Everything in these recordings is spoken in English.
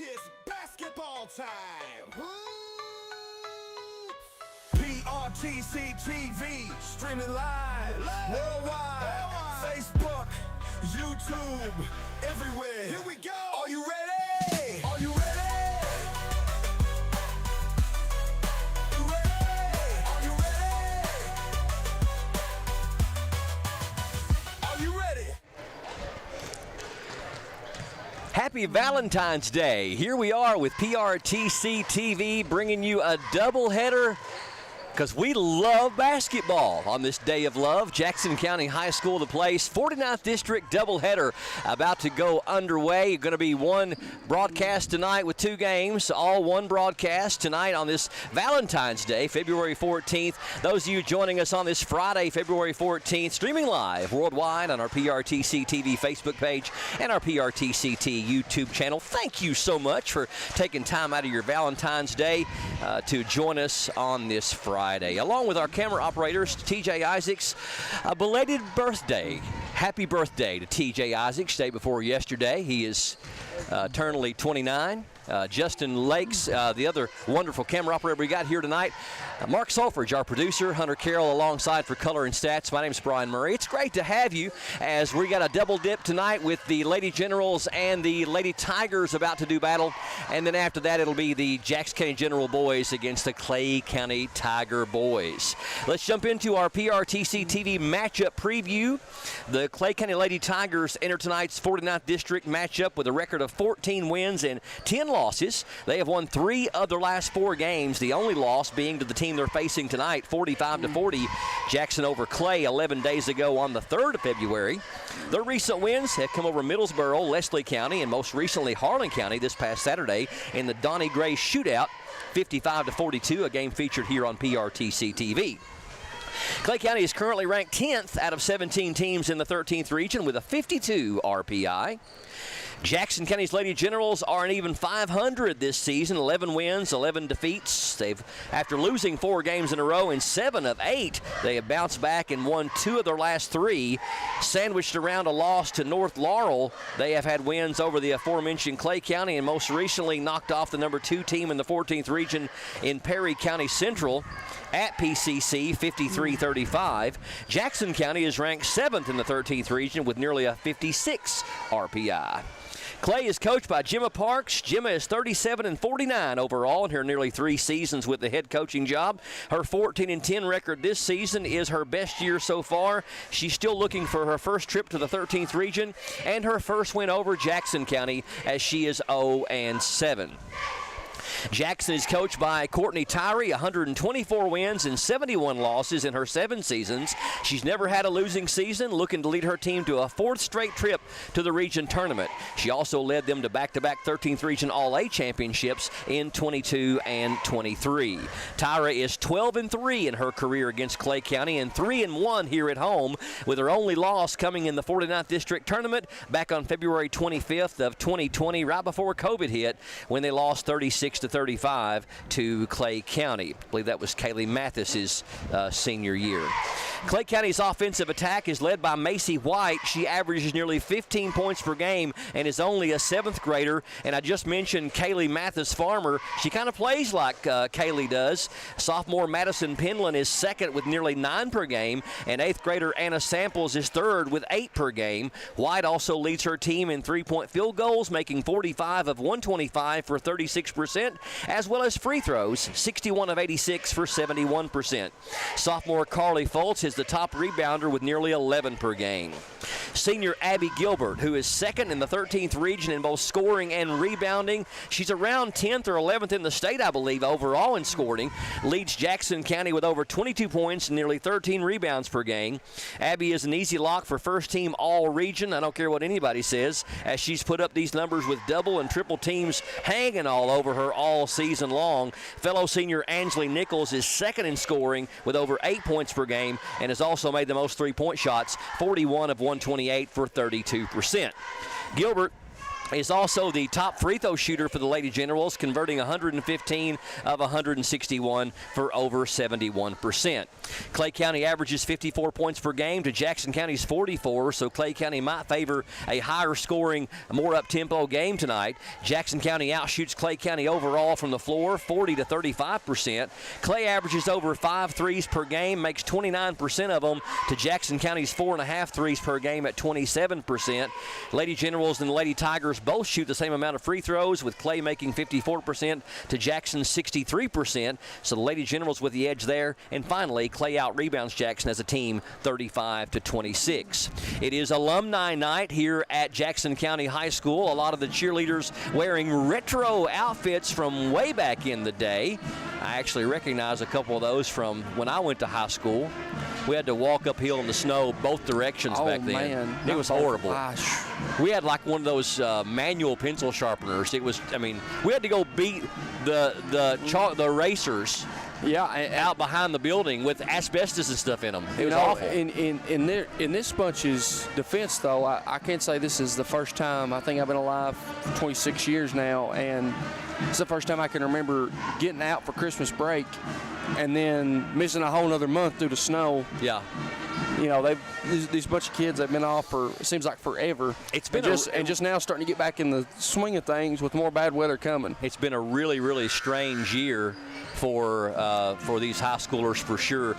It's basketball time. PRTC TV, streaming live, worldwide, Facebook, YouTube, everywhere. Here we go. Are you ready? Are you ready? Happy Valentine's Day. Here we are with PRTC TV bringing you a doubleheader because we love basketball on this day of love. Jackson County High School, the place, 49th District doubleheader about to go underway. Going to be one broadcast tonight with two games, all one broadcast tonight on this Valentine's Day, February 14th. Those of you joining us on this Friday, February 14th, streaming live worldwide on our PRTC TV Facebook page and our PRTCT YouTube channel. Thank you so much for taking time out of your Valentine's Day to join us on this Friday. Along with our camera operators, TJ Isaacs, a belated birthday. Happy birthday to TJ Isaacs, day before yesterday. He is eternally 29. Justin Lakes, the other wonderful camera operator we got here tonight. Mark Solfridge, our producer. Hunter Carroll alongside for Color and Stats. My name's Brian Murray. It's great to have you as we got a double dip tonight with the Lady Generals and the Lady Tigers about to do battle. And then after that, it'll be the Jackson County General boys against the Clay County Tiger boys. Let's jump into our PRTC TV matchup preview. The Clay County Lady Tigers enter tonight's 49th District matchup with a record of 14 wins and 10 losses. They have won 3 of their last 4 games, the only loss being to the team they're facing tonight, 45-40. Jackson over Clay 11 days ago on the 3rd of February. Their recent wins have come over Middlesboro, Leslie County, and most recently Harlan County this past Saturday in the Donnie Gray shootout, 55-42, a game featured here on PRTC TV. Clay County is currently ranked 10th out of 17 teams in the 13th region with a 52 RPI. Jackson County's Lady Generals are an even 500 this season, 11 wins, 11 defeats. After losing 4 games in a row in 7 of 8, they have bounced back and won 2 of their last 3. Sandwiched around a loss to North Laurel, they have had wins over the aforementioned Clay County and most recently knocked off the number 2 team in the 14th region in Perry County Central at PCC, 53-35. Jackson County is ranked 7th in the 13th region with nearly a 56 RPI. Clay is coached by Gemma Parks. Gemma is 37-49 overall in her nearly 3 seasons with the head coaching job. Her 14-10 record this season is her best year so far. She's still looking for her first trip to the 13th region and her first win over Jackson County as she is 0-7. Jackson is coached by Courtney Tyree, 124 wins and 71 losses in her 7 seasons. She's never had a losing season, looking to lead her team to a 4th straight trip to the region tournament. She also led them to back-to-back 13th region All-A championships in 22 and 23. Tyree is 12-3 in her career against Clay County and 3-1 here at home, with her only loss coming in the 49th District tournament back on February 25th of 2020, right before COVID hit, when they lost 36-35 to Clay County. I believe that was Kaylee Mathis's senior year. Clay County's offensive attack is led by Macy White. She averages nearly 15 points per game and is only a 7th grader. And I just mentioned Kaylee Mathis Farmer. She kind of plays like Kaylee does. Sophomore Madison Penland is 2nd with nearly 9 per game, and 8th grader Anna Samples is 3rd with 8 per game. White also leads her team in 3-point field goals, making 45 of 125 for 36%, as well as free throws, 61 of 86 for 71%. Sophomore Carly Fultz is the top rebounder with nearly 11 per game. Senior Abby Gilbert, who is 2nd in the 13th region in both scoring and rebounding. She's around 10th or 11th in the state, I believe, overall in scoring. Leads Jackson County with over 22 points and nearly 13 rebounds per game. Abby is an easy lock for first team all-region. I don't care what anybody says, as she's put up these numbers with double and triple teams hanging all over her all season long. Fellow senior Ansley Nichols is 2nd in scoring with over 8 points per game and has also made the most 3-point shots, 41 of 128 for 32%. Gilbert is also the top free throw shooter for the Lady Generals, converting 115 of 161 for over 71%. Clay County averages 54 points per game to Jackson County's 44, so Clay County might favor a higher scoring, more up-tempo game tonight. Jackson County outshoots Clay County overall from the floor 40 to 35%. Clay averages over 5 threes per game, makes 29% of them to Jackson County's 4.5 threes per game at 27%. Lady Generals and the Lady Tigers both shoot the same amount of free throws, with Clay making 54% to Jackson's 63%. So the Lady Generals with the edge there. And finally, Clay out-rebounds Jackson as a team 35 to 26. It is alumni night here at Jackson County High School. A lot of the cheerleaders wearing retro outfits from way back in the day. I actually recognize a couple of those from when I went to high school. We had to walk uphill in the snow both directions back then. Man. It was horrible. Gosh. We had like one of those manual pencil sharpeners. It was, I mean, we had to go beat the racers out behind the building with asbestos and stuff in them. It was awful. In this bunch's defense, though, I can't say this is the first time. I think I've been alive for 26 years now, and it's the first time I can remember getting out for Christmas break and then missing a whole other month due to snow. Yeah. You know, these bunch of kids have been off for, it seems like forever. It's been just now starting to get back in the swing of things with more bad weather coming. It's been a really, really strange year for these high schoolers for sure.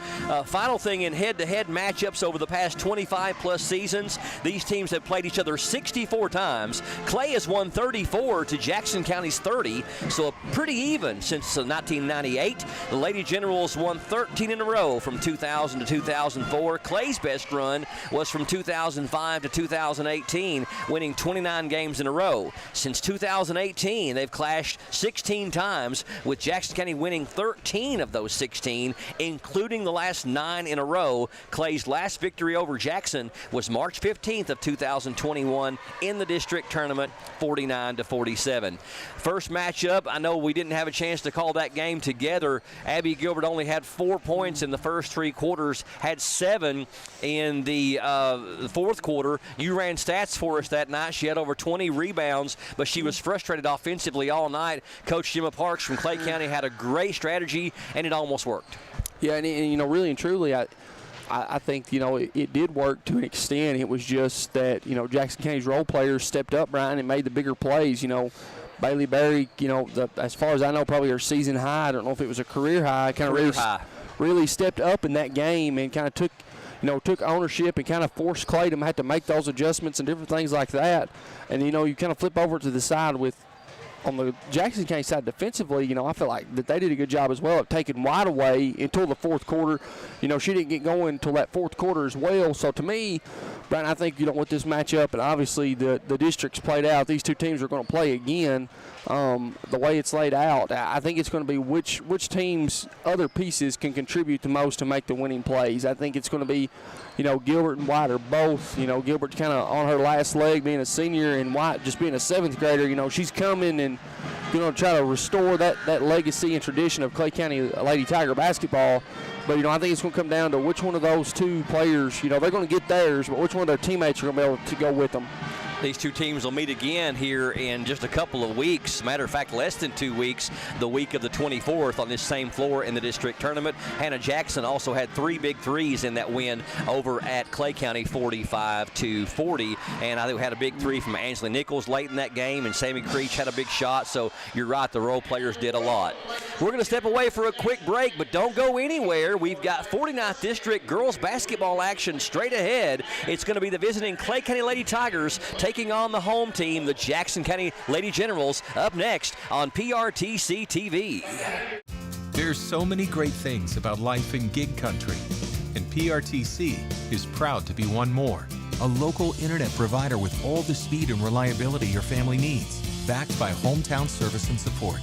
Final thing, in head-to-head matchups over the past 25-plus seasons, these teams have played each other 64 times. Clay has won 34 to Jackson County's 30, so pretty even since 1998. The Lady Generals won 13 in a row from 2000 to 2004. Clay's best run was from 2005 to 2018, winning 29 games in a row. Since 2018, they've clashed 16 times, with Jackson County winning 13 of those 16, including the last 9 in a row. Clay's last victory over Jackson was March 15th of 2021 in the district tournament, 49 to 47. First matchup, I know we didn't have a chance to call that game together. Abby Gilbert only had 4 points in the first 3 quarters, had 7 in the fourth quarter. You ran stats for us that night. She had over 20 rebounds, but she was frustrated offensively all night. Coach Gemma Parks from Clay County had a great strategy, and it almost worked. Yeah, and you know, really and truly, I think, you know, it did work to an extent. It was just that, you know, Jackson County's role players stepped up, Brian, and made the bigger plays. You know, Bailey Berry, you know, as far as I know, probably her season high. I don't know if it was a career high. Really stepped up in that game and kind of took ownership and kind of forced Clay to have to make those adjustments and different things like that. And, you know, you kind of flip over to the side on the Jackson County side defensively, you know, I feel like that they did a good job as well of taking White away until the fourth quarter. You know, she didn't get going until that fourth quarter as well. So to me, Brian, I think, you know, with this matchup, and obviously the district's played out, these two teams are going to play again. The way it's laid out, I think it's going to be which team's other pieces can contribute the most to make the winning plays. I think it's going to be, you know, Gilbert and White are both, you know, Gilbert kind of on her last leg being a senior, and White just being a 7th grader. You know, she's coming and, you know, try to restore that legacy and tradition of Clay County Lady Tiger basketball. But, you know, I think it's going to come down to which one of those two players, you know, they're going to get theirs, but which one of their teammates are going to be able to go with them. These two teams will meet again here in just a couple of weeks. Matter of fact, less than 2 weeks, the week of the 24th on this same floor in the district tournament. Hannah Jackson also had 3 big threes in that win over at Clay County, 45 to 40. And I think we had a big 3 from Angela Nichols late in that game, and Sammy Creech had a big shot. So you're right, the role players did a lot. We're going to step away for a quick break, but don't go anywhere. We've got 49th District girls basketball action straight ahead. It's going to be the visiting Clay County Lady Tigers taking on the home team, the Jackson County Lady Generals, up next on PRTC TV. There's so many great things about life in gig country, and PRTC is proud to be one more. A local internet provider with all the speed and reliability your family needs, backed by hometown service and support.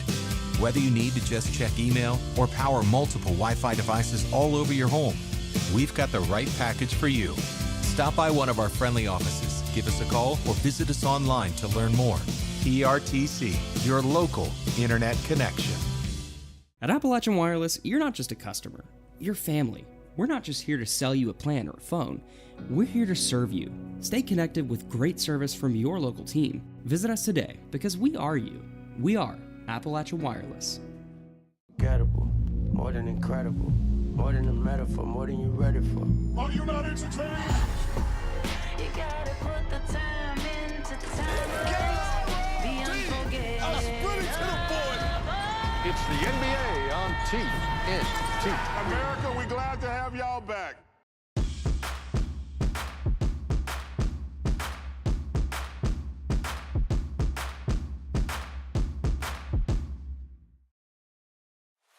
Whether you need to just check email or power multiple Wi-Fi devices all over your home, we've got the right package for you. Stop by one of our friendly offices, give us a call, or visit us online to learn more. PRTC, your local internet connection. At Appalachian Wireless, you're not just a customer, you're family. We're not just here to sell you a plan or a phone. We're here to serve you. Stay connected with great service from your local team. Visit us today because we are you. We are Appalachia Wireless. Incredible, more than incredible, more than a metaphor, more than you're ready for. Are you not entertained? You gotta put the time into time. Be unforgettable. It's the NBA on TNT. America, we're glad to have y'all back.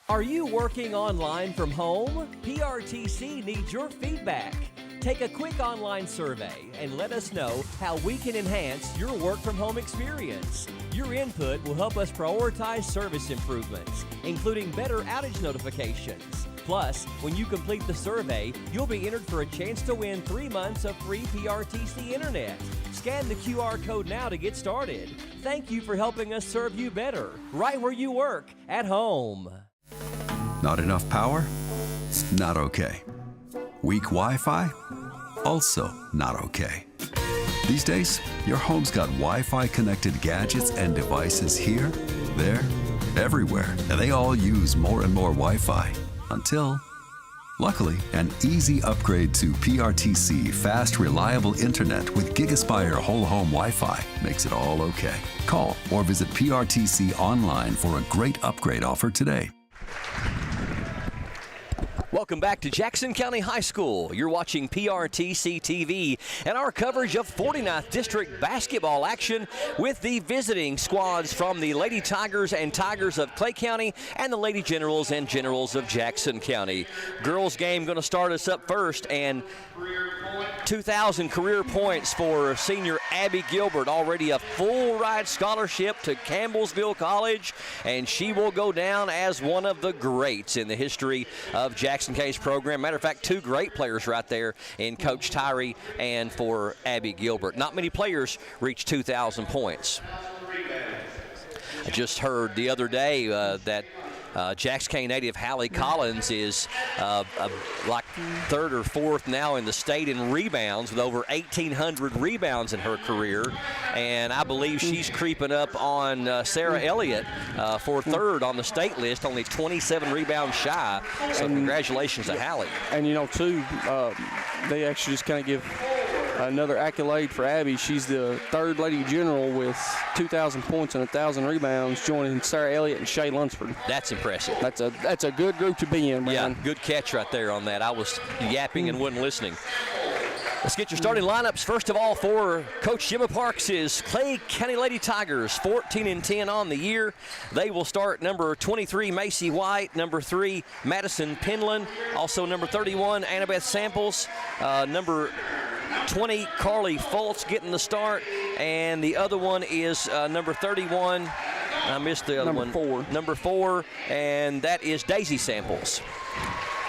Are you working online from home? PRTC needs your feedback. Take a quick online survey and let us know how we can enhance your work from home experience. Your input will help us prioritize service improvements, including better outage notifications. Plus, when you complete the survey, you'll be entered for a chance to win 3 months of free PRTC internet. Scan the QR code now to get started. Thank you for helping us serve you better, right where you work, at home. Not enough power? Not okay. Weak Wi-Fi? Also not okay. These days, your home's got Wi-Fi connected gadgets and devices here, there, everywhere, and they all use more and more Wi-Fi until, luckily, an easy upgrade to PRTC fast, reliable internet with GigaSpire whole home Wi-Fi makes it all okay. Call or visit PRTC online for a great upgrade offer today. Welcome back to Jackson County High School. You're watching PRTC TV and our coverage of 49th District basketball action with the visiting squads from the Lady Tigers and Tigers of Clay County and the Lady Generals and Generals of Jackson County. Girls game going to start us up first, and 2,000 career points for senior Abby Gilbert, already a full ride scholarship to Campbellsville College, and she will go down as one of the greats in the history of Jackson County's program. Matter of fact, 2 great players right there in Coach Tyree and for Abby Gilbert. Not many players reach 2,000 points. I just heard the other day that Jackson County native Hallie Collins is like 3rd or 4th now in the state in rebounds with over 1,800 rebounds in her career. And I believe she's creeping up on Sarah Elliott for 3rd on the state list, only 27 rebounds shy. So congratulations to Hallie. And, you know, too, they actually just kind of give another accolade for Abby. She's the 3rd Lady General with 2,000 points and 1,000 rebounds, joining Sarah Elliott and Shay Lunsford. That's impressive. That's a good group to be in, man. Yeah, good catch right there on that. I was yapping and wasn't listening. Let's get your starting lineups. First of all, for Coach Jimmy Parks' Clay County Lady Tigers, 14-10 on the year. They will start number 23, Macy White, number 3, Madison Penland, also number 31, Annabeth Samples, number 20, Carly Fultz getting the start, and the other one is number 31. I missed the other one. Number 4, and that is Daisy Samples.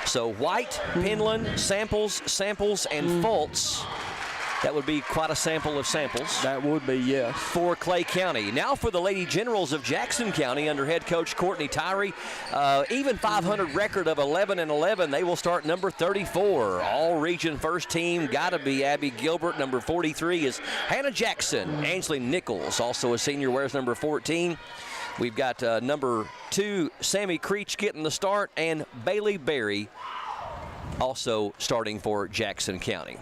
So White, Penland, Samples, and Fultz. That would be quite a sample of samples. That would be, yes. For Clay County. Now for the Lady Generals of Jackson County under head coach Courtney Tyree. Even 500 record of 11-11. They will start number 34. All region first team got to be Abby Gilbert. Number 43 is Hannah Jackson. Ainsley Nichols, also a senior, wears number 14. We've got number 2, Sammy Creech getting the start, and Bailey Berry also starting for Jackson County.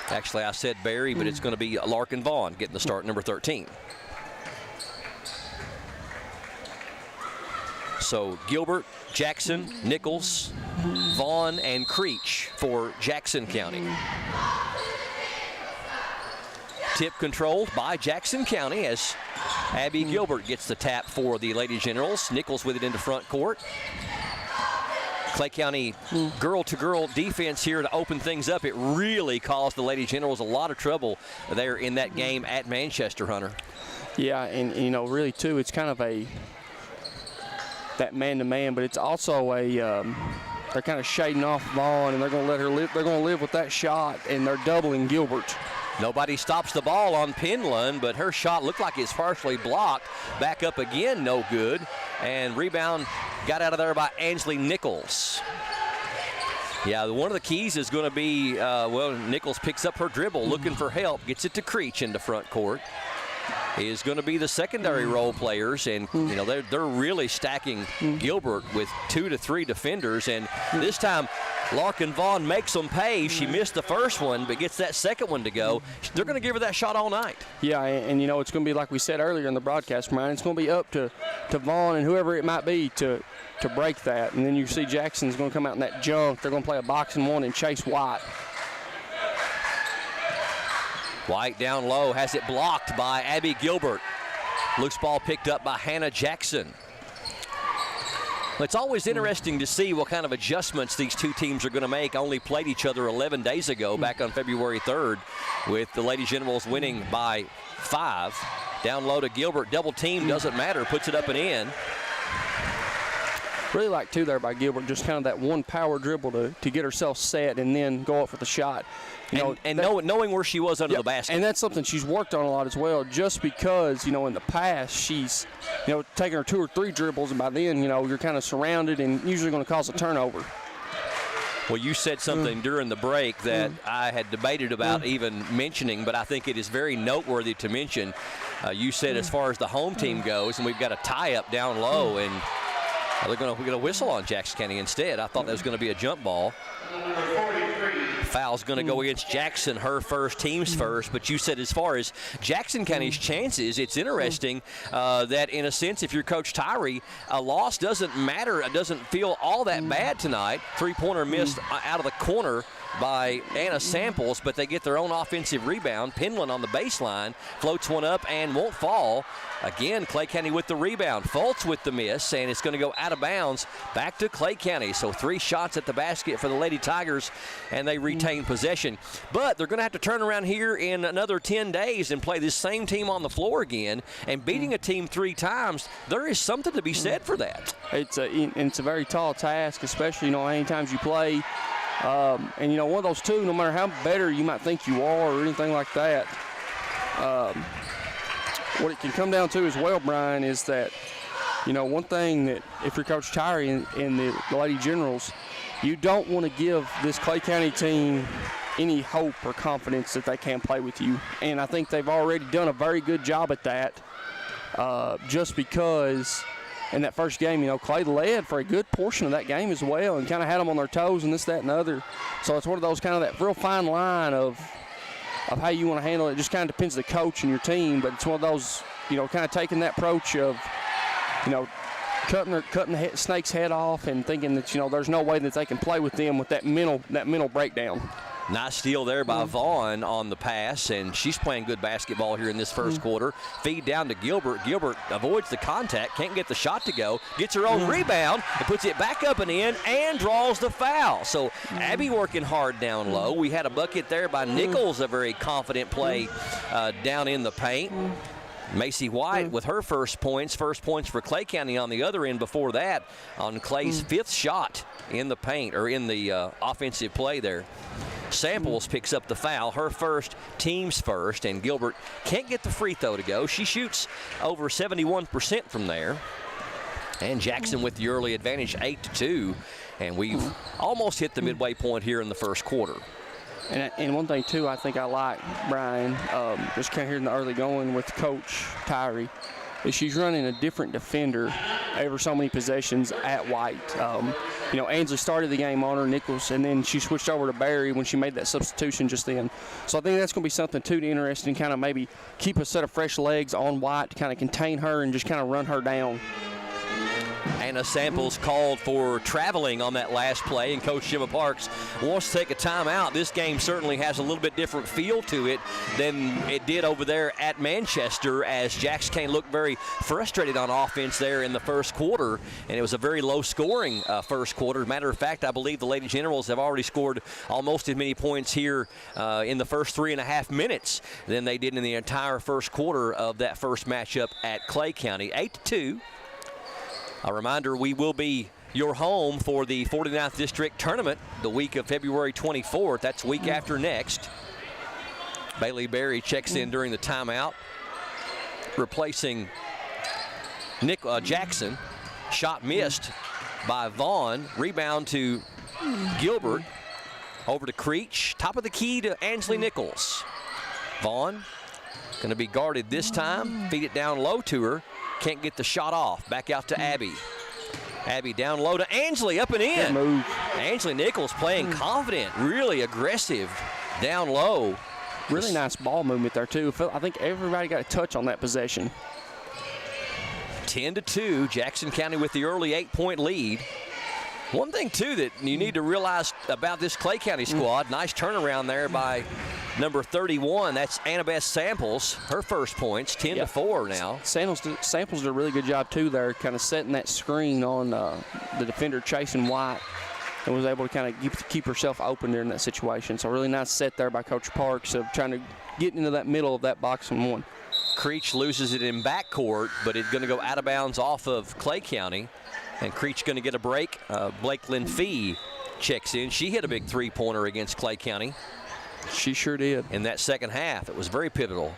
Actually, I said Berry, but it's going to be Larkin Vaughn getting the start, number 13. So Gilbert, Jackson, Nichols, Vaughn, and Creech for Jackson County. Tip controlled by Jackson County as Abby Gilbert gets the tap for the Lady Generals. Nichols with it into front court. Clay County girl-to-girl defense here to open things up. It really caused the Lady Generals a lot of trouble there in that game at Manchester, Hunter. Yeah, and you know, really too, it's kind of that man-to-man, but it's also they're kind of shading off Vaughn, and they're going to let her live. They're going to live with that shot, and they're doubling Gilbert. Nobody stops the ball on Penland, but her shot looked like it's partially blocked. Back up again, no good. And rebound got out of there by Ansley Nichols. Yeah, one of the keys is going to be, Nichols picks up her dribble, looking for help, gets it to Creech into front court. Is going to be the secondary role players, and they're really stacking Gilbert with 2 to 3 defenders, and this time Larkin Vaughn makes them pay. She missed the first one, but gets that second one to go. They're going to give her that shot all night. Yeah, and it's going to be like we said earlier in the broadcast, Brian. It's going to be up to Vaughn and whoever it might be to break that, and then you see Jackson's going to come out in that jump. They're going to play a boxing one and chase White. White down low, has it blocked by Abby Gilbert. Loose ball picked up by Hannah Jackson. It's always interesting to see what kind of adjustments these two teams are going to make. Only played each other 11 days ago, back on February 3rd, with the Lady Generals winning by 5. Down low to Gilbert, double team, doesn't matter, puts it up and in. Really like, too, there by Gilbert, just kind of that one power dribble to get herself set and then go up for the shot. Knowing where she was under the basket. And that's something she's worked on a lot as well, just because, in the past she's, taking her 2 or 3 dribbles, and by then, you're kind of surrounded and usually going to cause a turnover. Well, you said something during the break that I had debated about even mentioning, but I think it is very noteworthy to mention. You said as far as the home team goes, and we've got a tie-up down low, and we're going to whistle on Jackson County instead. I thought that was going to be a jump ball. Foul's going to go against Jackson, her first, team's first. But you said as far as Jackson County's chances, it's interesting that in a sense, if you're Coach Tyree, a loss doesn't matter. It doesn't feel all that bad tonight. 3-pointer missed out of the corner by Anna Samples, but they get their own offensive rebound. Penland on the baseline floats one up and won't fall. Again, Clay County with the rebound. Fultz with the miss, and it's going to go out of bounds back to Clay County. So 3 shots at the basket for the Lady Tigers, and they retain possession. But they're going to have to turn around here in another 10 days and play this same team on the floor again. And beating a team 3 times, there is something to be said for that. It's a very tall task, especially, how many times you play. And, one of those two, no matter how better you might think you are or anything like that, what it can come down to as well, Brian, is that, one thing that if you're Coach Tyree and the Lady Generals, you don't want to give this Clay County team any hope or confidence that they can play with you. And I think they've already done a very good job at that, just because in that first game, Clay led for a good portion of that game as well and kind of had them on their toes and this, that, and the other. So it's one of those kind of that real fine line of how you want to handle it. It just kind of depends on the coach and your team, but it's one of those, kind of taking that approach of, cutting the snake's head off and thinking that, there's no way that they can play with them with that mental breakdown. Nice steal there by Vaughn on the pass, and she's playing good basketball here in this first quarter. Feed down to Gilbert. Gilbert avoids the contact, can't get the shot to go, gets her own rebound, and puts it back up and in, and draws the foul. So Abby working hard down low. We had a bucket there by Nichols, a very confident play down in the paint. Macy White with her first points for Clay County on the other end before that on Clay's 5th shot in the paint, or in the offensive play there. Samples picks up the foul, her first, team's first, and Gilbert can't get the free throw to go. She shoots over 71% from there. And Jackson with the early advantage, 8-2, and we've almost hit the midway point here in the first quarter. And one thing, too, I think I like, Brian, just kind of here in the early going with Coach Tyree, is she's running a different defender every so many possessions at White. Ansley started the game on her, Nichols, and then she switched over to Barry when she made that substitution just then. So I think that's going to be something, too, interesting, kind of maybe keep a set of fresh legs on White to kind of contain her and just kind of run her down. Anna Samples called for traveling on that last play, and Coach Jimma Parks wants to take a timeout. This game certainly has a little bit different feel to it than it did over there at Manchester, as Jackson County looked very frustrated on offense there in the first quarter, and it was a very low-scoring first quarter. As a matter of fact, I believe the Lady Generals have already scored almost as many points here in the first 3.5 minutes than they did in the entire first quarter of that first matchup at Clay County. 8-2. A reminder, we will be your home for the 49th District Tournament the week of February 24th. That's week after next. Bailey Berry checks in during the timeout, replacing Jackson. Shot missed by Vaughn. Rebound to Gilbert. Over to Creech. Top of the key to Ansley Nichols. Vaughn going to be guarded this time. Feed it down low to her. Can't get the shot off. Back out to Abby. Abby down low to Ansley, up and in. Good move. Ansley Nichols playing confident, really aggressive down low. Really nice ball movement there, too. I think everybody got a touch on that possession. 10-2, Jackson County with the early 8-point lead. One thing, too, that you need to realize about this Clay County squad, nice turnaround there by number 31. That's Annabeth Samples, her first points, 10-4 now. Samples did a really good job, too, there, kind of setting that screen on the defender chasing White, and was able to kind of keep herself open there in that situation. So really nice set there by Coach Parks of trying to get into that middle of that box and one. Creech loses it in backcourt, but it's going to go out of bounds off of Clay County. And Creech going to get a break. Blake Lynn Fee checks in. She hit a big three-pointer against Clay County. She sure did. In that second half, it was very pivotal.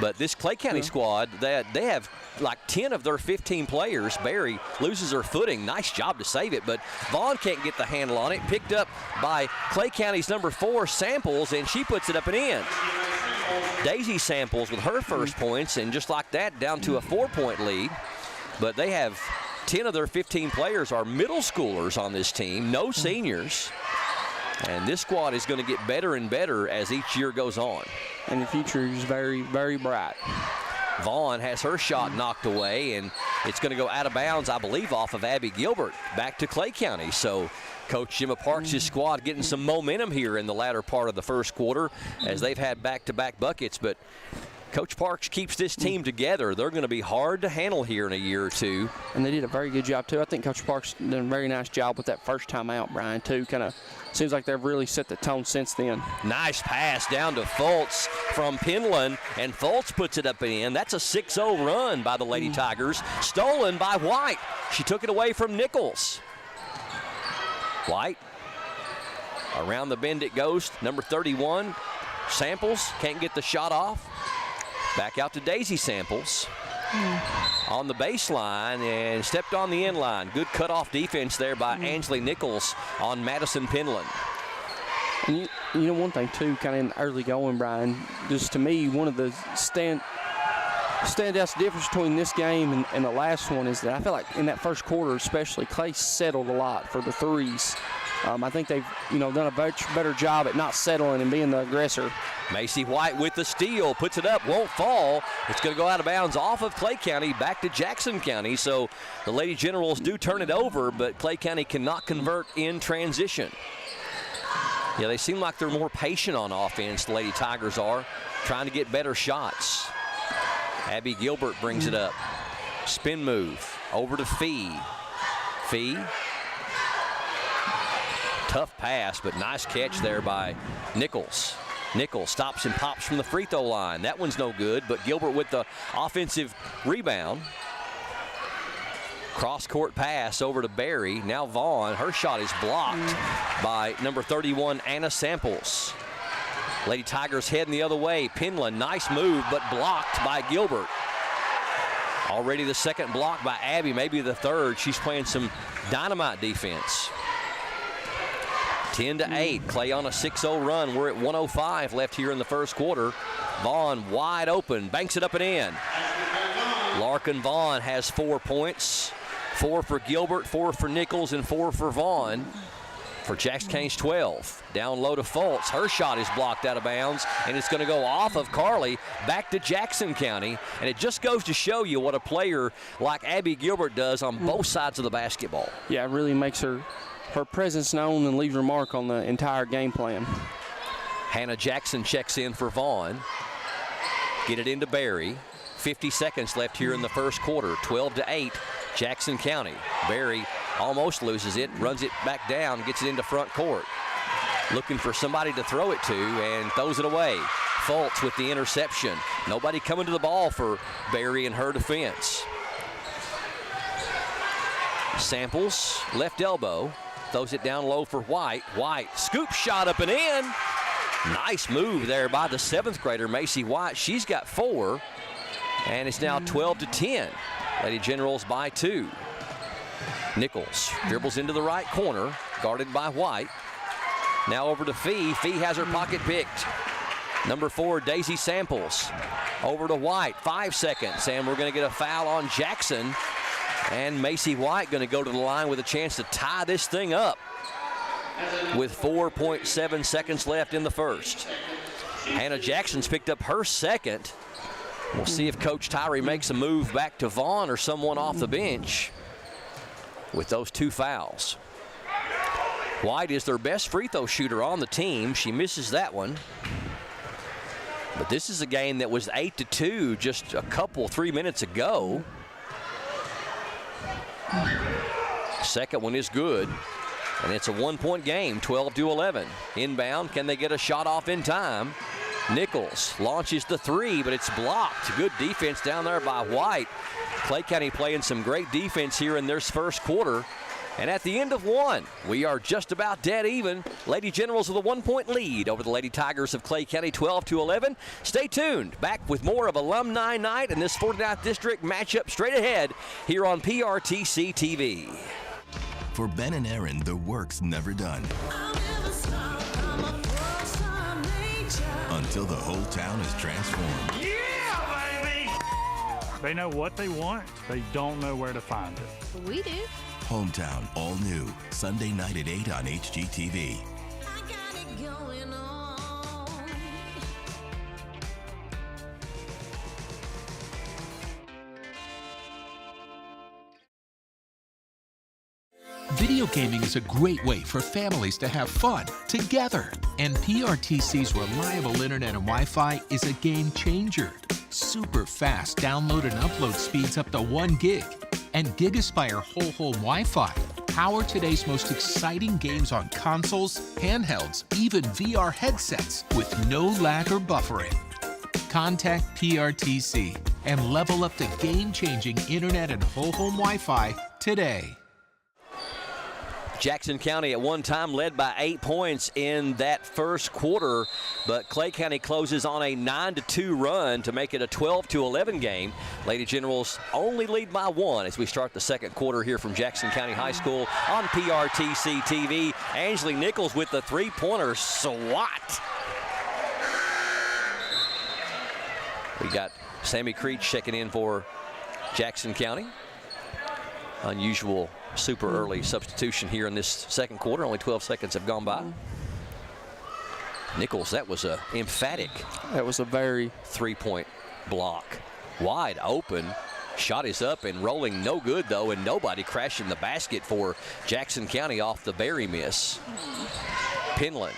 But this Clay County squad, they have like 10 of their 15 players. Barry loses her footing. Nice job to save it, but Vaughn can't get the handle on it. Picked up by Clay County's number 4, Samples, and she puts it up and in. Daisy Samples with her first points, and just like that, down to a 4-point lead. But they have 10 of their 15 players are middle schoolers on this team, no seniors. And this squad is going to get better and better as each year goes on. And the future is very, very bright. Vaughn has her shot knocked away, and it's going to go out of bounds, I believe, off of Abby Gilbert, back to Clay County. So Coach Jimma Parks' squad getting some momentum here in the latter part of the first quarter as they've had back-to-back buckets. But Coach Parks keeps this team together. They're going to be hard to handle here in a year or two. And they did a very good job, too. I think Coach Parks did a very nice job with that first time out, Brian, too. Kind of seems like they've really set the tone since then. Nice pass down to Fultz from Penland, and Fultz puts it up and in. That's a 6-0 run by the Lady Tigers. Stolen by White. She took it away from Nichols. White. Around the bend it goes. Number 31, Samples. Can't get the shot off. Back out to Daisy Samples on the baseline and stepped on the end line. Good cutoff defense there by Ansley Nichols on Madison Penland. And you know one thing, too, kind of in the early going, Brian, just to me, one of the standouts difference between this game and the last one is that I feel like in that first quarter especially, Clay settled a lot for the threes. I think they've done a much better job at not settling and being the aggressor. Macy White with the steal, puts it up, won't fall. It's going to go out of bounds off of Clay County, back to Jackson County. So the Lady Generals do turn it over, but Clay County cannot convert in transition. Yeah, they seem like they're more patient on offense, the Lady Tigers are, trying to get better shots. Abby Gilbert brings it up. Spin move, over to Fee. Fee. Tough pass, but nice catch there by Nichols. Nichols stops and pops from the free throw line. That one's no good, but Gilbert with the offensive rebound. Cross-court pass over to Barry. Now Vaughn, her shot is blocked by number 31, Anna Samples. Lady Tigers heading the other way. Penland, nice move, but blocked by Gilbert. Already the second block by Abby, maybe the third. She's playing some dynamite defense. 10-8, Clay on a 6-0 run. We're at 1:05 left here in the first quarter. Vaughn wide open, banks it up and in. Larkin Vaughn has 4 points. 4 for Gilbert, 4 for Nichols, and 4 for Vaughn. For Jackson County's 12. Down low to Fultz. Her shot is blocked out of bounds, and it's going to go off of Carly back to Jackson County. And it just goes to show you what a player like Abby Gilbert does on both sides of the basketball. Yeah, it really makes her presence known and leaves her mark on the entire game plan. Hannah Jackson checks in for Vaughn. Get it into Barry. 50 seconds left here in the first quarter. 12-8, Jackson County. Barry almost loses it, runs it back down, gets it into front court. Looking for somebody to throw it to and throws it away. Fultz with the interception. Nobody coming to the ball for Barry and her defense. Samples, left elbow. Throws it down low for White. White, scoop shot up and in. Nice move there by the 7th grader, Macy White. She's got 4, and it's now 12-10. Lady Generals by 2. Nichols dribbles into the right corner, guarded by White. Now over to Fee. Fee has her pocket picked. Number 4, Daisy Samples. Over to White, 5 seconds, and we're going to get a foul on Jackson. And Macy White going to go to the line with a chance to tie this thing up with 4.7 seconds left in the first. Hannah Jackson's picked up her second. We'll see if Coach Tyree makes a move back to Vaughn or someone off the bench with those 2 fouls. White is their best free throw shooter on the team. She misses that one. But this is a game that was 8-2 just a couple, 3 minutes ago. Second one is good. And it's a 1-point game, 12-11. Inbound, can they get a shot off in time? Nichols launches the 3, but it's blocked. Good defense down there by White. Clay County playing some great defense here in their first quarter. And at the end of 1, we are just about dead even. Lady Generals with a 1-point lead over the Lady Tigers of Clay County, 12-11. Stay tuned. Back with more of Alumni Night and this 49th District matchup straight ahead here on PRTC TV. For Ben and Aaron, the work's never done. Until the whole town is transformed. Yeah, baby! They know what they want. They don't know where to find it. We do. Hometown, all new. Sunday night at 8 on HGTV. I got it going on. Video gaming is a great way for families to have fun together. And PRTC's reliable internet and Wi-Fi is a game changer. Super fast download and upload speeds up to 1 gig. And GigaSpire whole home Wi-Fi power today's most exciting games on consoles, handhelds, even VR headsets with no lag or buffering. Contact PRTC and level up to game-changing internet and whole home Wi-Fi today. Jackson County at one time led by 8 points in that first quarter, but Clay County closes on a 9-2 run to make it a 12-11 game. Lady Generals only lead by 1 as we start the second quarter here from Jackson County High School on PRTC TV. Angeli Nichols with the 3-pointer swat. We got Sammy Creech checking in for Jackson County. Unusual super early substitution here in this second quarter. Only 12 seconds have gone by. Nichols, that was a emphatic. That was a very 3-point block. Wide open. Shot is up and rolling, no good though, and nobody crashing the basket for Jackson County off the Berry miss. Penland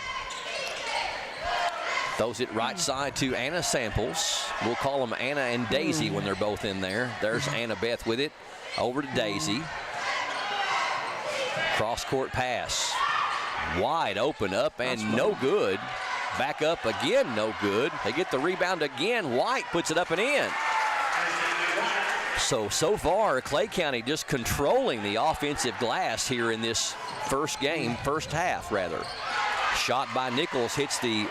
throws it right side to Anna Samples. We'll call them Anna and Daisy when they're both in there. There's Anna Beth with it. Over to Daisy. Cross-court pass. Wide open up and no good. Back up again, no good. They get the rebound again. White puts it up and in. So far, Clay County just controlling the offensive glass here in this first half rather. Shot by Nichols hits the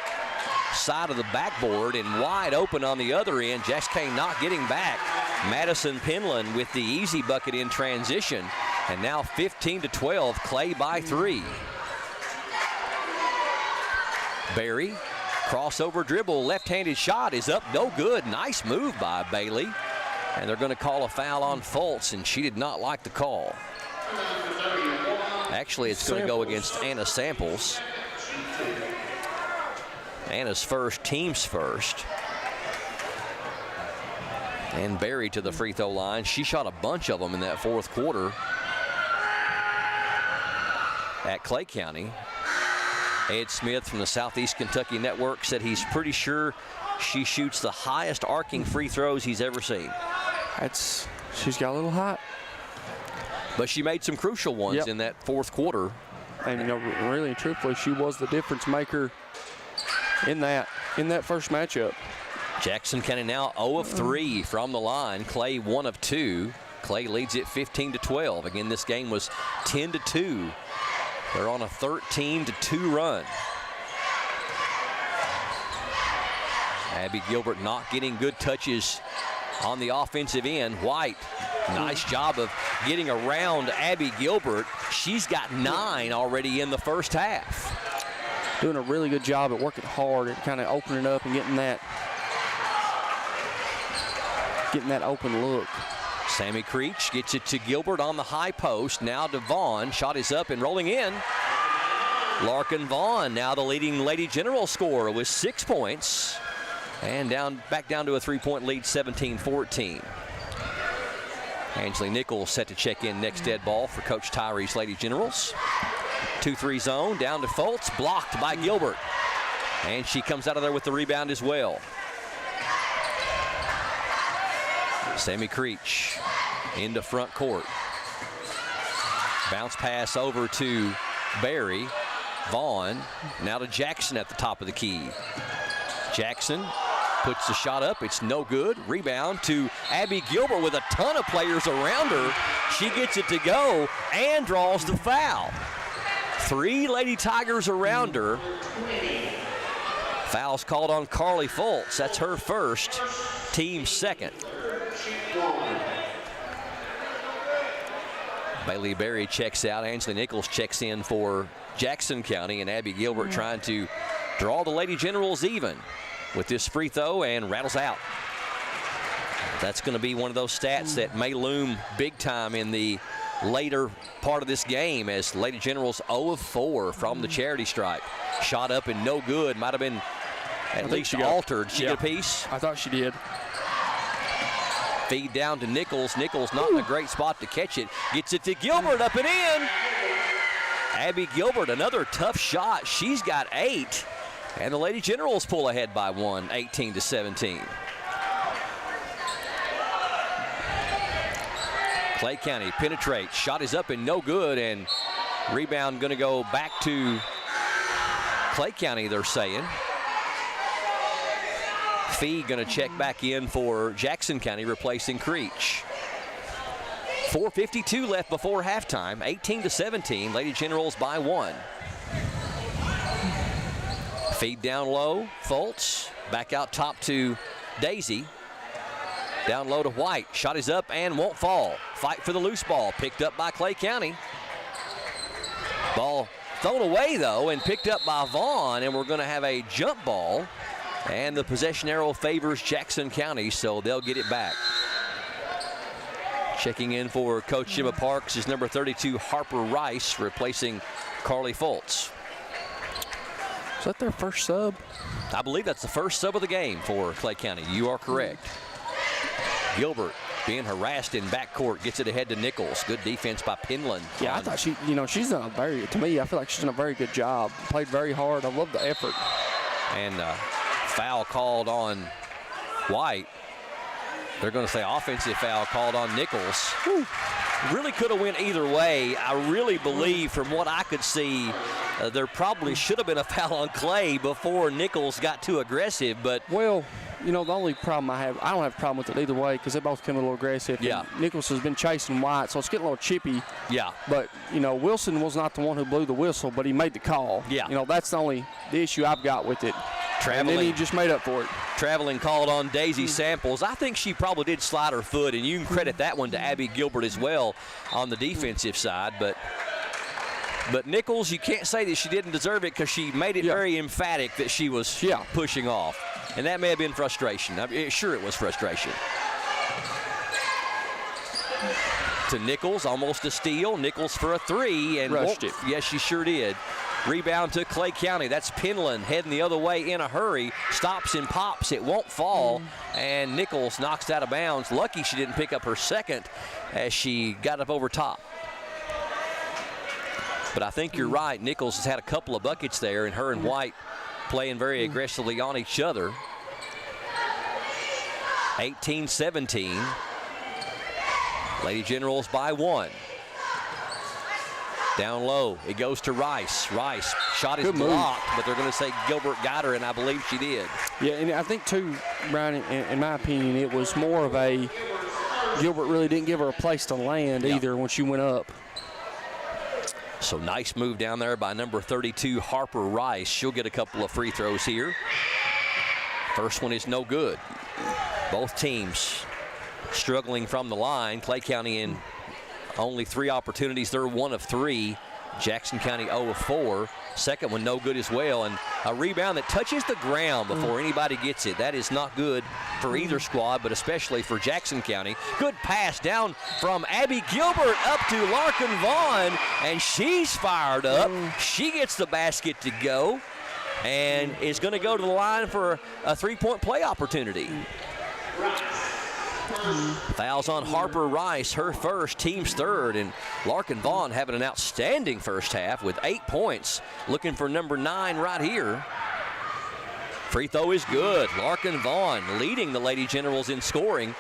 side of the backboard and wide open on the other end. Jackson County not getting back. Madison Penland with the easy bucket in transition. And now 15-12, Clay by 3. Berry, crossover dribble, left-handed shot is up, no good. Nice move by Bailey. And they're going to call a foul on Fultz, and she did not like the call. Actually, it's going to go against Anna Samples. Anna's first, team's first. And Berry to the free throw line. She shot a bunch of them in that fourth quarter at Clay County. Ed Smith from the Southeast Kentucky Network said he's pretty sure she shoots the highest arcing free throws he's ever seen. She's got a little hot. But she made some crucial ones in that fourth quarter. And, you know, really and truthfully, she was the difference maker in that first matchup. Jackson County now 0 of 3 from the line. Clay 1 of 2. Clay leads it 15-12. Again, this game was 10-2. They're on a 13-2 run. Abby Gilbert not getting good touches on the offensive end. White Nice job of getting around Abby Gilbert. She's got 9 already in the first half. Doing a really good job at working hard at kind of opening up and getting that open look. Sammy Creech gets it to Gilbert on the high post. Now to Vaughn. Shot is up and rolling in. Larkin Vaughn, now the leading Lady General scorer with 6 points. And back down to a 3-point lead, 17-14. Angeli Nichols set to check in next dead ball for Coach Tyree's Lady Generals. 2-3 zone, down to Fultz, blocked by Gilbert. And she comes out of there with the rebound as well. Sammy Creech into front court. Bounce pass over to Barry. Vaughn, now to Jackson at the top of the key. Jackson puts the shot up, it's no good. Rebound to Abby Gilbert with a ton of players around her. She gets it to go and draws the foul. 3 Lady Tigers around her. Foul's called on Carly Fultz. That's her first, team second. Bailey Berry checks out. Angeli Nichols checks in for Jackson County, and Abby Gilbert trying to draw the Lady Generals even with this free throw and rattles out. That's going to be one of those stats that may loom big time in the later part of this game, as Lady Generals 0 of 4 from the charity stripe. Shot up and no good. Might have been at least altered. She get a piece? I thought she did. Feed down to Nichols. Nichols not in a great spot to catch it. Gets it to Gilbert, up and in. Abby Gilbert, another tough shot. She's got 8. And the Lady Generals pull ahead by 1, 18-17. Clay County penetrates. Shot is up and no good. And rebound going to go back to Clay County, they're saying. Fee going to check back in for Jackson County, replacing Creech. 4:52 left before halftime. 18-17. Lady Generals by 1. Feed down low. Fultz back out top to Daisy. Down low to White. Shot is up and won't fall. Fight for the loose ball. Picked up by Clay County. Ball thrown away though and picked up by Vaughn, and we're going to have a jump ball. And the possession arrow favors Jackson County, so they'll get it back. Checking in for Coach Gemma Parks is number 32, Harper Rice, replacing Carly Fultz. Is that their first sub? I believe that's the first sub of the game for Clay County. You are correct. Gilbert being harassed in backcourt, gets it ahead to Nichols. Good defense by Penland. Yeah, I thought she's done to me, I feel like she's done a very good job. Played very hard. I love the effort. And foul called on White. They're going to say offensive foul called on Nichols. Whew. Really could have went either way. I really believe, from what I could see, there probably should have been a foul on Clay before Nichols got too aggressive. But well, the only problem I don't have a problem with it either way, because they both come a little aggressive. Yeah. Nichols has been chasing White, so it's getting a little chippy. Yeah. But Wilson was not the one who blew the whistle, but he made the call. Yeah. That's the issue I've got with it. Traveling, and then he just made up for it. Traveling called on Daisy Samples. I think she probably did slide her foot, and you can credit that one to Abby Gilbert as well on the defensive side. But Nichols, you can't say that she didn't deserve it, because she made it very emphatic that she was pushing off. And that may have been frustration. Sure, it was frustration. To Nichols, almost a steal. Nichols for a 3. And rushed it. Yes, she sure did. Rebound to Clay County. That's Penland heading the other way in a hurry. Stops and pops. It won't fall. And Nichols knocks it out of bounds. Lucky she didn't pick up her second as she got up over top. But I think you're right. Nichols has had a couple of buckets there, and her and White playing very aggressively on each other. 18-17. Lady Generals by 1. Down low, it goes to Rice. Rice, shot is blocked, but they're going to say Gilbert got her, and I believe she did. Yeah, and I think too, Brian, in my opinion, it was more of a Gilbert really didn't give her a place to land either when she went up. So nice move down there by number 32, Harper Rice. She'll get a couple of free throws here. First one is no good. Both teams struggling from the line. Clay County in only 3 opportunities. They're 1 of 3. Jackson County 0 of 4. Second one no good as well. And a rebound that touches the ground before anybody gets it. That is not good for either squad, but especially for Jackson County. Good pass down from Abby Gilbert up to Larkin Vaughn, and she's fired up. She gets the basket to go and is going to go to the line for a 3-point play opportunity. Fouls on Harper Rice, her first, team's third, and Larkin Vaughn having an outstanding first half with 8 points, looking for number 9 right here. Free throw is good. Larkin Vaughn leading the Lady Generals in scoring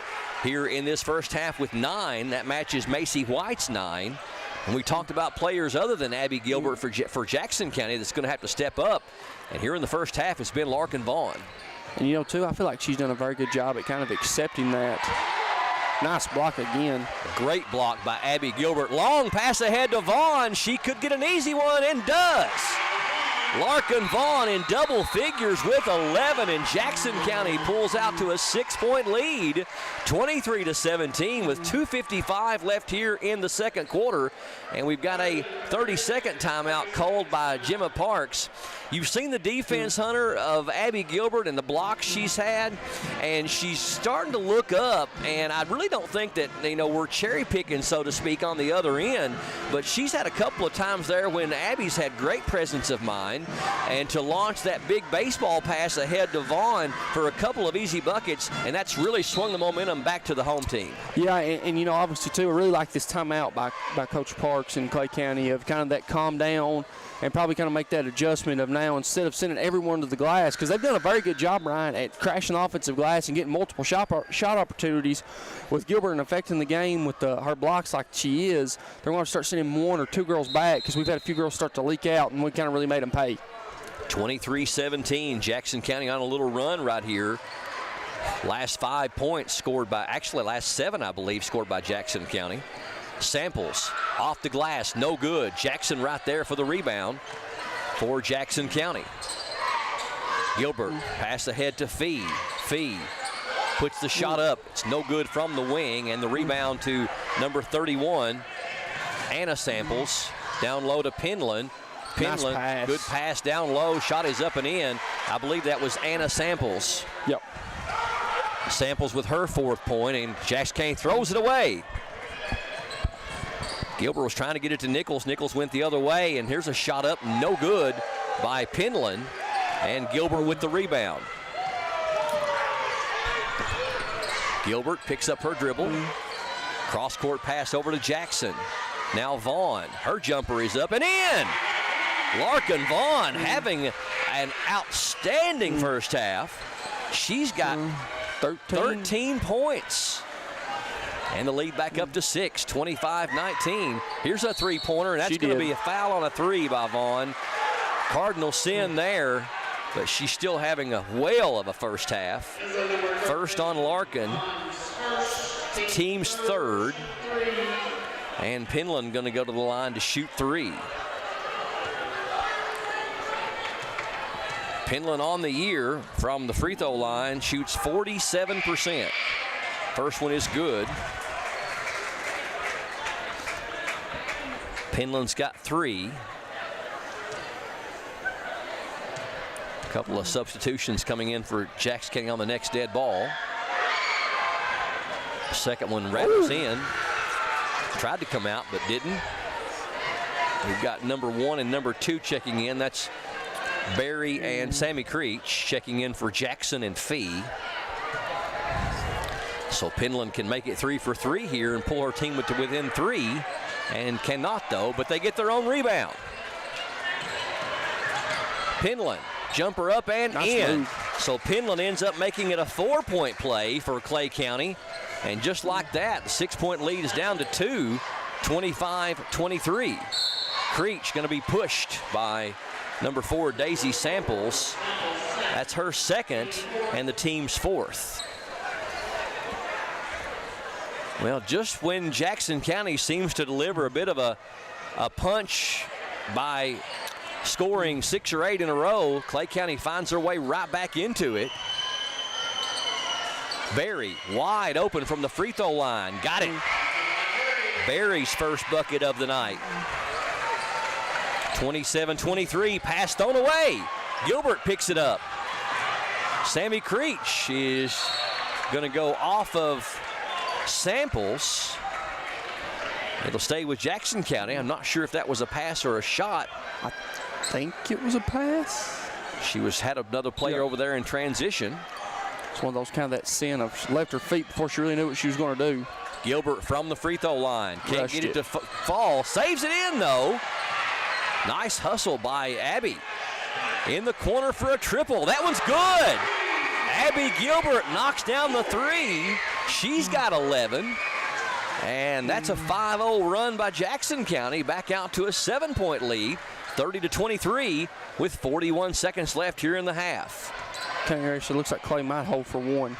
here in this first half with 9. That matches Macy White's 9. And we talked about players other than Abby Gilbert for Jackson County that's going to have to step up. And here in the first half, it's been Larkin Vaughn. And, you know, too, I feel like she's done a very good job at kind of accepting that. Nice block again. Great block by Abby Gilbert. Long pass ahead to Vaughn. She could get an easy one and does. Larkin Vaughn in double figures with 11, and Jackson County pulls out to a 6-point lead, 23-17 with 2:55 left here in the second quarter. And we've got a 30-second timeout called by Gemma Parks. You've seen the defense, Hunter, of Abby Gilbert and the blocks she's had, and she's starting to look up, and I really don't think that, you know, we're cherry picking, so to speak, on the other end, but she's had a couple of times there when Abby's had great presence of mind, and to launch that big baseball pass ahead to Vaughn for a couple of easy buckets, and that's really swung the momentum back to the home team. Yeah, and you know, obviously, too, I really like this timeout by Coach Parks in Clay County of kind of that calm down and probably kind of make that adjustment of now instead of sending everyone to the glass, because they've done a very good job, Ryan, at crashing the offensive glass and getting multiple shot opportunities with Gilbert and affecting the game with her blocks like she is. They're going to start sending 1 or 2 girls back because we've had a few girls start to leak out, and we kind of really made them pay. 23-17, Jackson County on a little run right here. Last 5 points scored by, actually last 7, I believe, scored by Jackson County. Samples off the glass, no good. Jackson right there for the rebound for Jackson County. Gilbert pass ahead to Fee. Fee puts the shot up. It's no good from the wing, and the rebound to number 31, Anna Samples. Down low to Penland. Penland, nice pass. Good pass down low. Shot is up and in. I believe that was Anna Samples. Yep. Samples with her 4th point, and Jackson County throws it away. Gilbert was trying to get it to Nichols. Nichols went the other way, and here's a shot up, no good by Penland, and Gilbert with the rebound. Gilbert picks up her dribble. Cross-court pass over to Jackson. Now Vaughn, her jumper is up and in. Larkin Vaughn having an outstanding first half. She's got 13 points. And the lead back up to 6, 25-19. Here's a three-pointer, and that's going to be a foul on a 3 by Vaughn. Cardinal sin there, but she's still having a whale of a first half. First on Larkin, team's 3rd. And Penland going to go to the line to shoot 3. Penland on the year from the free throw line shoots 47%. First one is good. Penland's got 3. A couple of substitutions coming in for Jackson County on the next dead ball. Second one rattles in. Tried to come out, but didn't. We've got number 1 and number 2 checking in. That's Barry and Sammy Creech checking in for Jackson and Fee. So Penland can make it 3 for 3 here and pull her team to within 3, and cannot though, but they get their own rebound. Penland, jumper up and nice in. Move. So Penland ends up making it a 4-point play for Clay County. And just like that, the 6-point lead is down to 2, 25-23. Creech going to be pushed by number 4, Daisy Samples. That's her 2nd and the team's 4th. Well, just when Jackson County seems to deliver a bit of a punch by scoring 6 or 8 in a row, Clay County finds their way right back into it. Berry wide open from the free throw line. Got it. Berry's first bucket of the night. 27-23, pass thrown away. Gilbert picks it up. Sammy Creech is going to go off of Samples. It'll stay with Jackson County. I'm not sure if that was a pass or a shot. I think it was a pass. She had another player over there in transition. It's one of those kind of that sin of she left her feet before she really knew what she was going to do. Gilbert from the free throw line. Can't Rushed get it to fall. Saves it in, though. Nice hustle by Abby. In the corner for a triple. That one's good. Abby Gilbert knocks down the three. She's got 11. And that's a 5-0 run by Jackson County. Back out to a 7-point lead. 30-23 with 41 seconds left here in the half. It looks like Clay might hold for one.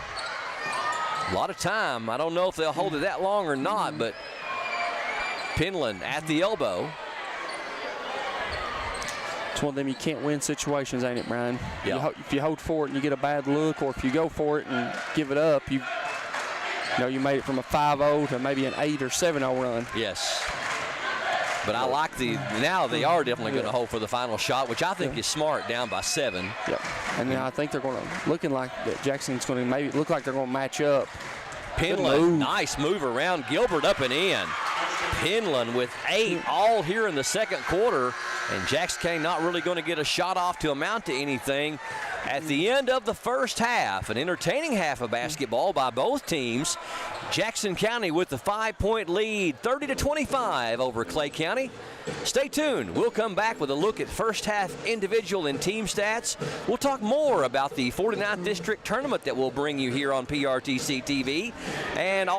A lot of time. I don't know if they'll hold it that long or not, but Penland at the elbow. It's one of them you can't win situations, ain't it, Brian? Yeah. If you hold for it and you get a bad look, or if you go for it and give it up, you made it from a 5-0 to maybe an 8 or 7-0 run. Yes. But I like now they are definitely going to hold for the final shot, which I think is smart, down by 7. Yep. And then I think they're going to, looking like that Jackson's going to maybe look like they're going to match up. Penland, nice move around Gilbert, up and in. Penland with 8 all here in the second quarter, and Jackson County not really going to get a shot off to amount to anything. At the end of the first half, an entertaining half of basketball by both teams. Jackson County with the 5-point lead, 30-25 over Clay County. Stay tuned. We'll come back with a look at first half individual and team stats. We'll talk more about the 49th District Tournament that we'll bring you here on PRTC TV. And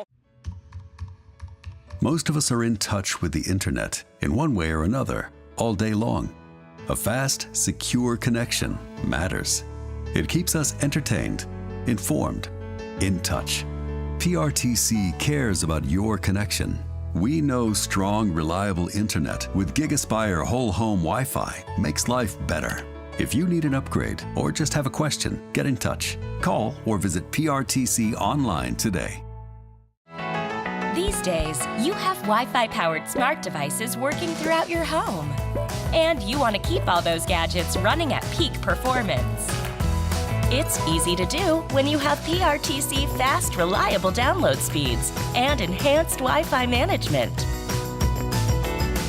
Most of us are in touch with the internet in one way or another all day long. A fast, secure connection matters. It keeps us entertained, informed, in touch. PRTC cares about your connection. We know strong, reliable internet with GigaSpire whole home Wi-Fi makes life better. If you need an upgrade or just have a question, get in touch. Call or visit PRTC online today. These days, you have Wi-Fi powered smart devices working throughout your home. And you want to keep all those gadgets running at peak performance. It's easy to do when you have PRTC fast, reliable download speeds and enhanced Wi-Fi management.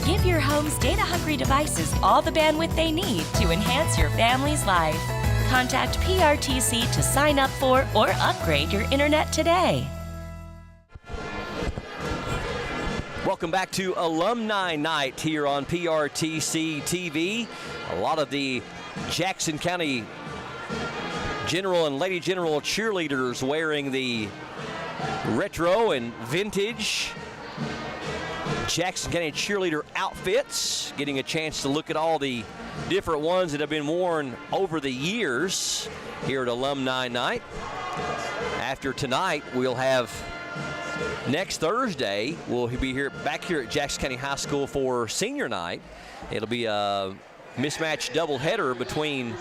Give your home's data-hungry devices all the bandwidth they need to enhance your family's life. Contact PRTC to sign up for or upgrade your internet today. welcome back to Alumni Night here on PRTC TV. A lot of the Jackson County General and Lady General cheerleaders wearing the retro and vintage Jackson County cheerleader outfits, getting a chance to look at all the different ones that have been worn over the years here at Alumni Night. After tonight, we'll have next Thursday, we'll be back here at Jackson County High School for senior night. It'll be a mismatched doubleheader between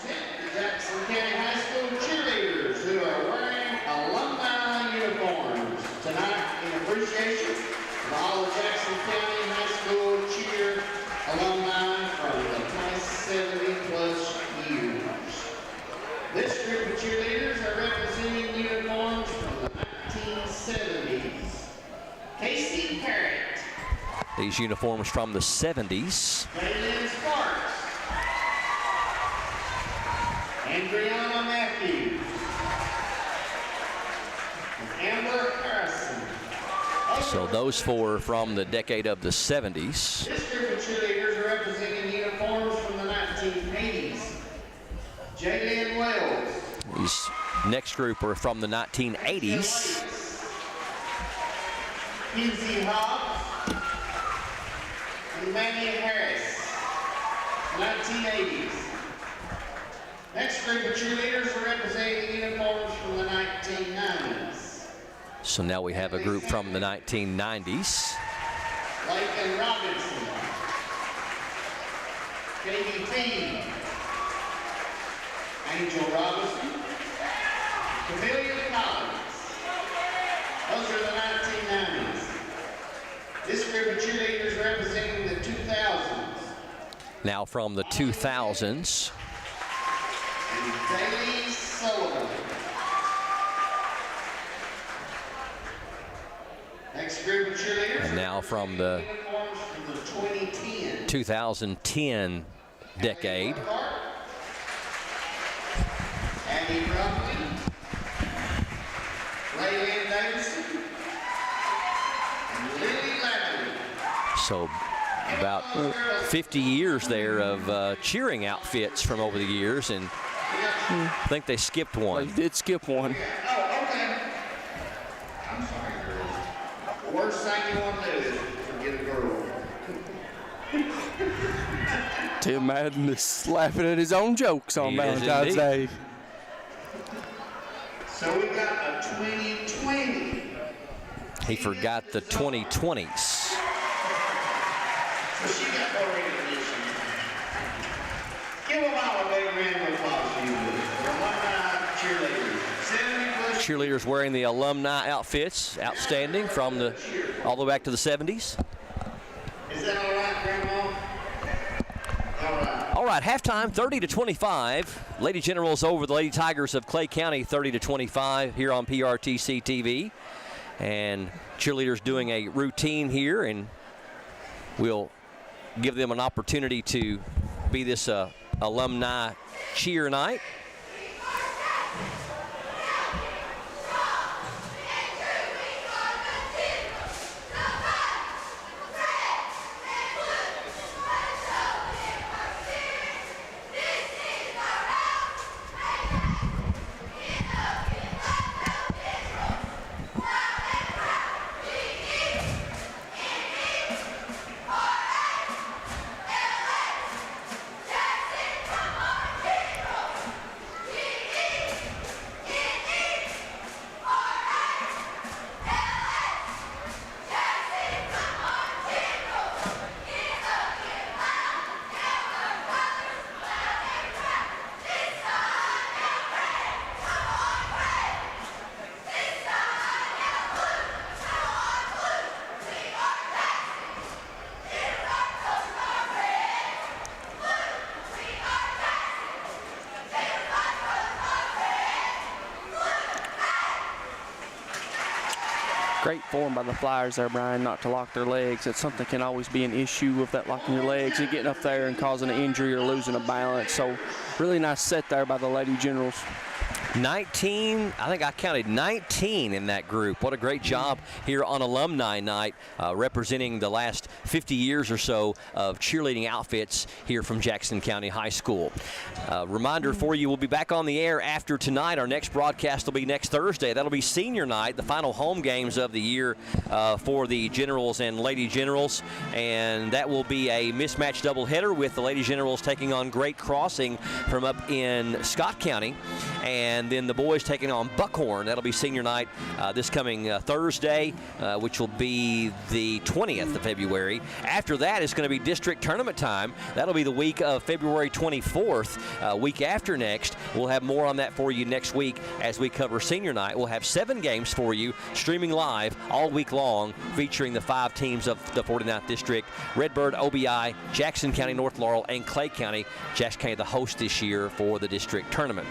Jackson County High School cheerleaders who are wearing alumni uniforms tonight in appreciation of all of Jackson County High School cheer alumni from the past 70-plus years. This group of cheerleaders are representing uniforms from the 1970s. Casey Parrott. These uniforms from the 70s. Kaylin Sparks. Andriana Matthews. And Amber Harrison. So those four from the decade of the 70s. This group of cheerleaders are representing uniforms from the 1980s. Jaylyn Wells. These next group are from the 1980s. Kinsey Hobbs. And Maggie Harris. 1980s. Next group of cheerleaders are representing uniforms from the 1990s. So now we have a group from the 1990s. Lakin Robinson. Katie T. Angel Robinson. Camellia Collins. Those are the 1990s. This group of cheerleaders representing the 2000s. Now from the 2000s. Daily Sullivan. Next group of cheerleaders. And now from the 2010 decade. Abby Brockley. Layland Davidson. And Lily Lattery. So about 50 years there of cheering outfits from over the years, and I think they skipped one. They did skip one. Oh, okay. I'm sorry, girls. The worst thing you want to do is forget a girl. Tim Madden is laughing at his own jokes on Valentine's Day. So we got a 2020. He forgot the 2020s. So she got more recognition. Give them all a big round of applause, you would. The alumni cheerleaders. 70 Cheerleaders wearing the alumni outfits, outstanding from the all the way back to the 70s. Is that all right, Grandma? All right. All right, halftime, 30-25. Lady Generals over the Lady Tigers of Clay County, 30-25 here on PRTC TV. And cheerleaders doing a routine here, and we'll give them an opportunity to be this alumni cheer night. Great form by the Flyers there, Brian, not to lock their legs. That's something can always be an issue with that locking your legs and getting up there and causing an injury or losing a balance. So really nice set there by the Lady Generals. 19, I think I counted 19 in that group. What a great job here on Alumni Night, representing the last 50 years or so of cheerleading outfits here from Jackson County High School. Reminder for you, we'll be back on the air after tonight. Our next broadcast will be next Thursday. That'll be senior night, the final home games of the year for the Generals and Lady Generals. And that will be a mismatch doubleheader with the Lady Generals taking on Great Crossing from up in Scott County. And then the boys taking on Buckhorn. That'll be senior night this coming Thursday, which will be the 20th of February. After that, it's going to be district tournament time. That'll be the week of February 24th, week after next. We'll have more on that for you next week as we cover senior night. We'll have 7 games for you streaming live all week long, featuring the 5 teams of the 49th District: Redbird, OBI, Jackson County, North Laurel, and Clay County. Jackson County the host this year for the district tournament.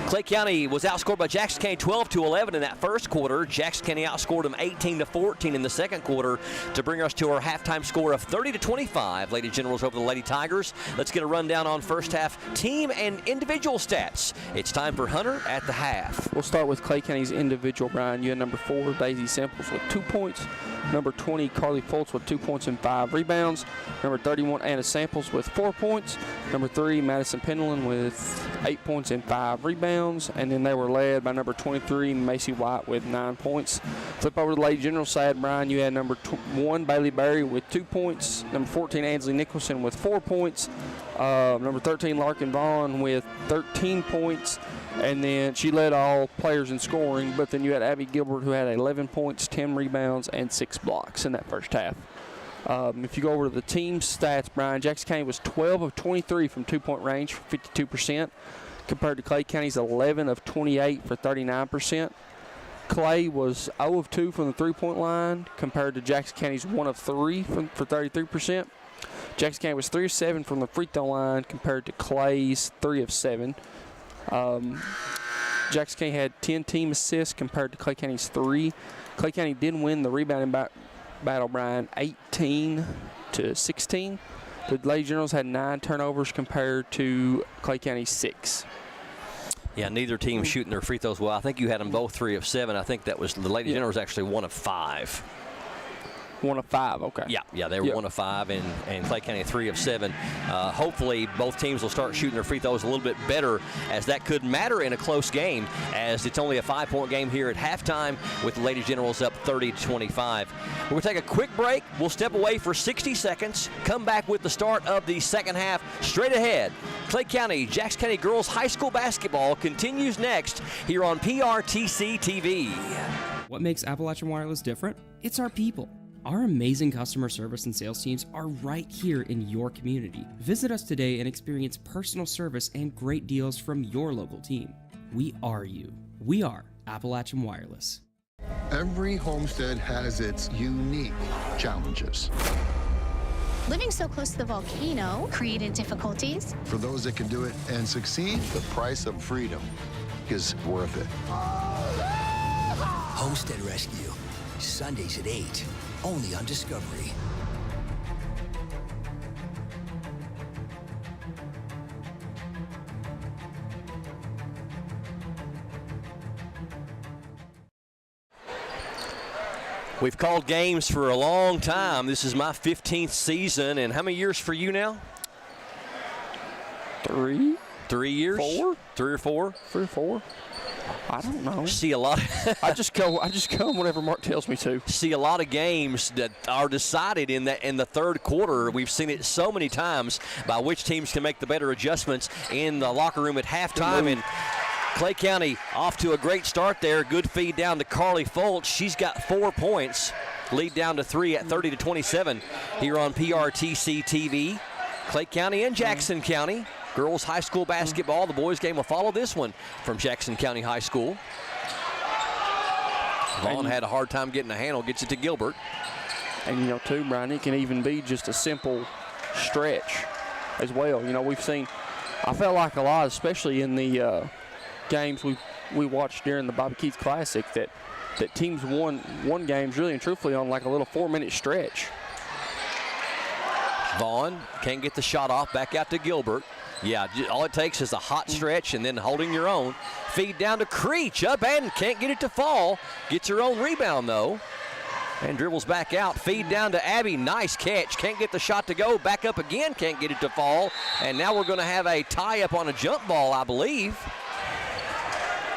Clay County was outscored by Jackson County 12-11 in that first quarter. Jackson County outscored them 18-14 in the second quarter to bring us to our halftime score of 30-25. Lady Generals over the Lady Tigers. Let's get a rundown on first half team and individual stats. It's time for Hunter at the half. We'll start with Clay County's individual, Brian. You had number 4, Daisy Samples, with 2 points. Number 20, Carly Foltz, with 2 points and 5 rebounds. Number 31, Anna Samples, with 4 points. Number 3, Madison Pendleton, with 8 points and 5 rebounds. And then they were led by number 23, Macy White, with 9 points. Flip over to the Lady General side, Brian. You had number 1, Bailey Berry, with 2 points. Number 14, Ansley Nicholson, with 4 points. Number 13, Larkin Vaughn, with 13 points. And then she led all players in scoring, but then you had Abby Gilbert, who had 11 points, 10 rebounds, and 6 blocks in that first half. If you go over to the team stats, Brian, Jackson County was 12 of 23 from 2-point range for 52%, compared to Clay County's 11 of 28 for 39%. Clay was 0 of 2 from the three-point line compared to Jackson County's 1 of 3 for 33%. Jackson County was 3 of 7 from the free throw line compared to Clay's 3 of 7. Jackson County had 10 team assists compared to Clay County's 3. Clay County did win the rebounding battle, Brian, 18-16. The Lady Generals had 9 turnovers compared to Clay County's 6. Yeah, neither team shooting their free throws well. I think you had them both 3 of 7. I think that was the Lady Generals actually 1 of 5. 1 of 5, okay. Yeah, they were 1 of 5, and Clay County 3 of 7. Hopefully, both teams will start shooting their free throws a little bit better, as that could matter in a close game, as it's only a 5-point game here at halftime with the Lady Generals up 30-25. We're going to take a quick break. We'll step away for 60 seconds, come back with the start of the second half straight ahead. Clay County, Jackson County Girls High School Basketball continues next here on PRTC TV. What makes Appalachian Wireless different? It's our people. Our amazing customer service and sales teams are right here in your community. Visit us today and experience personal service and great deals from your local team. We are you. We are Appalachian Wireless. Every homestead has its unique challenges. Living so close to the volcano created difficulties. For those that can do it and succeed, the price of freedom is worth it. Homestead Rescue, Sundays at 8, only on Discovery. We've called games for a long time. This is my 15th season, and how many years for you now? 3. 3 years? 4? 3 or 4? 3 or 4. I don't know. See a lot. I just come whenever Mark tells me to. See a lot of games that are decided in the third quarter. We've seen it so many times by which teams can make the better adjustments in the locker room at halftime. And Clay County off to a great start there. Good feed down to Carly Foltz. She's got 4 points. Lead down to 3 at 30-27 here on PRTC TV. Clay County and Jackson County. Girls high school basketball. The boys game will follow this one from Jackson County High School. Vaughn had a hard time getting a handle, gets it to Gilbert. And, you know, too, Brian, it can even be just a simple stretch as well. You know, we've seen, I felt like a lot, especially in the games we watched during the Bobby Keith Classic, that teams won games really and truthfully on like a little 4-minute stretch. Vaughn can't get the shot off, back out to Gilbert. Yeah, all it takes is a hot stretch and then holding your own. Feed down to Creech, up and can't get it to fall. Gets her own rebound, though. And dribbles back out. Feed down to Abby, nice catch. Can't get the shot to go, back up again, can't get it to fall. And now we're going to have a tie-up on a jump ball, I believe.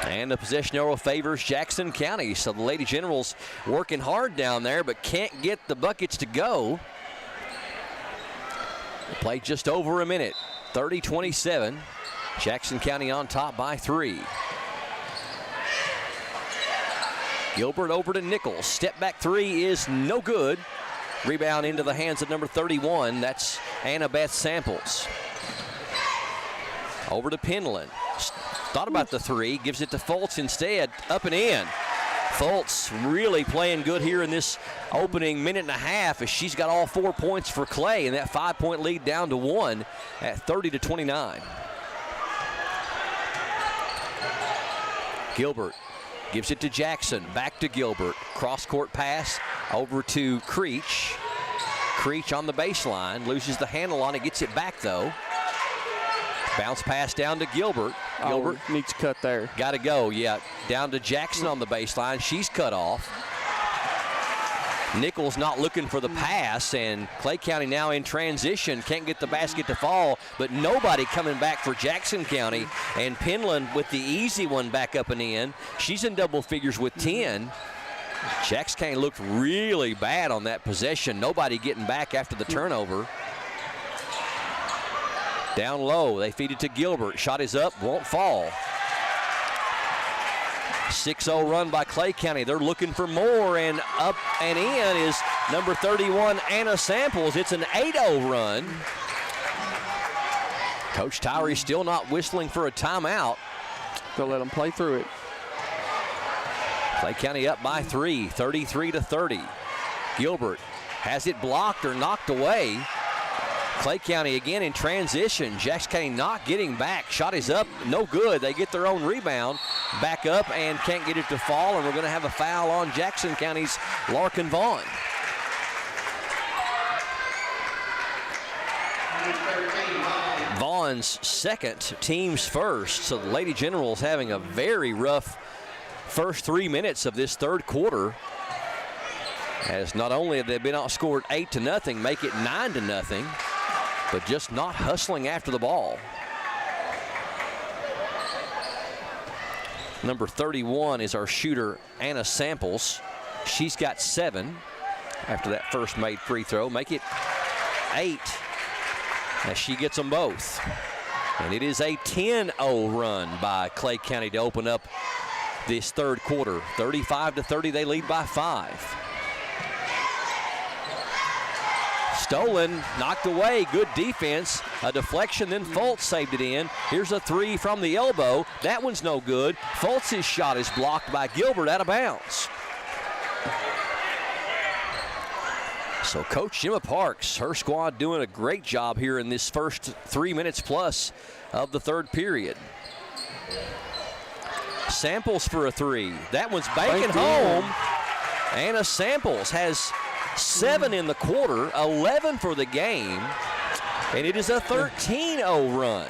And the possession arrow favors Jackson County. So the Lady Generals working hard down there, but can't get the buckets to go. Play just over a minute. 30-27. Jackson County on top by 3. Gilbert over to Nichols. Step back 3 is no good. Rebound into the hands of number 31. That's Annabeth Samples. Over to Penland. Thought about the 3. Gives it to Foltz instead. Up and in. Foltz really playing good here in this opening minute and a half, as she's got all 4 points for Clay, and that 5-point lead down to 1 at 30-29. Gilbert gives it to Jackson, back to Gilbert. Cross-court pass over to Creech. Creech on the baseline, loses the handle on it, gets it back though. Bounce pass down to Gilbert. Gilbert needs to cut there. Got to go, yeah. Down to Jackson on the baseline. She's cut off. Nichols not looking for the pass, and Clay County now in transition. Can't get the basket to fall, but nobody coming back for Jackson County. And Penland with the easy one back up and in. She's in double figures with 10. Jackson County looked really bad on that possession. Nobody getting back after the turnover. Down low, they feed it to Gilbert. Shot is up, won't fall. 6-0 run by Clay County. They're looking for more, and up and in is number 31, Anna Samples. It's an 8-0 run. Coach Tyree still not whistling for a timeout. They'll let them play through it. Clay County up by 3, 33-30. Gilbert has it blocked or knocked away. Clay County again in transition. Jackson County not getting back. Shot is up, no good. They get their own rebound. Back up and can't get it to fall, and we're going to have a foul on Jackson County's Larkin Vaughn. Vaughn's second, team's first. So the Lady Generals having a very rough first 3 minutes of this third quarter, as not only have they been outscored 8-0, make it 9-0, but just not hustling after the ball. Number 31 is our shooter, Anna Samples. She's got 7 after that first made free throw. Make it 8 as she gets them both. And it is a 10-0 run by Clay County to open up this third quarter. 35-30, they lead by 5. Stolen, knocked away, good defense, a deflection, then Fultz saved it in. Here's a 3 from the elbow. That one's no good. Fultz's shot is blocked by Gilbert out of bounds. So Coach Gemma Parks, her squad doing a great job here in this first 3 minutes plus of the third period. Samples for a 3. That one's banking home. Anna Samples has 7 in the quarter, 11 for the game, and it is a 13-0 run.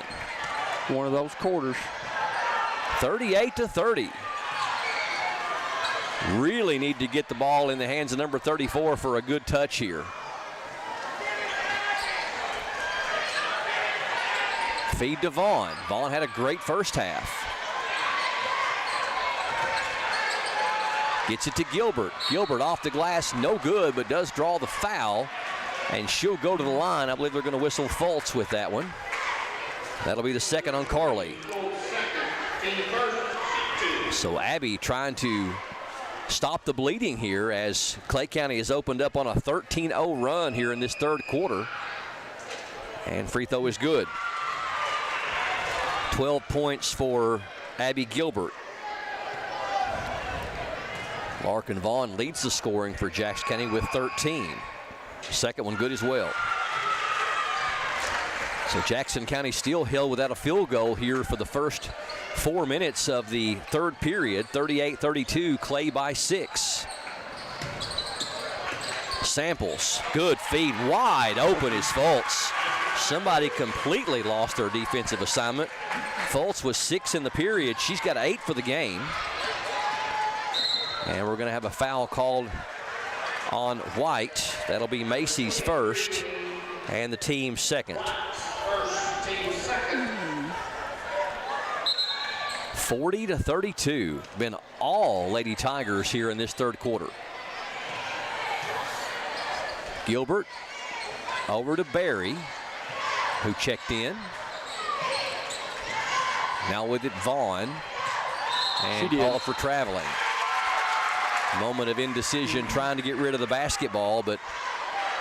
One of those quarters. 38-30. Really need to get the ball in the hands of number 34 for a good touch here. Feed to Vaughn. Vaughn had a great first half. Gets it to Gilbert. Gilbert off the glass, no good, but does draw the foul. And she'll go to the line. I believe they're going to whistle Fultz with that one. That'll be the second on Carly. So Abby trying to stop the bleeding here as Clay County has opened up on a 13-0 run here in this third quarter. And free throw is good. 12 points for Abby Gilbert. Larkin Vaughn leads the scoring for Jackson County with 13. Second one good as well. So Jackson County still held without a field goal here for the first 4 minutes of the third period. 38-32, Clay by 6. Samples, good feed, wide open is Fultz. Somebody completely lost their defensive assignment. Fultz was 6 in the period. She's got 8 for the game. And we're going to have a foul called on White. That'll be Macy's first and the team's second. 40-32. Been all Lady Tigers here in this third quarter. Gilbert over to Barry, who checked in. Now with it, Vaughn. And called for traveling. Moment of indecision trying to get rid of the basketball, but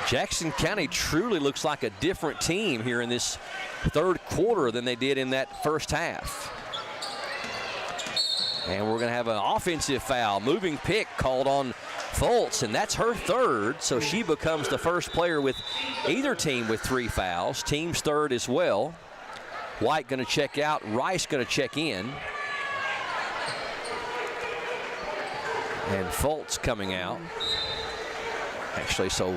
Jackson County truly looks like a different team here in this third quarter than they did in that first half. And we're going to have an offensive foul. Moving pick called on Fultz, and that's her third, so she becomes the first player with either team with 3 fouls. Team's third as well. White going to check out. Rice going to check in. And Fultz coming out. Actually, so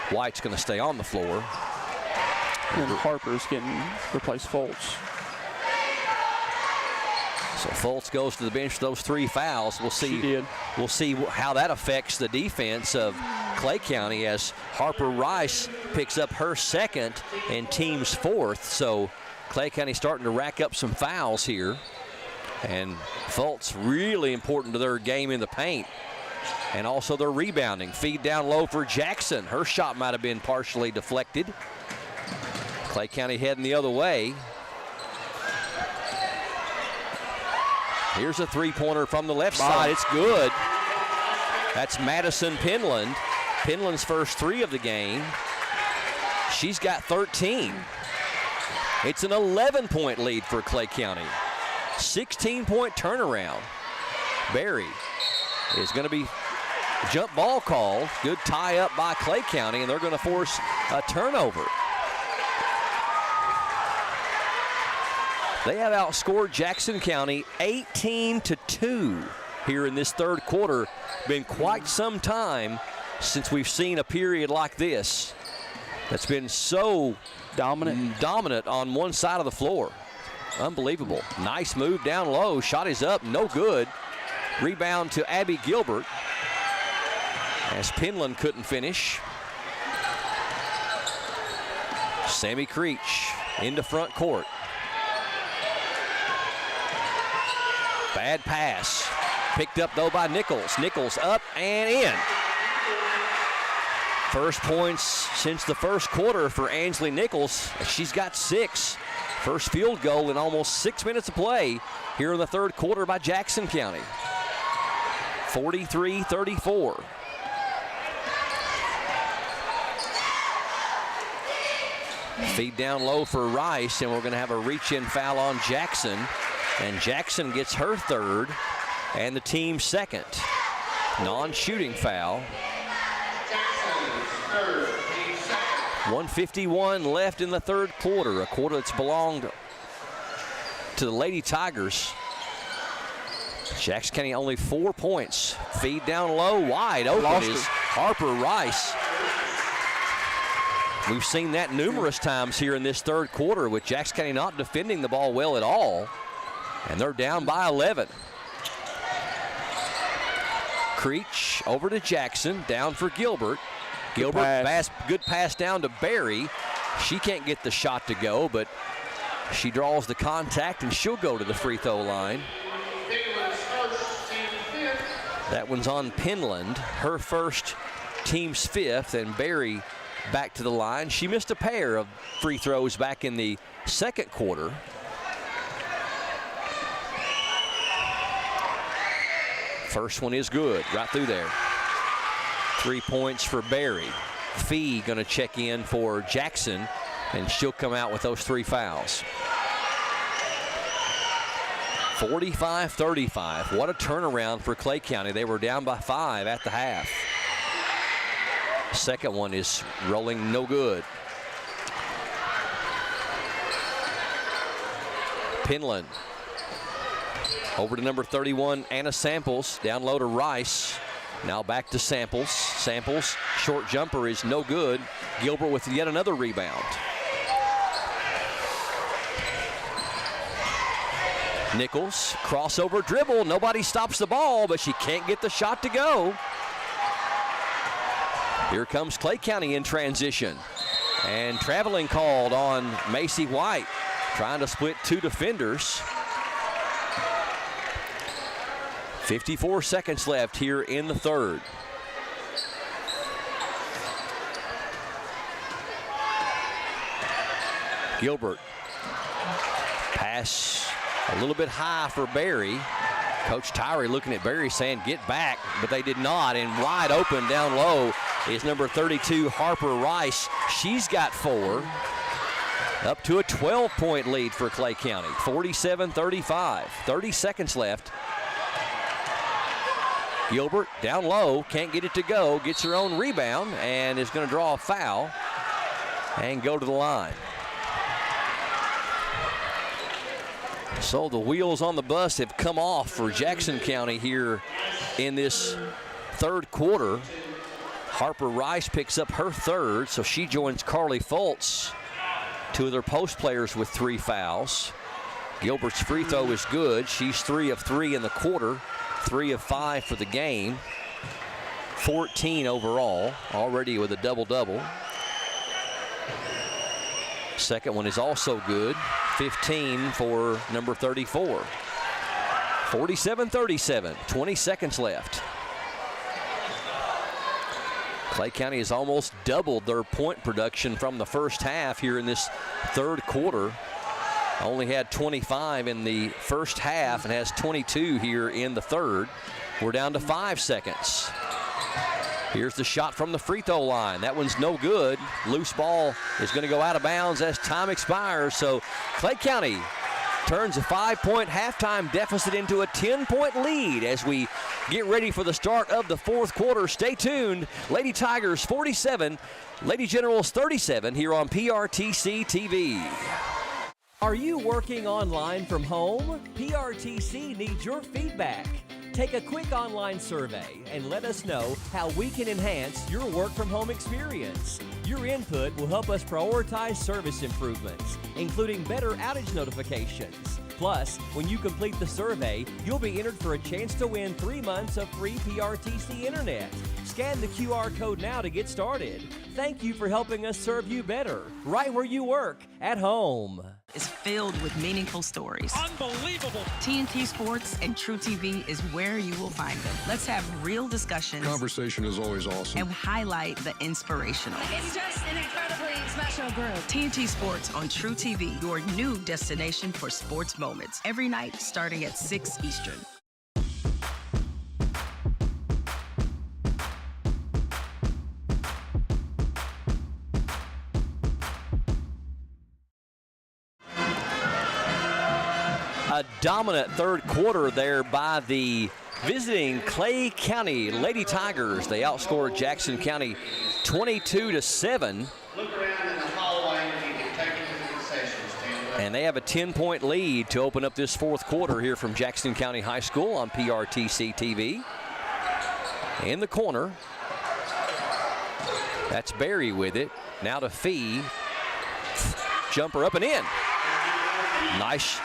White's going to stay on the floor. And Harper's getting replaced Fultz. So Fultz goes to the bench for those 3 fouls. We'll see. We'll see how that affects the defense of Clay County as Harper Rice picks up her second and team's 4th. So Clay County starting to rack up some fouls here. And Fultz really important to their game in the paint. And also their rebounding. Feed down low for Jackson. Her shot might have been partially deflected. Clay County heading the other way. Here's a 3-pointer from the left side. It's good. That's Madison Penland. Penland's first 3 of the game. She's got 13. It's an 11-point lead for Clay County. 16-point turnaround. Barry is going to be jump ball called. Good tie up by Clay County, and they're going to force a turnover. They have outscored Jackson County 18-2 here in this third quarter. Been quite some time since we've seen a period like this that's been so dominant on one side of the floor. Unbelievable. Nice move down low. Shot is up, no good. Rebound to Abby Gilbert as Penland couldn't finish. Sammy Creech into front court. Bad pass. Picked up, though, by Nichols. Nichols up and in. First points since the first quarter for Ansley Nichols. She's got 6. First field goal in almost 6 minutes of play here in the third quarter by Jackson County. 43-34. Feed down low for Rice, and we're going to have a reach-in foul on Jackson. And Jackson gets her third and the team's second. Non-shooting foul. 1:51 left in the third quarter, a quarter that's belonged to the Lady Tigers. Jackson County only 4 points. Feed down low, wide open is Harper Rice. We've seen that numerous times here in this third quarter with Jackson County not defending the ball well at all. And they're down by 11. Creech over to Jackson, down for Gilbert. Gilbert, good pass down to Barry. She can't get the shot to go, but she draws the contact, and she'll go to the free throw line. That one's on Penland, her first, team's 5th, and Barry back to the line. She missed a pair of free throws back in the second quarter. First one is good, right through there. 3 points for Barry. Fee going to check in for Jackson, and she'll come out with those 3 fouls. 45-35. What a turnaround for Clay County. They were down by 5 at the half. Second one is rolling no good. Penland. Over to number 31, Anna Samples. Down low to Rice. Now back to Samples. Samples, short jumper is no good. Gilbert with yet another rebound. Nichols, crossover dribble. Nobody stops the ball, but she can't get the shot to go. Here comes Clay County in transition. And traveling called on Macy White, trying to split 2 defenders. 54 seconds left here in the third. Gilbert. Pass a little bit high for Barry. Coach Tyree looking at Barry saying, get back, but they did not. And wide open down low is number 32, Harper Rice. She's got 4. Up to a 12-point lead for Clay County. 47-35. 30 seconds left. Gilbert down low, can't get it to go, gets her own rebound, and is going to draw a foul and go to the line. So the wheels on the bus have come off for Jackson County here in this third quarter. Harper Rice picks up her third, so she joins Carly Fultz, 2 of their post players with 3 fouls. Gilbert's free throw is good. She's 3 of 3 in the quarter. 3 of 5 for the game. 14 overall, already with a double-double. Second one is also good. 15 for number 34. 47-37, 20 seconds left. Clay County has almost doubled their point production from the first half here in this third quarter. Only had 25 in the first half and has 22 here in the third. We're down to 5 seconds. Here's the shot from the free throw line. That one's no good. Loose ball is going to go out of bounds as time expires. So Clay County turns a 5-point halftime deficit into a 10-point lead as we Get ready for the start of the fourth quarter. Stay tuned. Lady Tigers 47, Lady Generals 37 here on PRTC TV. Are you working online from home? PRTC needs your feedback. Take a quick online survey and let us know how we can enhance your work from home experience. Your input will help us prioritize service improvements, including better outage notifications. Plus, when you complete the survey, you'll be entered for a chance to win 3 months of free PRTC Internet. Scan the QR code now to get started. Thank you for helping us serve you better, right where you work, at home. Is filled with meaningful stories. Unbelievable. TNT Sports and True TV is where you will find them. Let's have real discussions. Conversation is always awesome. And highlight the inspirational. It's just an incredibly special group. TNT Sports on True TV, your new destination for sports moments. Every night starting at 6 Eastern. A dominant third quarter there by the visiting Clay County Lady Tigers. They outscored Jackson County 22-7. Look around in the hallway if you can take it to the concession stand. And they have a 10-point lead to open up this fourth quarter here from Jackson County High School on PRTC TV. In the corner, that's Barry with it. Now to Fee. Jumper up and in. Nice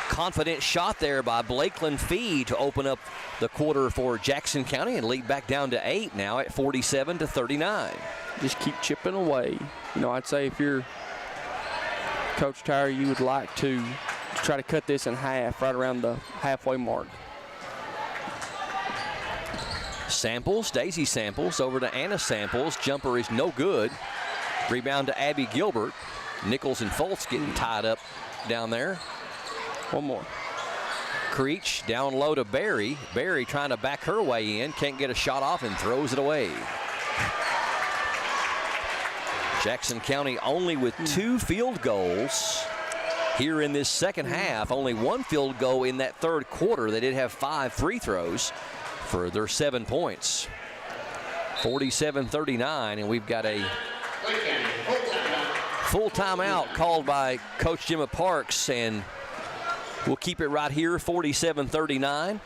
confident shot there by Blakeland Fee to open up the quarter for Jackson County and lead back down to 8 now at 47-39. Just keep chipping away. You know, I'd say if you're Coach Tyre, you would like to try to cut this in half, right around the halfway mark. Samples, Daisy Samples over to Anna Samples. Jumper is no good. Rebound to Abby Gilbert. Nichols and Foltz getting tied up down there. One more. Creech down low to Barry. Barry trying to back her way in. Can't get a shot off and throws it away. Jackson County only with 2 field goals here in this second half. Only 1 field goal in that third quarter. They did have 5 free throws for their 7 points. 47-39, and we've got a full timeout called by Coach Gemma Parks, and we'll keep it right here, 47-39.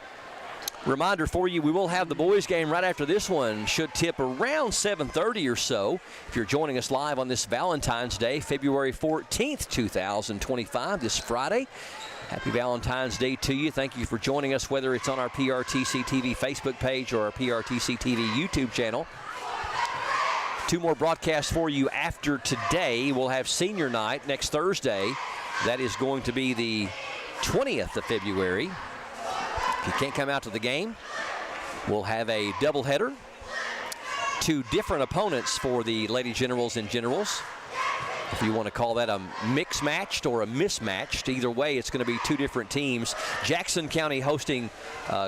Reminder for you, we will have the boys game right after this one. Should tip around 7:30 or so. If you're joining us live on this Valentine's Day, February 14th, 2025, this Friday. Happy Valentine's Day to you. Thank you for joining us, whether it's on our PRTC TV Facebook page or our PRTC TV YouTube channel. 2 more broadcasts for you after today. We'll have senior night next Thursday. That is going to be the 20th of February. If you can't come out to the game, we'll have a doubleheader. 2 different opponents for the Lady Generals and Generals. If you want to call that a mix-matched or a mismatched, either way, it's going to be 2 different teams. Jackson County hosting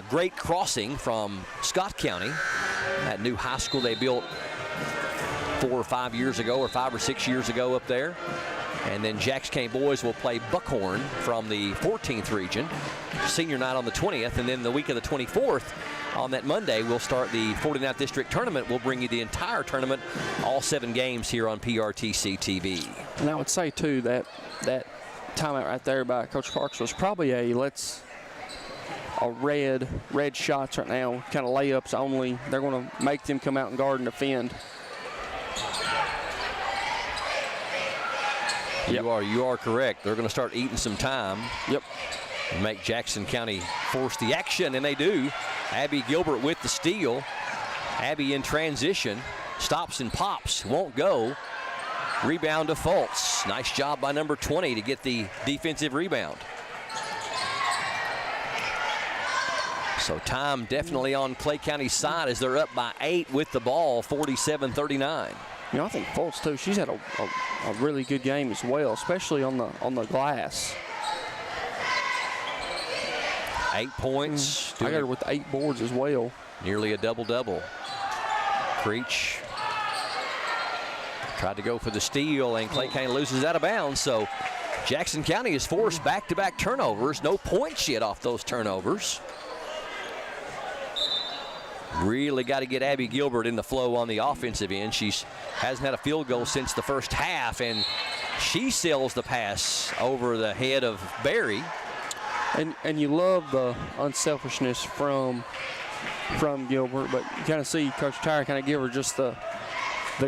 Great Crossing from Scott County, that new high school they built 4 or 5 years ago, or 5 or 6 years ago up there. And then Jackson County boys will play Buckhorn from the 14th region. Senior night on the 20th, and then the week of the 24th, on that Monday, we'll start the 49th District Tournament. We'll bring you the entire tournament, all 7 games here on PRTC TV. And I would say, too, that timeout right there by Coach Parks was probably a red shots right now, kind of layups only. They're going to make them come out and guard and defend. Yep. You are correct. They're going to start eating some time. Yep. And make Jackson County force the action, and they do. Abby Gilbert with the steal. Abby in transition. Stops and pops. Won't go. Rebound to Foltz. Nice job by number 20 to get the defensive rebound. So time definitely on Clay County's side as they're up by 8 with the ball, 47-39. You know, I think Foltz, too, she's had a really good game as well, especially on the glass. 8 points. I got her with 8 boards as well. Nearly a double-double. Creech tried to go for the steal, and Clay County loses out of bounds. So Jackson County has forced back-to-back turnovers. No points yet off those turnovers. Really got to get Abby Gilbert in the flow on the offensive end. She hasn't had a field goal since the first half, and she sails the pass over the head of Barry. And you love the unselfishness from Gilbert, but you kind of see Coach Tyre kind of give her just the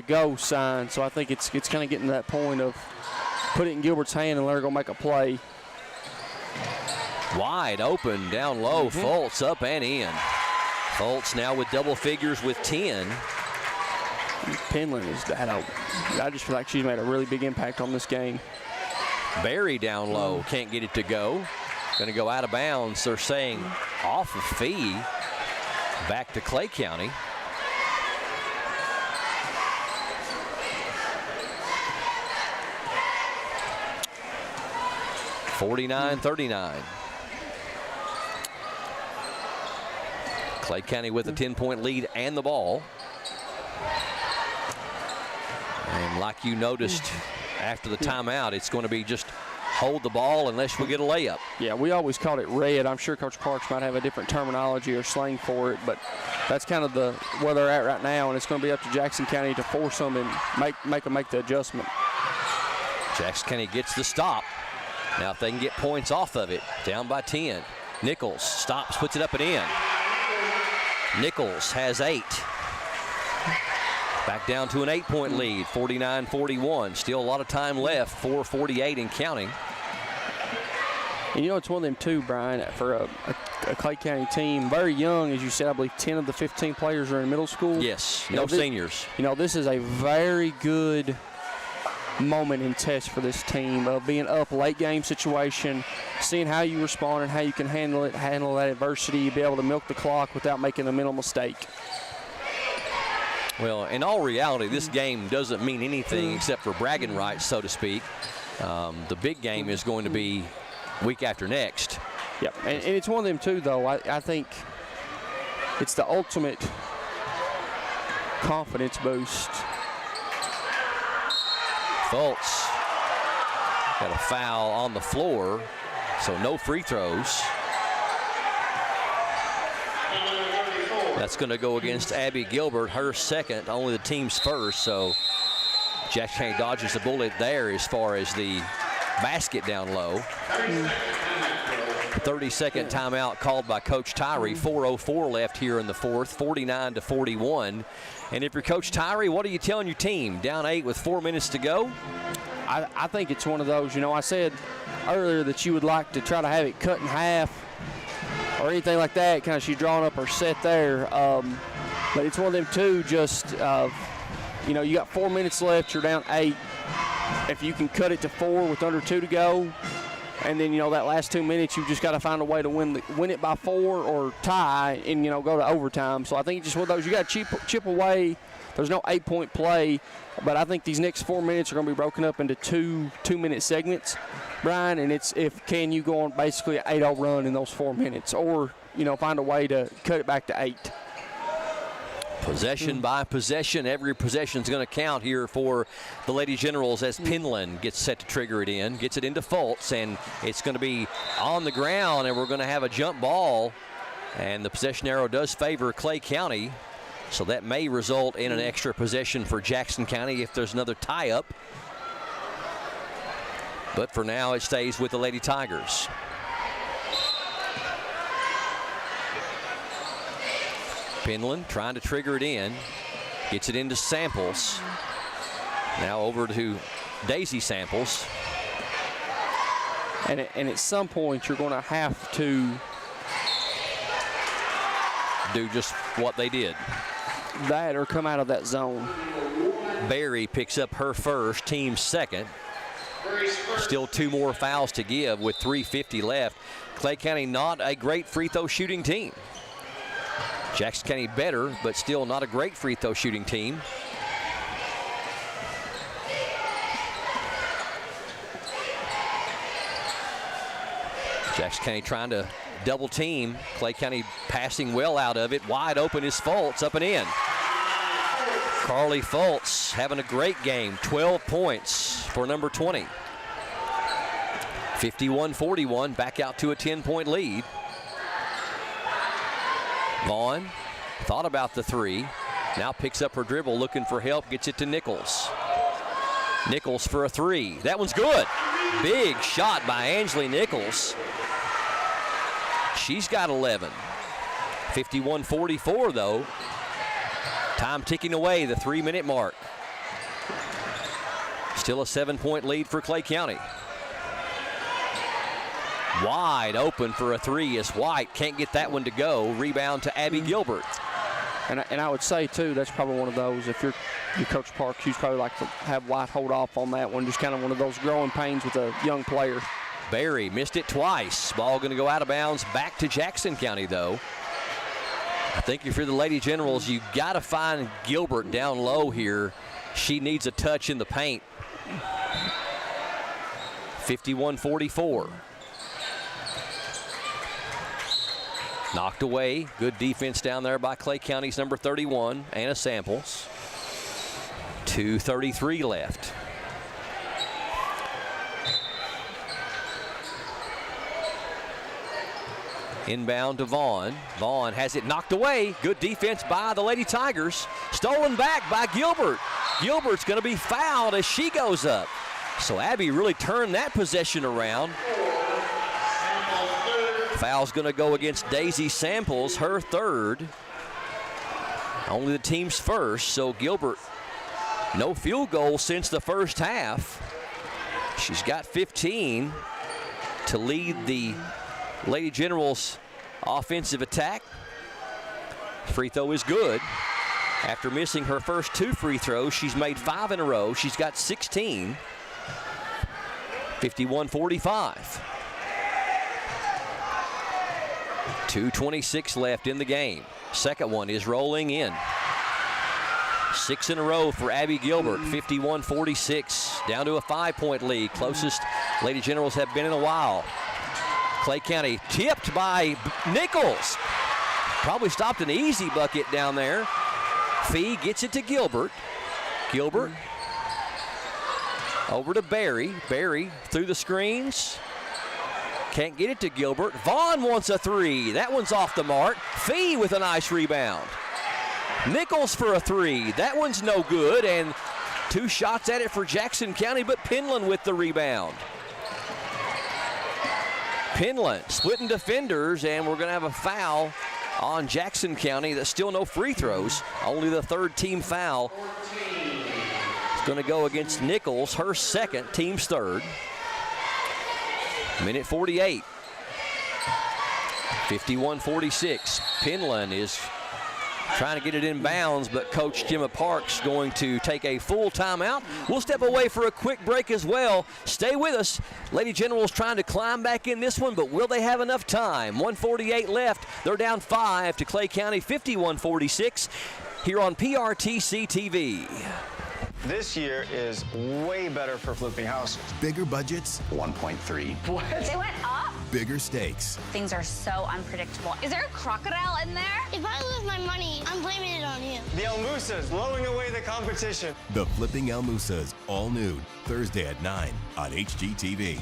go sign. So I think it's kind of getting to that point of put it in Gilbert's hand and let her go make a play. Wide open, down low, Fultz up and in. Fultz now with double figures with 10. Penland is that out. I just feel like she's made a really big impact on this game. Barry down low, can't get it to go. Going to go out of bounds. They're saying off of Fee. Back to Clay County. (49-39). Clay County with a 10-point lead and the ball. And like you noticed after the timeout, it's going to be just hold the ball unless we get a layup. Yeah, we always called it red. I'm sure Coach Parks might have a different terminology or slang for it, but that's kind of where they're at right now, and it's going to be up to Jackson County to force them and make them make the adjustment. Jackson County gets the stop. Now if they can get points off of it, down by 10. Nichols stops, puts it up and in. Nichols has 8. Back down to an 8-point lead, 49-41. Still a lot of time left, 4:48 and counting. And it's one of them too, Brian, for a Clay County team, very young, as you said. I believe 10 of the 15 players are in middle school. Yes, no seniors. This is a very good moment and test for this team of being up late game situation, seeing how you respond and how you can handle that adversity, be able to milk the clock without making a mental mistake. Well, in all reality, this game doesn't mean anything except for bragging rights, so to speak. The big game is going to be week after next. Yep, and it's one of them too, though. I think it's the ultimate confidence boost. Fultz got a foul on the floor, so no free throws. That's going to go against Abby Gilbert, her second, only the team's first. So Jackson County dodges the bullet there as far as the basket down low. 30-second timeout called by Coach Tyree. 4:04 left here in the fourth, 49-41. And if you're Coach Tyree, what are you telling your team? Down 8 with 4 minutes to go? I think it's one of those, I said earlier that you would like to try to have it cut in half or anything like that, kind of she's drawing up her set there. But it's one of them too, just, you got 4 minutes left, you're down 8. If you can cut it to 4 with under 2 to go, and then, that last 2 minutes, you've just got to find a way to win it by 4 or tie and, go to overtime. So I think it's just one of those, you got to chip away. There's no 8-point play, but I think these next 4 minutes are going to be broken up into two-minute segments, Brian, and it's can you go on basically an 8-0 run in those 4 minutes or, find a way to cut it back to 8. Possession by possession. Every possession is going to count here for the Lady Generals as Penland gets set to trigger it in, gets it into Fultz, and it's going to be on the ground, and we're going to have a jump ball, and the possession arrow does favor Clay County, so that may result in an extra possession for Jackson County if there's another tie-up. But for now, it stays with the Lady Tigers. Penland trying to trigger it in. Gets it into Samples. Now over to Daisy Samples. And at some point, you're going to have to do just what they did. That or come out of that zone. Barry picks up her first, team second. Still 2 more fouls to give with 3:50 left. Clay County not a great free throw shooting team. Jackson County better, but still not a great free throw shooting team. Jackson County trying to double team. Clay County passing well out of it. Wide open is Fultz, up and in. Carly Fultz having a great game. 12 points for number 20. 51-41, back out to a 10-point lead. Vaughn Thought about the three. Now picks up her dribble, looking for help, gets it to Nichols. Nichols for a three. That one's good. Big shot by Angeli Nichols. She's got 11. 51-44 though. Time ticking away, the 3-minute mark. Still a 7-point lead for Clay County. Wide open for a three as White can't get that one to go. Rebound to Abby Gilbert. And I would say, too, that's probably one of those, if you're Coach Parks, you'd probably like to have White hold off on that one. Just kind of one of those growing pains with a young player. Barry missed it twice. Ball going to go out of bounds back to Jackson County, though. I think if you're the Lady Generals, you got to find Gilbert down low here. She needs a touch in the paint. 51-44. Knocked away. Good defense down there by Clay County's number 31, Anna Samples. 2:33 left. Inbound to Vaughn. Vaughn has it knocked away. Good defense by the Lady Tigers. Stolen back by Gilbert. Gilbert's going to be fouled as she goes up. So Abby really turned that possession around. Foul's going to go against Daisy Samples, her third. Only the team's first, so Gilbert, no field goal since the first half. She's got 15 to lead the Lady Generals offensive attack. Free throw is good. After missing her first 2 free throws, she's made 5 in a row. She's got 16. 51-45. 2:26 left in the game. Second one is rolling in. 6 in a row for Abby Gilbert. 51-46. Down to a 5-point lead. Closest Lady Generals have been in a while. Clay County tipped by Nichols. Probably stopped an easy bucket down there. Fee gets it to Gilbert. Gilbert over to Barry. Barry through the screens. Can't get it to Gilbert. Vaughn wants a three. That one's off the mark. Fee with a nice rebound. Nichols for a three. That one's no good. And 2 shots at it for Jackson County, but Penland with the rebound. Penland splitting defenders, and we're going to have a foul on Jackson County. That's still no free throws. Only the 3rd team foul. It's going to go against Nichols, her second, team's 3rd. Minute 48. 51-46. Penland is trying to get it in bounds, but Coach Gemma Parks going to take a full timeout. We'll step away for a quick break as well. Stay with us. Lady Generals trying to climb back in this one, but will they have enough time? 1:48 left. They're down 5 to Clay County, 51-46 here on PRTC TV. This year is way better for flipping houses. Bigger budgets, 1.3. What? They went up? Bigger stakes. Things are so unpredictable. Is there a crocodile in there? If I lose my money, I'm blaming it on you. The Almusas blowing away the competition. The Flipping Almusas, all new, Thursday at 9 on HGTV.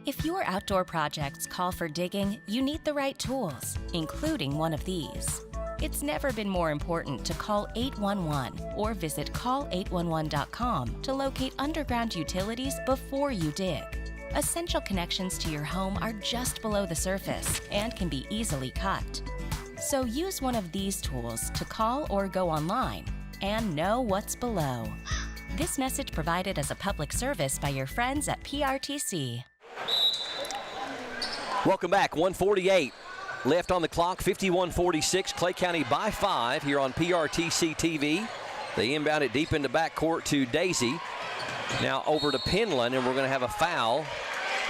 If your outdoor projects call for digging, you need the right tools, including one of these. It's never been more important to call 811 or visit call811.com to locate underground utilities before you dig. Essential connections to your home are just below the surface and can be easily cut. So use one of these tools to call or go online and know what's below. This message provided as a public service by your friends at PRTC. Welcome back. 1:48 left on the clock. 51-46. Clay County by 5 here on PRTC TV. They inbound it deep into backcourt to Daisy. Now over to Penland, and we're going to have a foul.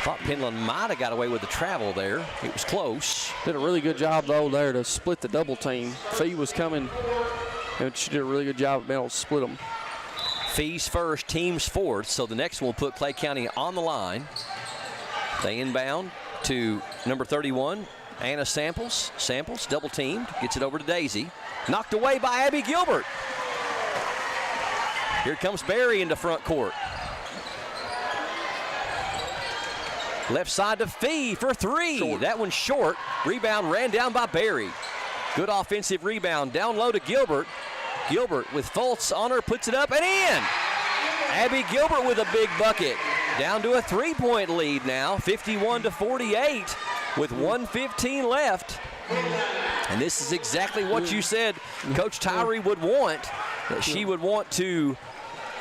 Thought Penland might have got away with the travel there. It was close. Did a really good job, though, there to split the double team. Fee was coming, and she did a really good job of being able to split them. Fee's first, team's 4th, so the next one will put Clay County on the line. They inbound to number 31, Anna Samples. Samples double teamed, gets it over to Daisy. Knocked away by Abby Gilbert. Here comes Barry into front court. Left side to Fee for three. Short. That one's short. Rebound ran down by Barry. Good offensive rebound. Down low to Gilbert. Gilbert with Fultz on her, puts it up and in. Abby Gilbert with a big bucket. Down to a three-point lead now, 51-48 with 1:15 left. And this is exactly what you said Coach Tyree would want, that she would want to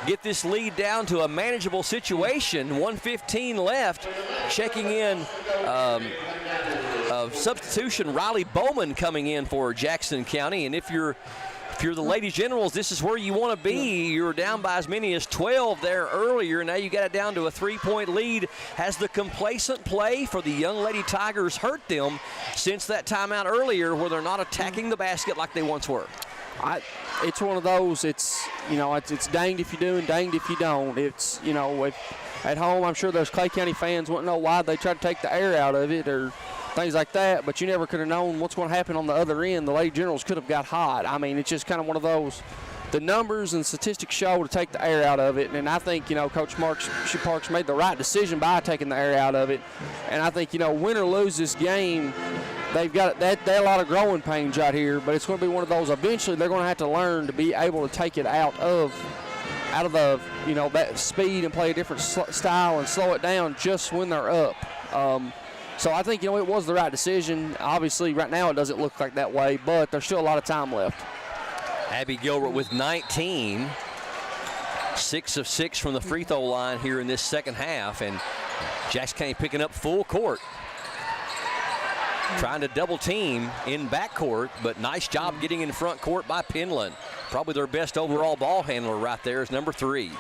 get this lead down to a manageable situation. 1:15 left. Checking in substitution, Riley Bowman coming in for Jackson County. And if you're the Lady Generals, this is where you want to be. You were down by as many as 12 there earlier. Now you got it down to a three-point lead. Has the complacent play for the young Lady Tigers hurt them since that timeout earlier where they're not attacking the basket like they once were? It's one of those, it's danged if you do and danged if you don't. It's, at home, I'm sure those Clay County fans wouldn't know why they try to take the air out of it or things like that, but you never could have known what's going to happen on the other end. The Lady Generals could have got hot. I mean, it's just kind of one of those. The numbers and statistics show to take the air out of it, and I think, Coach Parks made the right decision by taking the air out of it. And I think, win or lose this game, they've got a lot of growing pains right here, but it's going to be one of those. Eventually, they're going to have to learn to be able to take it out of the, that speed and play a different style and slow it down just when they're up. So I think, it was the right decision. Obviously, right now it doesn't look like that way, but there's still a lot of time left. Abby Gilbert with 19. 6 of 6 from the free throw line here in this second half, and Jackson County picking up full court. Trying to double team in backcourt, but nice job getting in front court by Penland. Probably their best overall ball handler right there is number 3.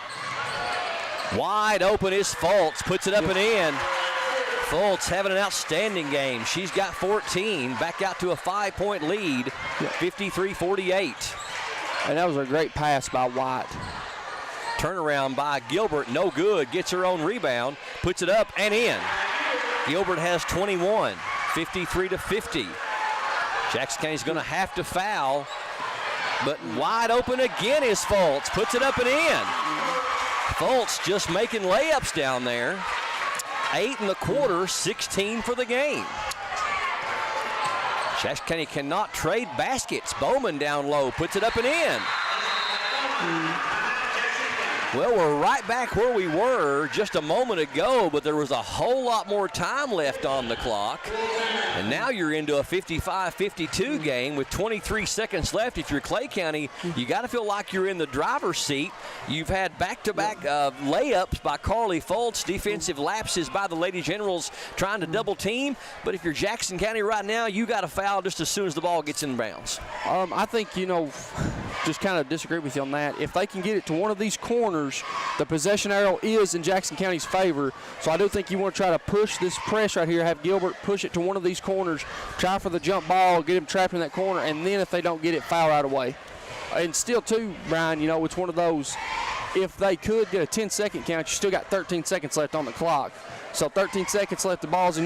Wide open is Fultz, puts it up and in. Fultz having an outstanding game. She's got 14, back out to a 5-point lead, 53-48. And that was a great pass by White. Turnaround by Gilbert, no good, gets her own rebound, puts it up and in. Gilbert has 21, 53-50. Jackson County's gonna have to foul, but wide open again is Fultz, puts it up and in. Fultz just making layups down there. 8 in the quarter, 16 for the game. Jackson County cannot trade baskets. Bowman down low, puts it up and in. Well, we're right back where we were just a moment ago, but there was a whole lot more time left on the clock. And now you're into a 55-52 game with 23 seconds left. If you're Clay County, you got to feel like you're in the driver's seat. You've had back-to-back layups by Carly Fultz, defensive lapses by the Lady Generals trying to double team. But if you're Jackson County right now, you got to foul just as soon as the ball gets in bounds. I think, just kind of disagree with you on that. If they can get it to one of these corners, the possession arrow is in Jackson County's favor. So I do think you want to try to push this press right here, have Gilbert push it to one of these corners, try for the jump ball, get him trapped in that corner, and then if they don't get it, foul right away. And still, too, Brian, it's one of those, if they could get a 10-second count, you still got 13 seconds left on the clock. So 13 seconds left, the ball's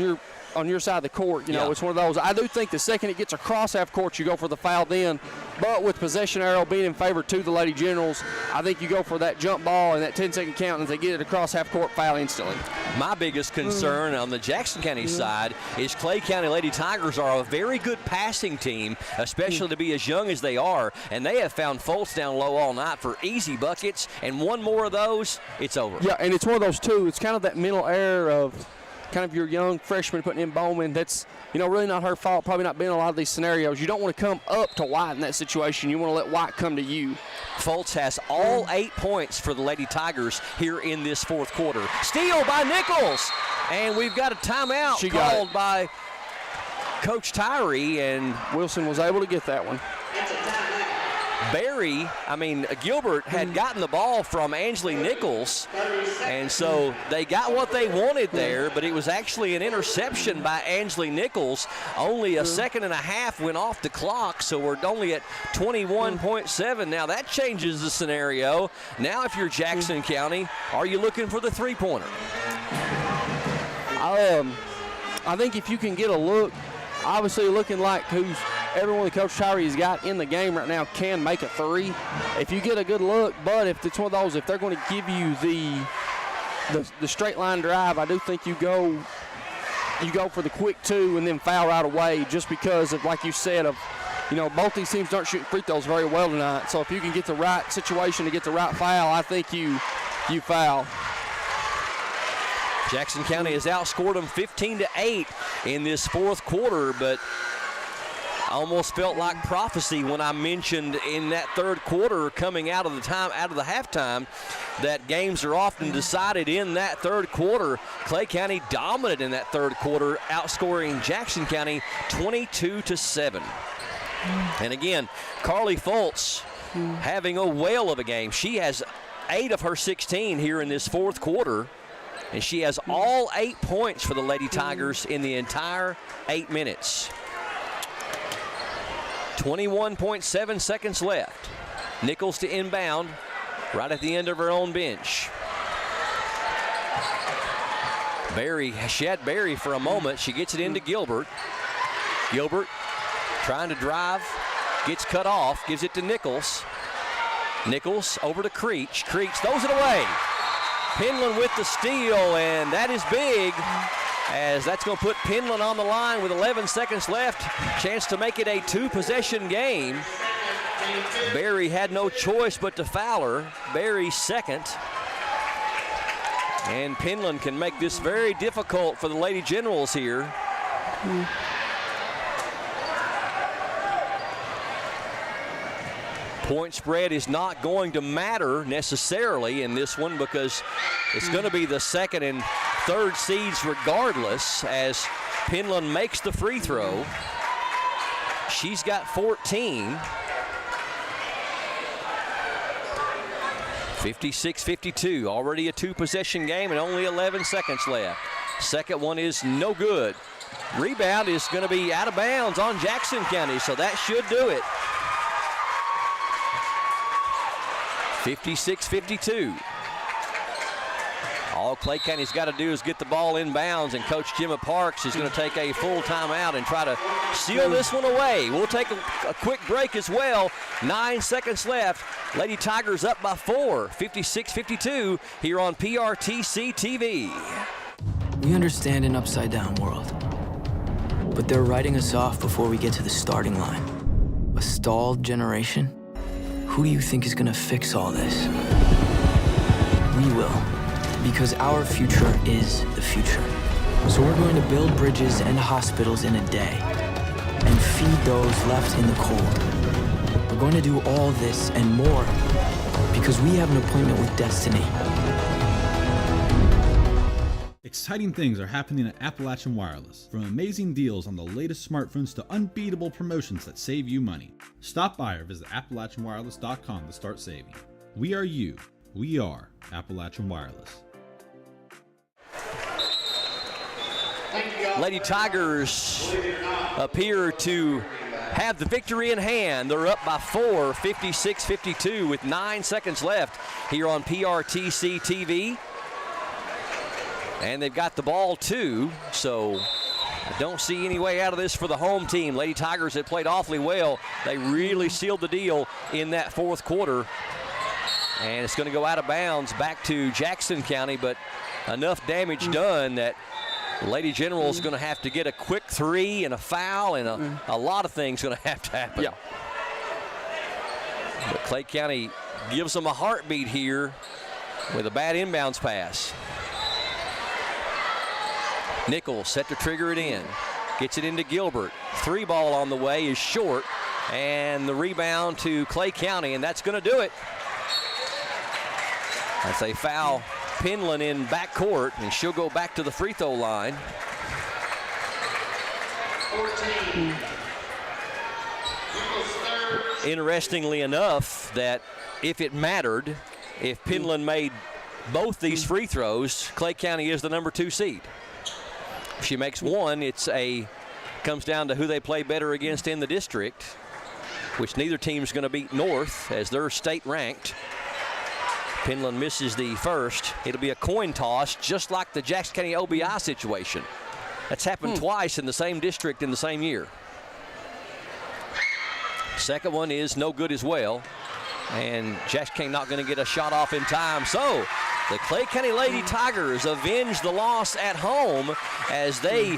on your side of the court. It's one of those. I do think the second it gets across half court, you go for the foul then. But with possession arrow being in favor to the Lady Generals, I think you go for that jump ball and that 10-second count, and if they get it across half court, foul instantly. My biggest concern on the Jackson County side is Clay County Lady Tigers are a very good passing team, especially to be as young as they are, and they have found Fultz down low all night for easy buckets, and one more of those, it's over. Yeah, and it's one of those, too. It's kind of that mental error of kind of your young freshman putting in Bowman. That's, really not her fault, probably not being in a lot of these scenarios. You don't want to come up to White in that situation. You want to let White come to you. Fultz has all 8 points for the Lady Tigers here in this fourth quarter. Steal by Nichols, and we've got a timeout called by Coach Tyree, and Wilson was able to get that one. Gilbert had gotten the ball from Angeli Nichols, and so they got what they wanted there, but it was actually an interception by Angeli Nichols. Only a second and a half went off the clock, so we're only at 21.7. Now that changes the scenario. Now if you're Jackson County, are you looking for the three-pointer? I think if you can get a look, obviously looking like who's everyone that Coach Tyree's got in the game right now can make a three. If you get a good look, but if it's one of those, if they're going to give you the straight line drive, I do think you go for the quick two and then foul right away, just because of, like you said, of, you know, both these teams aren't shooting free throws very well tonight. So if you can get the right situation to get the right foul, I think you foul. Jackson County has outscored them 15-8 in this fourth quarter, but I almost felt like prophecy when I mentioned in that third quarter coming out of the halftime, that games are often decided in that third quarter. Clay County dominant in that third quarter, outscoring Jackson County 22-7. And again, Carly Fultz having a whale of a game. She has 8 of her 16 here in this fourth quarter, and she has all 8 points for the Lady Tigers in the entire 8 minutes. 21.7 seconds left. Nichols to inbound right at the end of her own bench. She had Berry for a moment. She gets it into Gilbert. Gilbert trying to drive, gets cut off, gives it to Nichols. Nichols over to Creech. Creech throws it away. Penland with the steal, and that is big, as that's going to put Penland on the line with 11 seconds left. Chance to make it a 2-possession game. Berry had no choice but to foul her. Berry second. And Penland can make this very difficult for the Lady Generals here. Point spread is not going to matter necessarily in this one, because it's going to be the second and third seeds regardless, as Penland makes the free throw. She's got 14. 56-52, already a 2-possession game and only 11 seconds left. Second one is no good. Rebound is going to be out of bounds on Jackson County, so that should do it. 56-52. All Clay County's got to do is get the ball in bounds, and Coach Jimma Parks is going to take a full timeout and try to seal this one away. We'll take a quick break as well. 9 seconds left. Lady Tigers up by 4, 56-52 here on PRTC TV. We understand an upside-down world, but they're writing us off before we get to the starting line. A stalled generation? Who do you think is gonna fix all this? We will, because our future is the future. So we're going to build bridges and hospitals in a day and feed those left in the cold. We're going to do all this and more because we have an appointment with destiny. Exciting things are happening at Appalachian Wireless, from amazing deals on the latest smartphones to unbeatable promotions that save you money. Stop by or visit AppalachianWireless.com to start saving. We are you. We are Appalachian Wireless. Lady Tigers appear to have the victory in hand. They're up by 4, 56-52 with 9 seconds left here on PRTC TV. And they've got the ball too, so I don't see any way out of this for the home team. Lady Tigers have played awfully well. They really sealed the deal in that fourth quarter. And it's going to go out of bounds back to Jackson County, but enough damage done that Lady General is going to have to get a quick three and a foul, and a lot of things going to have to happen. Yeah. But Clay County gives them a heartbeat here with a bad inbounds pass. Nichols set to trigger it in. Gets it into Gilbert. 3 ball on the way is short. And the rebound to Clay County, and that's going to do it. That's a foul. Penland in backcourt, and she'll go back to the free throw line. 14. Interestingly enough, that if it mattered, if Penland made both these free throws, Clay County is the number 2 seed. If she makes one, comes down to who they play better against in the district, which neither team's going to beat North as they're state ranked. Penland misses the first. It'll be a coin toss, just like the Jackson County OBI situation. That's happened twice in the same district in the same year. Second one is no good as well. And Jackson County not going to get a shot off in time. So the Clay County Lady Tigers avenge the loss at home as they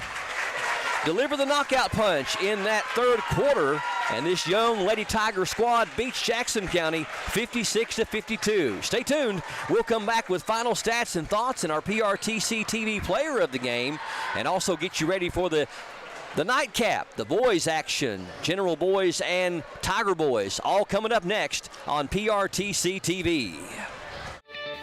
deliver the knockout punch in that third quarter. And this young Lady Tiger squad beats Jackson County 56-52. Stay tuned. We'll come back with final stats and thoughts in our PRTC TV player of the game and also get you ready for the nightcap, the boys action, General Boys and Tiger Boys, all coming up next on PRTC TV.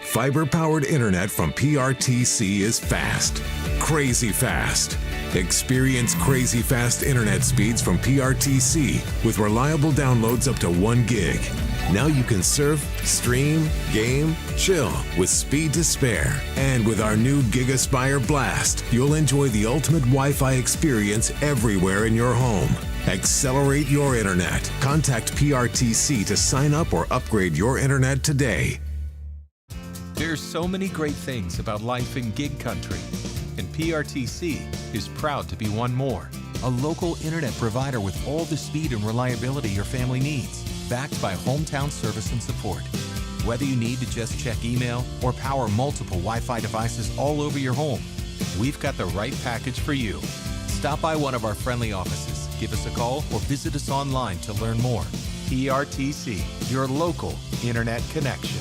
Fiber-powered internet from PRTC is fast, crazy fast. Experience crazy fast internet speeds from PRTC with reliable downloads up to 1 gig. Now you can surf, stream, game, chill with speed to spare. And with our new GigaSpire Blast, you'll enjoy the ultimate Wi-Fi experience everywhere in your home. Accelerate your internet. Contact PRTC to sign up or upgrade your internet today. There's so many great things about life in gig country, and PRTC is proud to be one more. A local internet provider with all the speed and reliability your family needs, backed by hometown service and support. Whether you need to just check email or power multiple Wi-Fi devices all over your home, we've got the right package for you. Stop by one of our friendly offices, give us a call, or visit us online to learn more. PRTC, your local internet connection.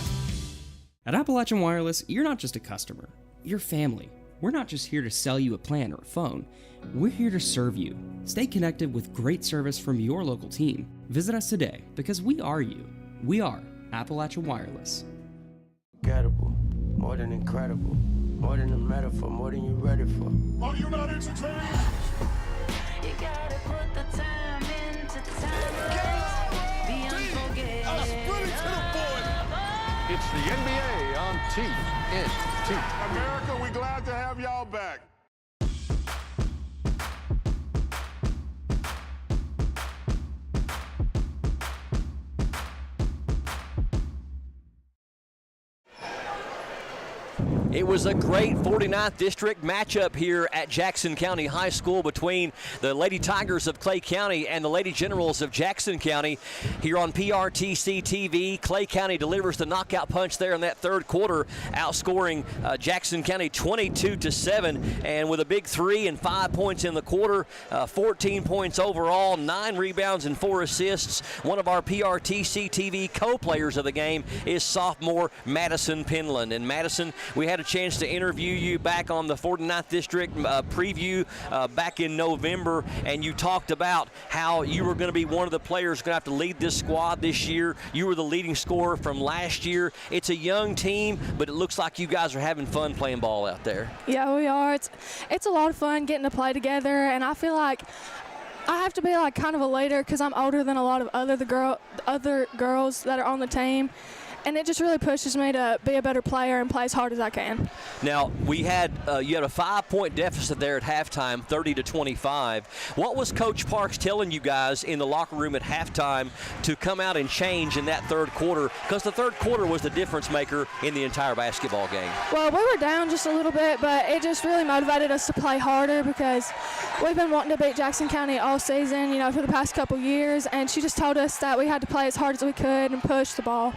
At Appalachian Wireless, you're not just a customer, you're family. We're not just here to sell you a plan or a phone. We're here to serve you. Stay connected with great service from your local team. Visit us today because we are you. We are Appalachian Wireless. Incredible, more than incredible, more than a metaphor, more than you're ready for. Are you not entertained? You gotta put the time into time. Be unforgettable. It's the NBA on TNT. America, we're glad to have y'all back. It was a great 49th District matchup here at Jackson County High School between the Lady Tigers of Clay County and the Lady Generals of Jackson County. Here on PRTC TV, Clay County delivers the knockout punch there in that third quarter, outscoring Jackson County 22-7, and with a big 3 and 5 points in the quarter, 14 points overall, 9 rebounds and 4 assists. One of our PRTC TV co-players of the game is sophomore Madison Penland. And Madison, we had a chance to interview you back on the 49th District preview back in November, and you talked about how you were going to be one of the players going to have to lead this squad this year. You were the leading scorer from last year. It's a young team, but it looks like you guys are having fun playing ball out there. Yeah, we are. It's a lot of fun getting to play together, and I feel like I have to be like kind of a leader because I'm older than a lot of other girls that are on the team. And it just really pushes me to be a better player and play as hard as I can. Now, you had a 5-point deficit there at halftime, 30-25. What was Coach Parks telling you guys in the locker room at halftime to come out and change in that third quarter? Because the third quarter was the difference maker in the entire basketball game. Well, we were down just a little bit, but it just really motivated us to play harder because we've been wanting to beat Jackson County all season, for the past couple years, and she just told us that we had to play as hard as we could and push the ball.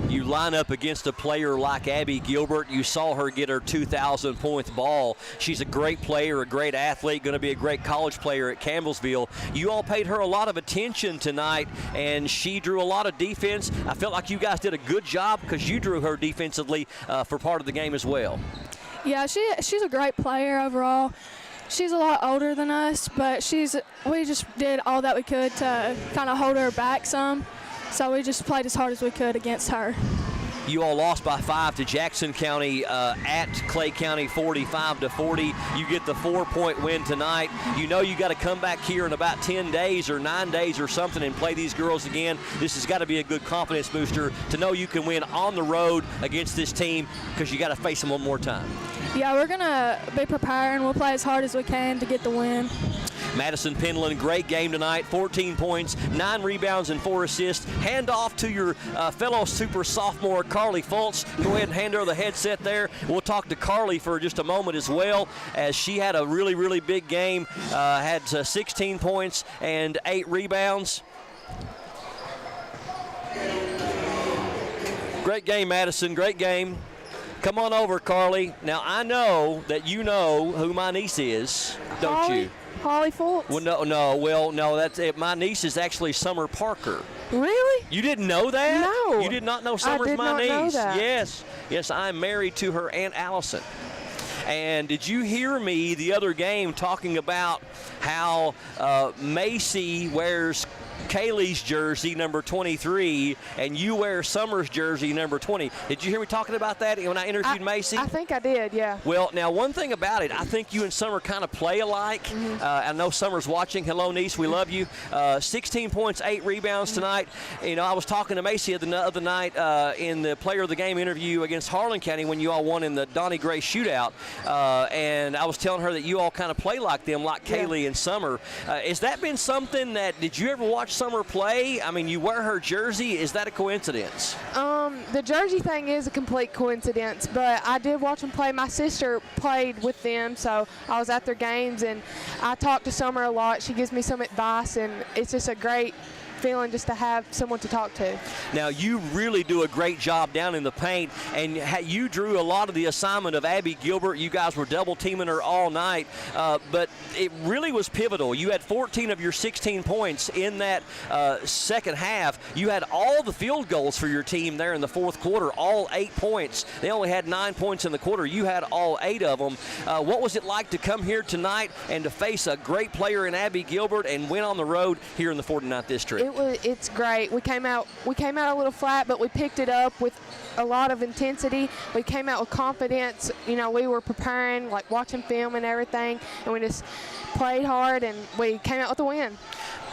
You line up against a player like Abby Gilbert. You saw her get her 2,000 points ball. She's a great player, a great athlete, going to be a great college player at Campbellsville. You all paid her a lot of attention tonight, and she drew a lot of defense. I felt like you guys did a good job because you drew her defensively for part of the game as well. Yeah, she's a great player overall. She's a lot older than us, but we just did all that we could to kind of hold her back some. So we just played as hard as we could against her. You all lost by 5 to Jackson County at Clay County, 45-40. You get the 4-point win tonight. You know you got to come back here in about 10 days or 9 days or something and play these girls again. This has got to be a good confidence booster to know you can win on the road against this team because you got to face them one more time. Yeah, we're going to be preparing. We'll play as hard as we can to get the win. Madison Penland, great game tonight, 14 points, 9 rebounds and 4 assists. Hand off to your fellow super sophomore, Carly Fultz. Go ahead and hand her the headset there. We'll talk to Carly for just a moment as well, as she had a really, really big game, had 16 points and 8 rebounds. Great game, Madison. Great game. Come on over, Carly. Now, I know that you know who my niece is, don't you? Holly Fultz. Well, no. That's it. My niece is actually Summer Parker. Really? You didn't know that? No. You did not know Summer's I did my not niece? know that. Yes, I'm married to her Aunt Allison. And did you hear me the other game talking about how Macy wears Kaylee's jersey, number 23, and you wear Summer's jersey, number 20. Did you hear me talking about that when I interviewed Macy? I think I did, yeah. Well, now, one thing about it, I think you and Summer kind of play alike. I know Summer's watching. Hello, niece. We love you. 16 points, 8 rebounds tonight. You know, I was talking to Macy the other night in the Player of the Game interview against Harlan County when you all won in the Donnie Gray shootout, and I was telling her that you all kind of play like them, like Kaylee and Summer. Has that been something that, did you ever watch Summer play? I mean, you wear her jersey. Is that a coincidence? The jersey thing is a complete coincidence, but I did watch them play. My sister played with them, so I was at their games, and I talk to Summer a lot. She gives me some advice, and it's just a great feeling just to have someone to talk to. Now, you really do a great job down in the paint, and you drew a lot of the assignment of Abby Gilbert. You guys were double teaming her all night, but it really was pivotal. You had 14 of your 16 points in that second half. You had all the field goals for your team there in the fourth quarter, all 8 points. They only had 9 points in the quarter. You had all 8 of them. What was it like to come here tonight and to face a great player in Abby Gilbert and win on the road here in the 49th District? It's great. We came out a little flat, but we picked it up with a lot of intensity. We came out with confidence. You know, we were preparing, like watching film and everything, and we just played hard, and we came out with a win.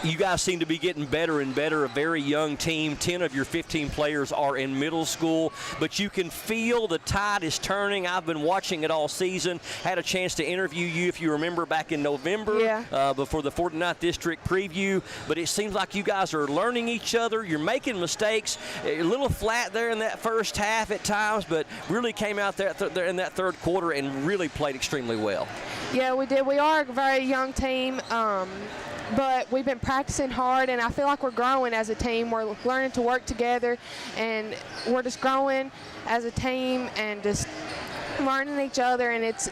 You guys seem to be getting better and better, a very young team. 10 of your 15 players are in middle school, but you can feel the tide is turning. I've been watching it all season. Had a chance to interview you, if you remember, back in November before the 49th District preview, but it seems like you guys are learning each other. You're making mistakes. A little flat there in that first half at times, but really came out there in that third quarter and really played extremely well. Yeah, we did. We are a very young team. But we've been practicing hard, and I feel like we're growing as a team. We're learning to work together, and we're just growing as a team and just learning each other, and it's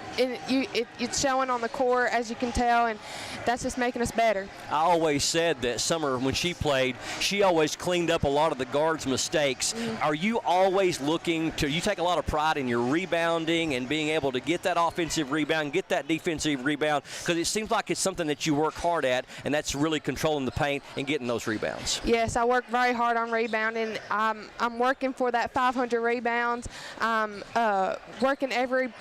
showing on the court, as you can tell, and that's just making us better. I always said that Summer, when she played, she always cleaned up a lot of the guards' mistakes. Are you always looking to, you take a lot of pride in your rebounding and being able to get that offensive rebound, get that defensive rebound, because it seems like it's something that you work hard at, and that's really controlling the paint and getting those rebounds. Yes, I work very hard on rebounding. I'm working for that 500 rebounds. I'm working every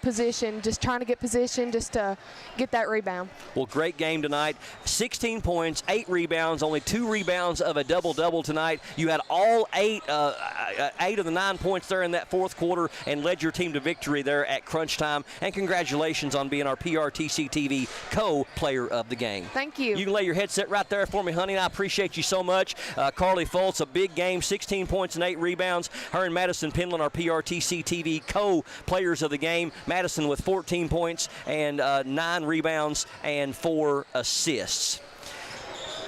position, just trying to get position just to get that rebound. Well, great game tonight. 16 points, 8 rebounds, only 2 rebounds of a double-double tonight. You had all 8 of the 9 points there in that fourth quarter and led your team to victory there at crunch time. And congratulations on being our PRTC TV co-player of the game. Thank you. You can lay your headset right there for me, honey, and I appreciate you so much. Carly Fultz, a big game, 16 points and 8 rebounds. Her and Madison Penland are PRTC TV co-players of the game. Madison with 14 points and 9 rebounds and 4 assists.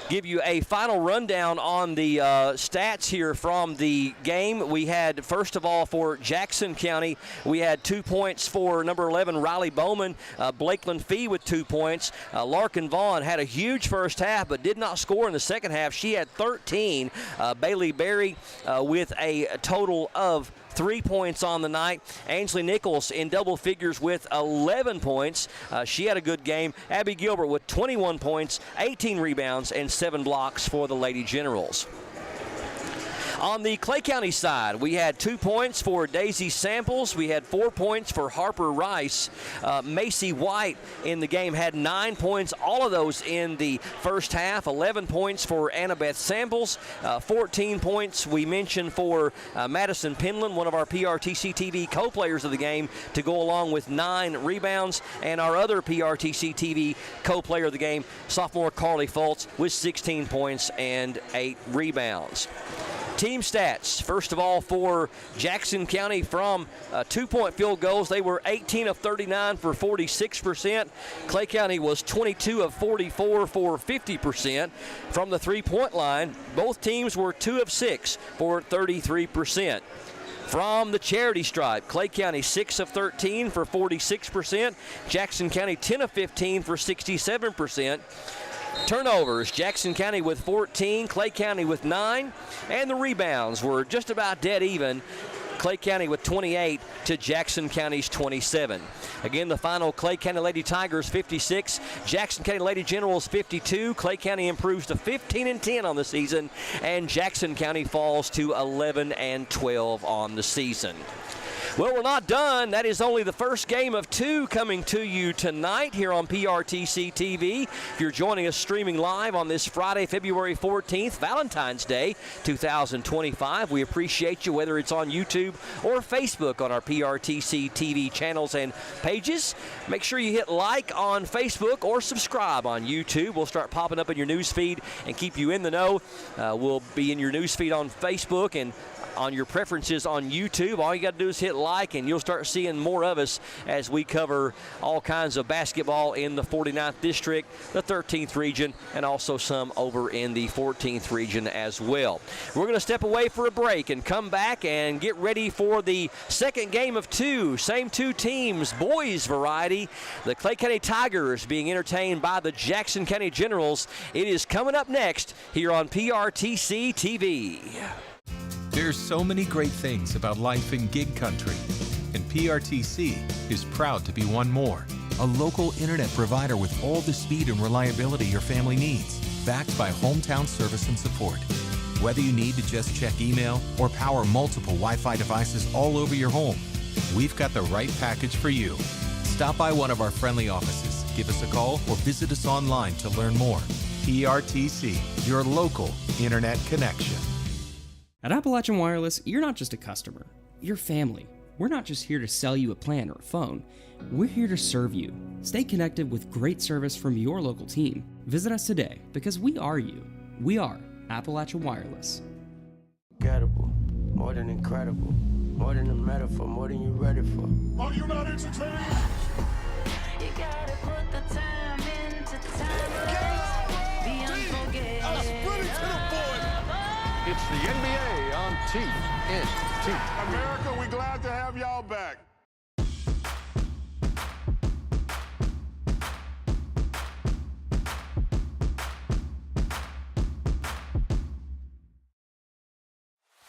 Give you a final rundown on the stats here from the game. We had, first of all, for Jackson County, we had 2 points for number 11, Riley Bowman. Blakeland Fee with 2 points. Larkin Vaughn had a huge first half but did not score in the second half. She had 13. Bailey Berry with a total of 3 points on the night. Ainsley Nichols in double figures with 11 points. She had a good game. Abby Gilbert with 21 points, 18 rebounds, and 7 blocks for the Lady Generals. On the Clay County side, we had 2 points for Daisy Samples. We had 4 points for Harper Rice. Macy White in the game had 9 points, all of those in the first half. 11 points for Annabeth Samples. 14 points we mentioned for Madison Penland, one of our PRTC TV co-players of the game, to go along with 9 rebounds. And our other PRTC TV co-player of the game, sophomore Carly Fultz, with 16 points and 8 rebounds. Team stats, first of all, for Jackson County from 2-point field goals, they were 18 of 39 for 46%. Clay County was 22 of 44 for 50%. From the 3-point line, both teams were 2 of 6 for 33%. From the charity stripe, Clay County 6 of 13 for 46%. Jackson County 10 of 15 for 67%. Turnovers, Jackson County with 14, Clay County with 9, and the rebounds were just about dead even. Clay County with 28 to Jackson County's 27. Again, the final, Clay County Lady Tigers 56, Jackson County Lady Generals 52. Clay County improves to 15-10 on the season, and Jackson County falls to 11-12 on the season. Well, we're not done. That is only the first game of 2 coming to you tonight here on PRTC TV. If you're joining us streaming live on this Friday, February 14th, Valentine's Day 2025, we appreciate you, whether it's on YouTube or Facebook on our PRTC TV channels and pages. Make sure you hit like on Facebook or subscribe on YouTube. We'll start popping up in your news feed and keep you in the know. We'll be in your news feed on Facebook and on your preferences on YouTube. All you got to do is hit like, and you'll start seeing more of us as we cover all kinds of basketball in the 49th District, the 13th region, and also some over in the 14th region as well. We're going to step away for a break and come back and get ready for the second game of 2. Same 2 teams, boys variety. The Clay County Tigers being entertained by the Jackson County Generals. It is coming up next here on PRTC TV. There's so many great things about life in gig country, and PRTC is proud to be one more. A local internet provider with all the speed and reliability your family needs, backed by hometown service and support. Whether you need to just check email or power multiple Wi-Fi devices all over your home, we've got the right package for you. Stop by one of our friendly offices, give us a call, or visit us online to learn more. PRTC, your local internet connection. At Appalachian Wireless, you're not just a customer, you're family. We're not just here to sell you a plan or a phone. We're here to serve you. Stay connected with great service from your local team. Visit us today because we are you. We are Appalachian Wireless. Incredible, more than incredible, more than a metaphor, more than you're ready for. Are you not entertained? You gotta put the time into time. Be unforgettable. It's the NBA on TNT. America, we're glad to have y'all back.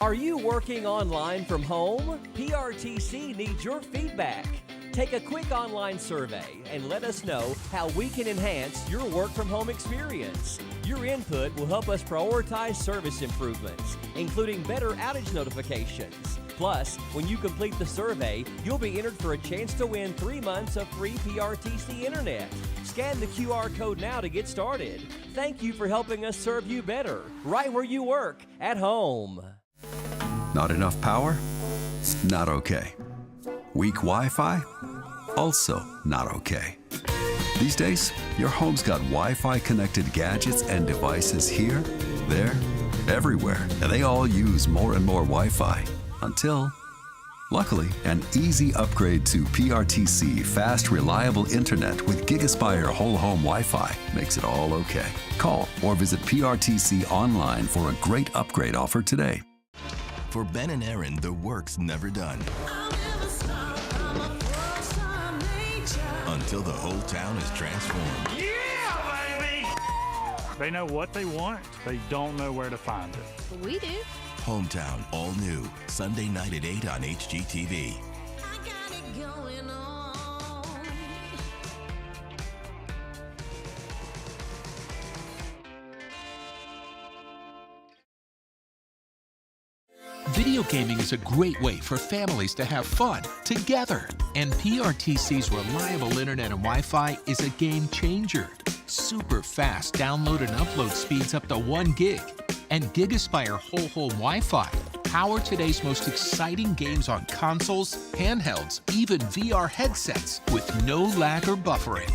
Are you working online from home? PRTC needs your feedback. Take a quick online survey and let us know how we can enhance your work from home experience. Your input will help us prioritize service improvements, including better outage notifications. Plus, when you complete the survey, you'll be entered for a chance to win 3 months of free PRTC internet. Scan the QR code now to get started. Thank you for helping us serve you better, right where you work, at home. Not enough power? Not okay. Weak Wi-Fi? Also not okay. These days, your home's got Wi-Fi connected gadgets and devices here, there, everywhere, and they all use more and more Wi-Fi until, luckily, an easy upgrade to PRTC fast, reliable internet with GigaSpire whole home Wi-Fi makes it all okay. Call or visit PRTC online for a great upgrade offer today. For Ben and Aaron, the work's never done. Until the whole town is transformed. Yeah, baby! They know what they want, they don't know where to find it. We do. Hometown, all new. Sunday night at 8 on HGTV. Video gaming is a great way for families to have fun together. And PRTC's reliable internet and Wi-Fi is a game changer. Super fast download and upload speeds up to 1 gig. And GigaSpire whole home Wi-Fi power today's most exciting games on consoles, handhelds, even VR headsets with no lag or buffering.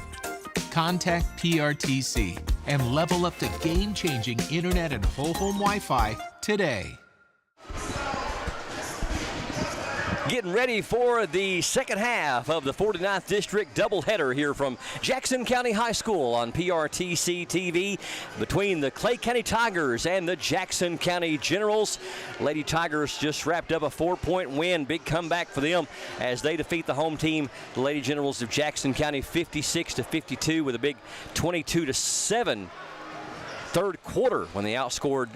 Contact PRTC and level up to game-changing internet and whole home Wi-Fi today. Getting ready for the second half of the 49th District doubleheader here from Jackson County High School on PRTC TV between the Clay County Tigers and the Jackson County Generals. Lady Tigers just wrapped up a 4-point win. Big comeback for them as they defeat the home team, the Lady Generals of Jackson County, 56-52 with a big 22-7 third quarter when they outscored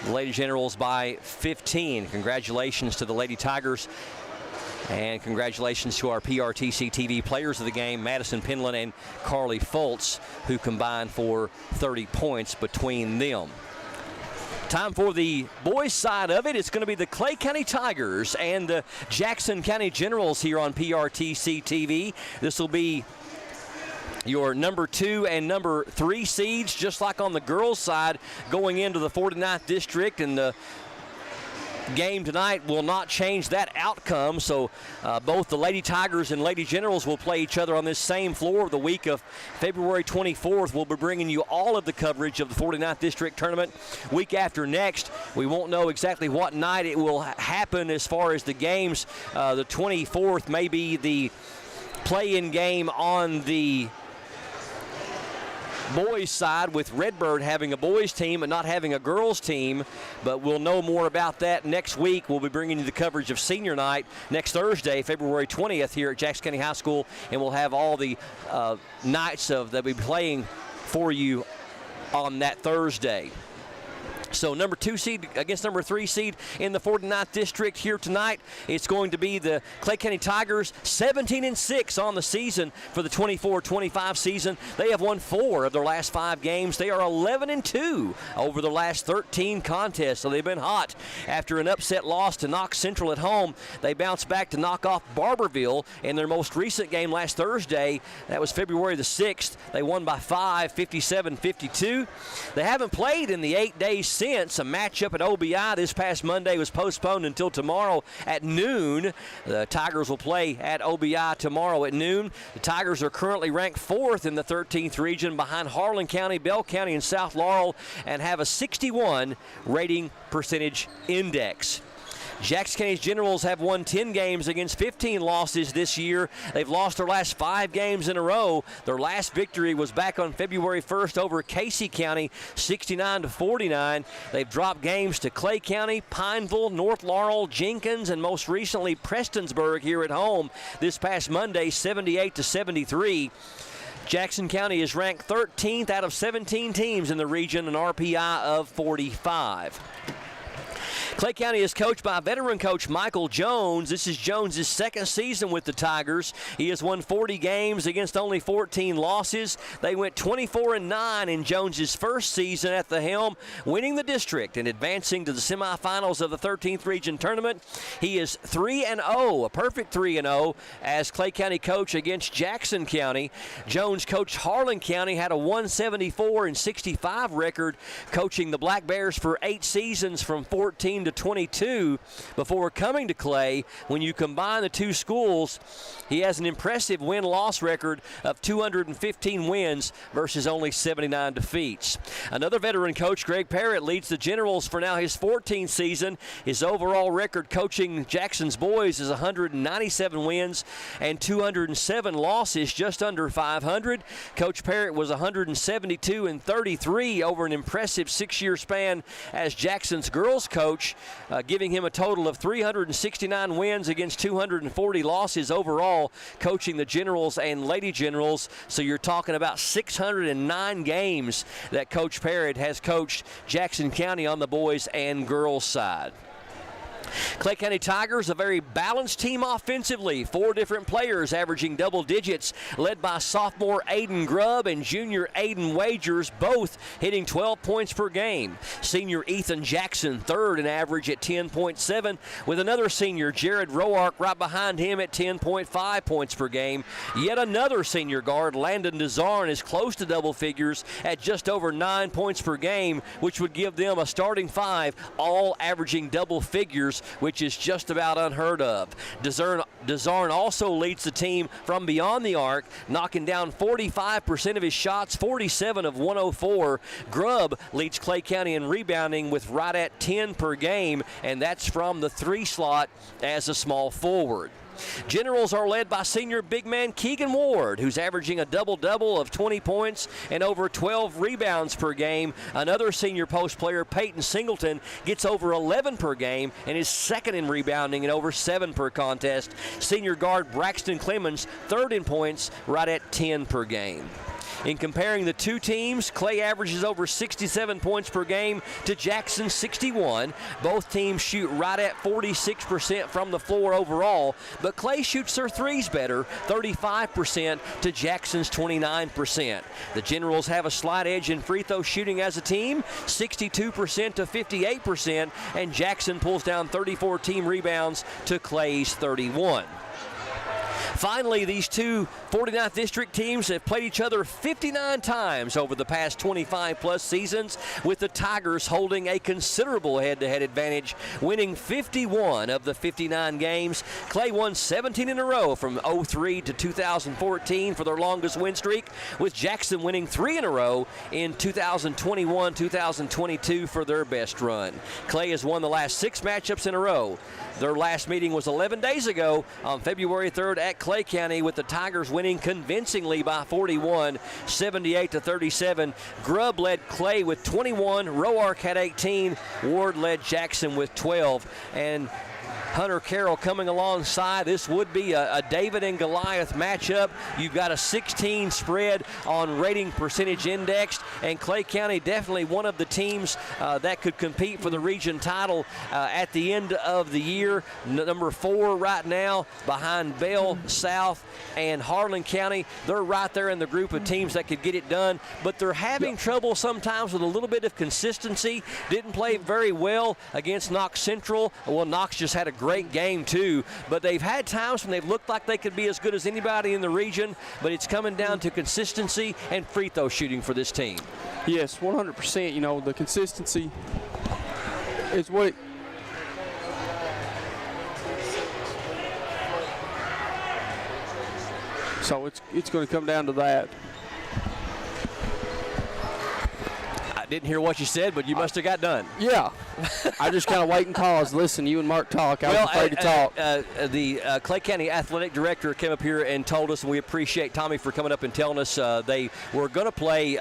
the Lady Generals by 15. Congratulations to the Lady Tigers. And congratulations to our PRTC TV players of the game, Madison Penland and Carly Foltz, who combined for 30 points between them. Time for the boys' side of it. It's going to be the Clay County Tigers and the Jackson County Generals here on PRTC TV. This will be your number 2 and number 3 seeds, just like on the girls' side, going into the 49th District, and the game tonight will not change that outcome. So both the Lady Tigers and Lady Generals will play each other on this same floor. The week of February 24th, we'll be bringing you all of the coverage of the 49th District Tournament. Week after next, we won't know exactly what night it will happen as far as the games. The 24th may be the play-in game on the boys side, with Redbird having a boys team and not having a girls team, but we'll know more about that next week. We'll be bringing you the coverage of senior night next Thursday, February 20th here at Jackson County High School, and we'll have all the nights that we'll be playing for you on that Thursday. So number 2 seed against number 3 seed in the 49th District here tonight. It's going to be the Clay County Tigers, 17-6 on the season for the 24-25 season. They have won 4 of their last 5 games. They are 11-2 over the last 13 contests, so they've been hot. After an upset loss to Knox Central at home, they bounced back to knock off Barberville in their most recent game last Thursday. That was February the 6th. They won by 5, 57-52. They haven't played in the 8 days since. A matchup at OBI this past Monday was postponed until tomorrow at noon. The Tigers will play at OBI tomorrow at noon. The Tigers are currently ranked 4th in the 13th region behind Harlan County, Bell County, and South Laurel, and have a 61 rating percentage index. Jackson County's Generals have won 10 games against 15 losses this year. They've lost their last 5 games in a row. Their last victory was back on February 1st over Casey County, 69-49. They've dropped games to Clay County, Pineville, North Laurel, Jenkins, and most recently Prestonsburg here at home this past Monday, 78-73. Jackson County is ranked 13th out of 17 teams in the region, an RPI of 45. Clay County is coached by veteran coach Michael Jones. This is Jones' second season with the Tigers. He has won 40 games against only 14 losses. They went 24-9 in Jones' first season at the helm, winning the district and advancing to the semifinals of the 13th Region Tournament. He is 3-0, a perfect 3-0 as Clay County coach against Jackson County. Jones coached Harlan County, had a 174-65 record, coaching the Black Bears for 8 seasons from 14 to 22 before coming to Clay. When you combine the two schools, he has an impressive win-loss record of 215 wins versus only 79 defeats. Another veteran coach, Greg Parrott, leads the Generals for now his 14th season. His overall record coaching Jackson's boys is 197 wins and 207 losses, just under 500. Coach Parrott was 172-33 over an impressive 6-year span as Jackson's girls coach, giving him a total of 369 wins against 240 losses overall, coaching the Generals and Lady Generals. So you're talking about 609 games that Coach Parrott has coached Jackson County on the boys and girls side. Clay County Tigers, a very balanced team offensively. 4 different players averaging double digits, led by sophomore Aiden Grubb and junior Aiden Wagers, both hitting 12 points per game. Senior Ethan Jackson, third in average at 10.7, with another senior, Jared Roark, right behind him at 10.5 points per game. Yet another senior guard, Landon DeZarn, is close to double figures at just over 9 points per game, which would give them a starting 5, all averaging double figures turnovers, which is just about unheard of. DeZarn also leads the team from beyond the arc, knocking down 45% of his shots, 47 of 104. Grubb leads Clay County in rebounding with right at 10 per game, and that's from the 3 slot as a small forward. Generals are led by senior big man Keegan Ward, who's averaging a double-double of 20 points and over 12 rebounds per game. Another senior post player, Peyton Singleton, gets over 11 per game and is second in rebounding and over 7 per contest. Senior guard Braxton Clemens, third in points, right at 10 per game. In comparing the two teams, Clay averages over 67 points per game to Jackson's 61. Both teams shoot right at 46% from the floor overall, but Clay shoots their threes better, 35% to Jackson's 29%. The Generals have a slight edge in free throw shooting as a team, 62% to 58%, and Jackson pulls down 34 team rebounds to Clay's 31. Finally, these two 49th District teams have played each other 59 times over the past 25-plus seasons, with the Tigers holding a considerable head-to-head advantage, winning 51 of the 59 games. Clay won 17 in a row from 03 to 2014 for their longest win streak, with Jackson winning 3 in a row in 2021-2022 for their best run. Clay has won the last 6 matchups in a row. Their last meeting was 11 days ago on February 3rd at Clay County, with the Tigers winning convincingly by 41, 78-37. Grubb led Clay with 21, Roark had 18, Ward led Jackson with 12, and Hunter Carroll coming alongside. This would be a David and Goliath matchup. You've got a 16 spread on rating percentage indexed, and Clay County definitely one of the teams that could compete for the region title at the end of the year. Number 4 right now behind Bell, South, and Harlan County. They're right there in the group of teams that could get it done, but they're having trouble sometimes with a little bit of consistency. Didn't play very well against Knox Central. Well, Knox just had a great game too, but they've had times when they've looked like they could be as good as anybody in the region, but it's coming down to consistency and free throw shooting for this team. Yes, 100%. You know, the consistency is what it, so it's going to come down to that. I didn't hear what you said, but you must have got done. Yeah. I just kind of wait and pause, listen, you and Mark talk. I was afraid to talk. The Clay County Athletic Director came up here and told us, and we appreciate Tommy for coming up and telling us they were going to play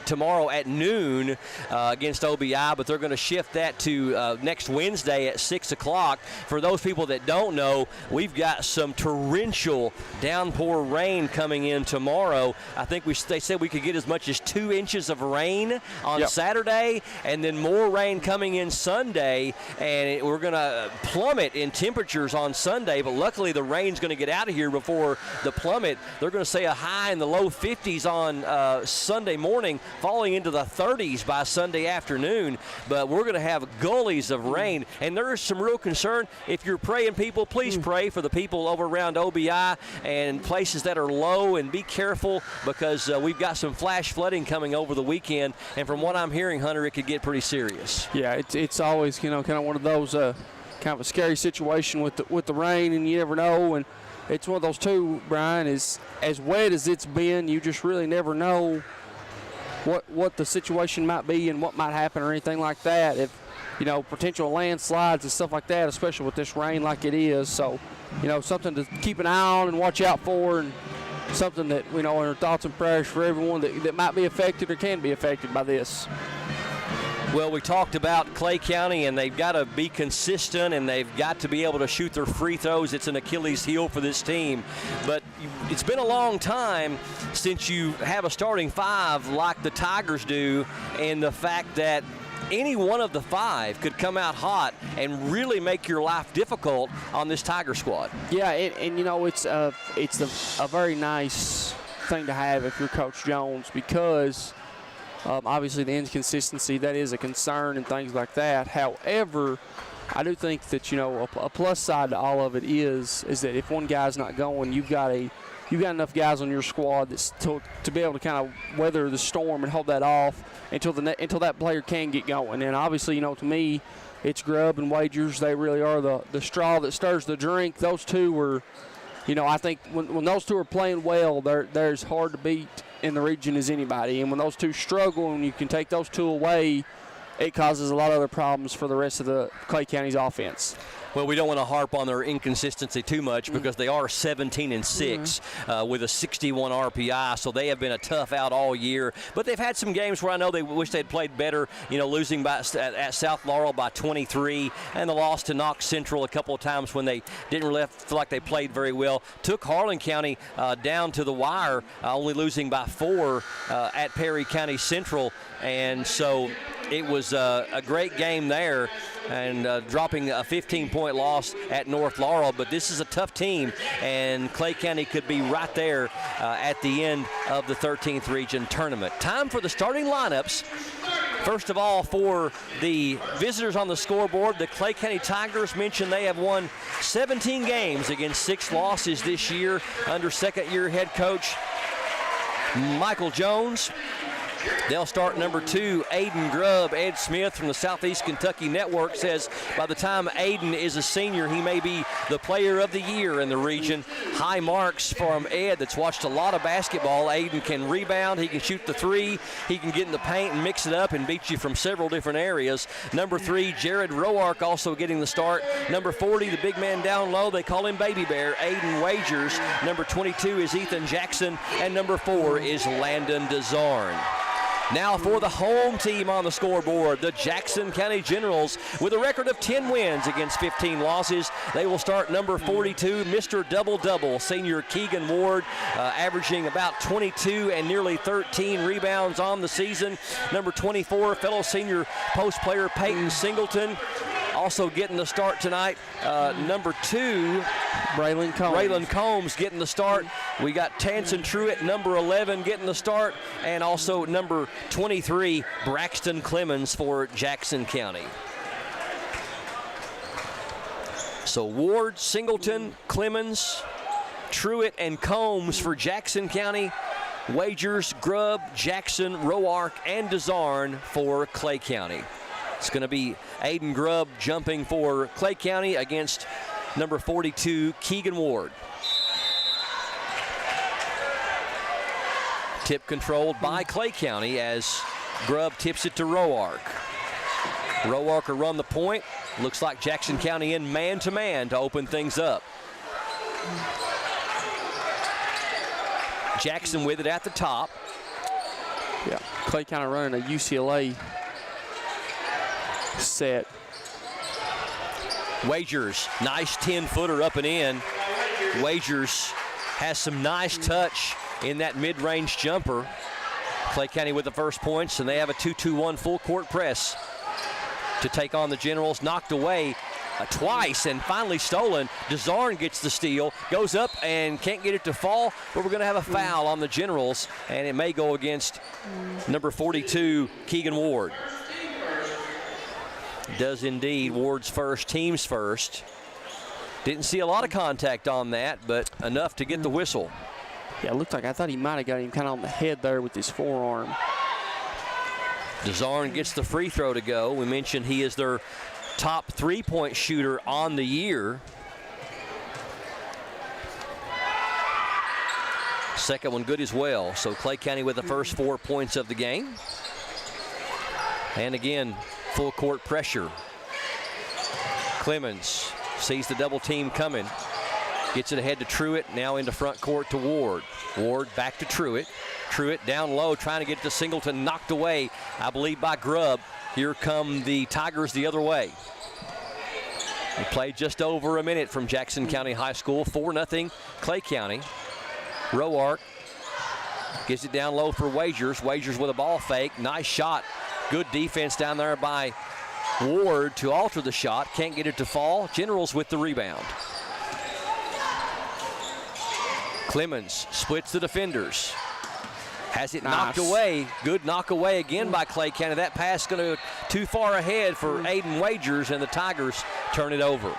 tomorrow at noon against OBI, but they're going to shift that to next Wednesday at 6 o'clock. For those people that don't know, we've got some torrential downpour rain coming in tomorrow. I think they said we could get as much as 2 inches of rain on Saturday, and then more rain coming in Sunday, and we're going to plummet in temperatures on Sunday, but luckily the rain's going to get out of here before the plummet. They're going to say a high in the low 50s on Sunday morning, falling into the 30s by Sunday afternoon, but we're going to have gullies of rain, and there is some real concern. If you're praying people, please pray for the people over around OBI and places that are low, and be careful because we've got some flash flooding coming over the weekend, and from what I'm hearing, Hunter, it could get pretty serious. Yeah, it's always, you know, kind of one of those kind of a scary situation with the rain, and you never know. And it's one of those too, Brian, is as wet as it's been, you just really never know what the situation might be and what might happen or anything like that. If, you know, potential landslides and stuff like that, especially with this rain like it is. So, you know, something to keep an eye on and watch out for, and something that, you know, our thoughts and prayers for everyone that might be affected or can be affected by this. Well, we talked about Clay County, and they've got to be consistent, and they've got to be able to shoot their free throws. It's an Achilles heel for this team. But it's been a long time since you have a starting 5 like the Tigers do, and the fact that any one of the 5 could come out hot and really make your life difficult on this Tiger squad. Yeah, and you know, it's a very nice thing to have if you're Coach Jones, because obviously the inconsistency, that is a concern and things like that. However, I do think that, you know, a plus side to all of it is that if one guy's not going, you've got a you got enough guys on your squad that's to be able to kind of weather the storm and hold that off until that player can get going. And obviously, to me, it's Grubb and Wagers. They really are the straw that stirs the drink. Those two were, I think when those two are playing well, they're as hard to beat in the region as anybody. And when those two struggle and you can take those two away, it causes a lot of other problems for the rest of the Clay County's offense. Well, we don't want to harp on their inconsistency too much because they are 17-6 with a 61 RPI, so they have been a tough out all year. But they've had some games where I know they wish they'd played better, losing at South Laurel by 23 and the loss to Knox Central a couple of times when they didn't really feel like they played very well. Took Harlan County down to the wire, only losing by 4 at Perry County Central. And so it was a great game there, and dropping a 15-point loss at North Laurel. But this is a tough team, and Clay County could be right there at the end of the 13th region tournament. Time for the starting lineups. First of all, for the visitors on the scoreboard, the Clay County Tigers mentioned they have won 17 games against 6 losses this year under second-year head coach Michael Jones. They'll start number 2, Aiden Grubb. Ed Smith from the Southeast Kentucky Network says by the time Aiden is a senior, he may be the player of the year in the region. High marks from Ed that's watched a lot of basketball. Aiden can rebound. He can shoot the 3. He can get in the paint and mix it up and beat you from several different areas. Number 3, Jared Roark also getting the start. Number 40, the big man down low, they call him Baby Bear, Aiden Wagers. Number 22 is Ethan Jackson, and number 4 is Landon DeZarn. Now for the home team on the scoreboard, the Jackson County Generals, with a record of 10 wins against 15 losses. They will start number 42, Mr. Double-Double, senior Keegan Ward, averaging about 22 and nearly 13 rebounds on the season. Number 24, fellow senior post player Peyton Singleton, also getting the start tonight. Number 2, Braylon Combs getting the start. We got Tanson Truitt, number 11, getting the start, and also number 23, Braxton Clemens for Jackson County. So Ward, Singleton, Clemens, Truitt, and Combs for Jackson County. Wagers, Grubb, Jackson, Roark, and DeZarn for Clay County. It's going to be Aiden Grubb jumping for Clay County against number 42, Keegan Ward. Tip controlled by Clay County as Grubb tips it to Roark. Roark will run the point. Looks like Jackson County in man-to-man to open things up. Jackson with it at the top. Yeah, Clay County running a UCLA set. Wagers, nice 10-footer up and in. Wagers has some nice touch in that mid-range jumper. Clay County with the first points, and they have a 2-2-1 full court press to take on the Generals. Knocked away twice and finally stolen. DeZarn gets the steal, goes up and can't get it to fall, but we're going to have a foul on the Generals, and it may go against number 42, Keegan Ward. Does indeed. Ward's first, team's first. Didn't see a lot of contact on that, but enough to get the whistle. Yeah, it looked like I thought he might have got him kind of on the head there with his forearm. DeZarn gets the free throw to go. We mentioned he is their top three-point shooter on the year. Second one good as well. So Clay County with the first 4 points of the game. And again, full court pressure. Clemens sees the double team coming. Gets it ahead to Truitt, now into front court to Ward. Ward back to Truitt. Truitt down low, trying to get to Singleton, knocked away, I believe, by Grubb. Here come the Tigers the other way. We played just over a minute from Jackson County High School, 4-0 Clay County. Roark gives it down low for Wagers. Wagers with a ball fake, nice shot. Good defense down there by Ward to alter the shot. Can't get it to fall. Generals with the rebound. Clemens splits the defenders. Has it knocked away. Good knock away again by Clay County. That pass going to go too far ahead for Aiden Wagers, and the Tigers turn it over.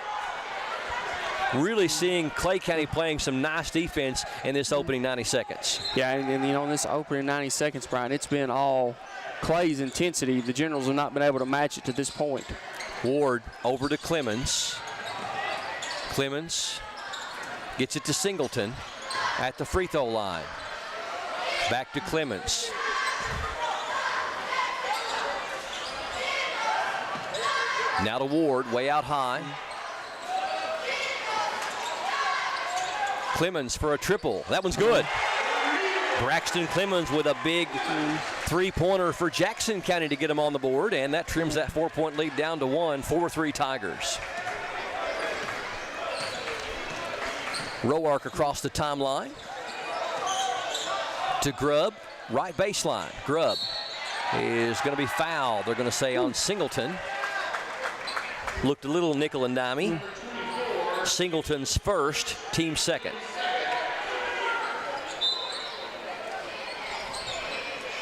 really seeing Clay County playing some nice defense in this opening 90 seconds. Yeah, and you know, in this opening 90 seconds, Brian, it's been all Clay's intensity. The Generals have not been able to match it to this point. Ward over to Clemens. Clemens gets it to Singleton at the free throw line. Back to Clemens. Now to Ward, way out high. Clemens for a triple. That one's good. Braxton Clemens with a big three-pointer for Jackson County to get him on the board, and that trims that 4-point lead down to 1, 4-3 Tigers. Roark across the timeline to Grubb, right baseline. Grubb is going to be fouled, they're going to say, on Singleton. Looked a little nickel and dimey. Singleton's first, team second.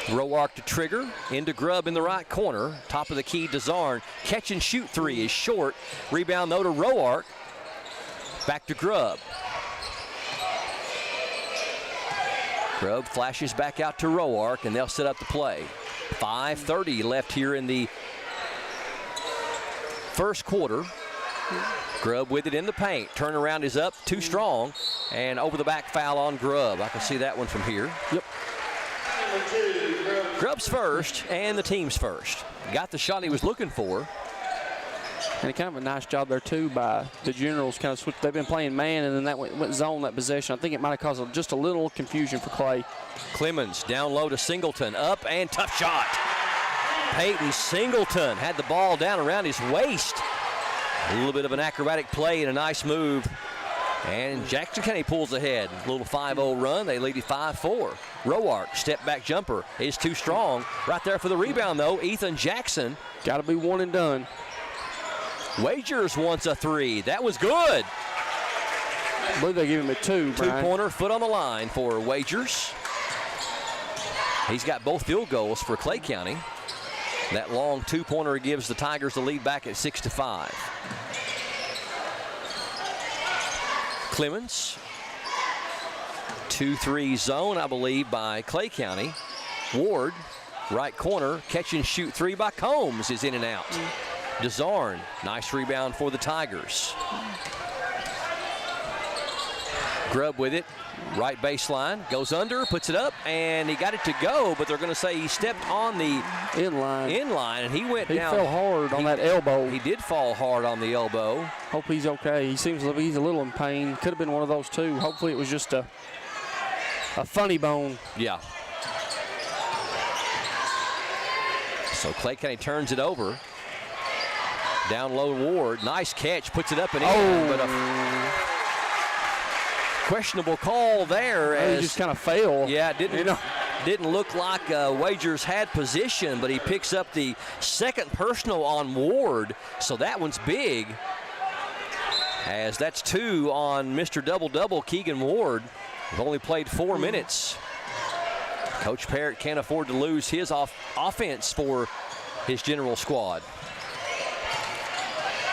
Roark to Trigger, into Grubb in the right corner. Top of the key, Dezarn. Catch and shoot three is short. Rebound though to Roark. Back to Grubb. Grubb flashes back out to Roark, and they'll set up the play. 5:30 left here in the first quarter. Grubb with it in the paint. Turnaround is up, too strong, and over the back foul on Grubb. I can see that one from here. Yep. Grubb's first, and the team's first. Got the shot he was looking for. And kind of a nice job there, too, by the Generals. Kind of switched. They've been playing man, and then that went zone that possession. I think it might have caused just a little confusion for Clay. Clemens down low to Singleton. Up and tough shot. Peyton Singleton had the ball down around his waist. A little bit of an acrobatic play and a nice move. And Jackson County pulls ahead. A little 5-0 run. They lead it 5-4. Roark, step back jumper is too strong. Right there for the rebound, though. Ethan Jackson. Got to be one and done. Wagers wants a three. That was good. I believe they give him a two, Brian. Two-pointer, foot on the line for Wagers. He's got both field goals for Clay County. That long two-pointer gives the Tigers the lead back at 6-5. Clemens. 2-3 zone, I believe, by Clay County. Ward, right corner, catch and shoot three by Combs is in and out. Dezarn, nice rebound for the Tigers. Grubb with it, right baseline, goes under, puts it up, and he got it to go, but they're going to say he stepped on the inline, and he went down. He fell hard on that elbow. He did fall hard on the elbow. Hope he's okay. He seems like he's a little in pain. Could have been one of those two. Hopefully it was just a funny bone. Yeah. So Clay County turns it over. Down low Ward, nice catch, puts it up and in, but a questionable call there. He just kind of failed. Yeah, didn't look like Wagers had position, but he picks up the second personal on Ward, so that one's big. As that's two on Mr. Double-Double, Keegan Ward. He's only played 4 minutes. Coach Parrott can't afford to lose his offense for his general squad.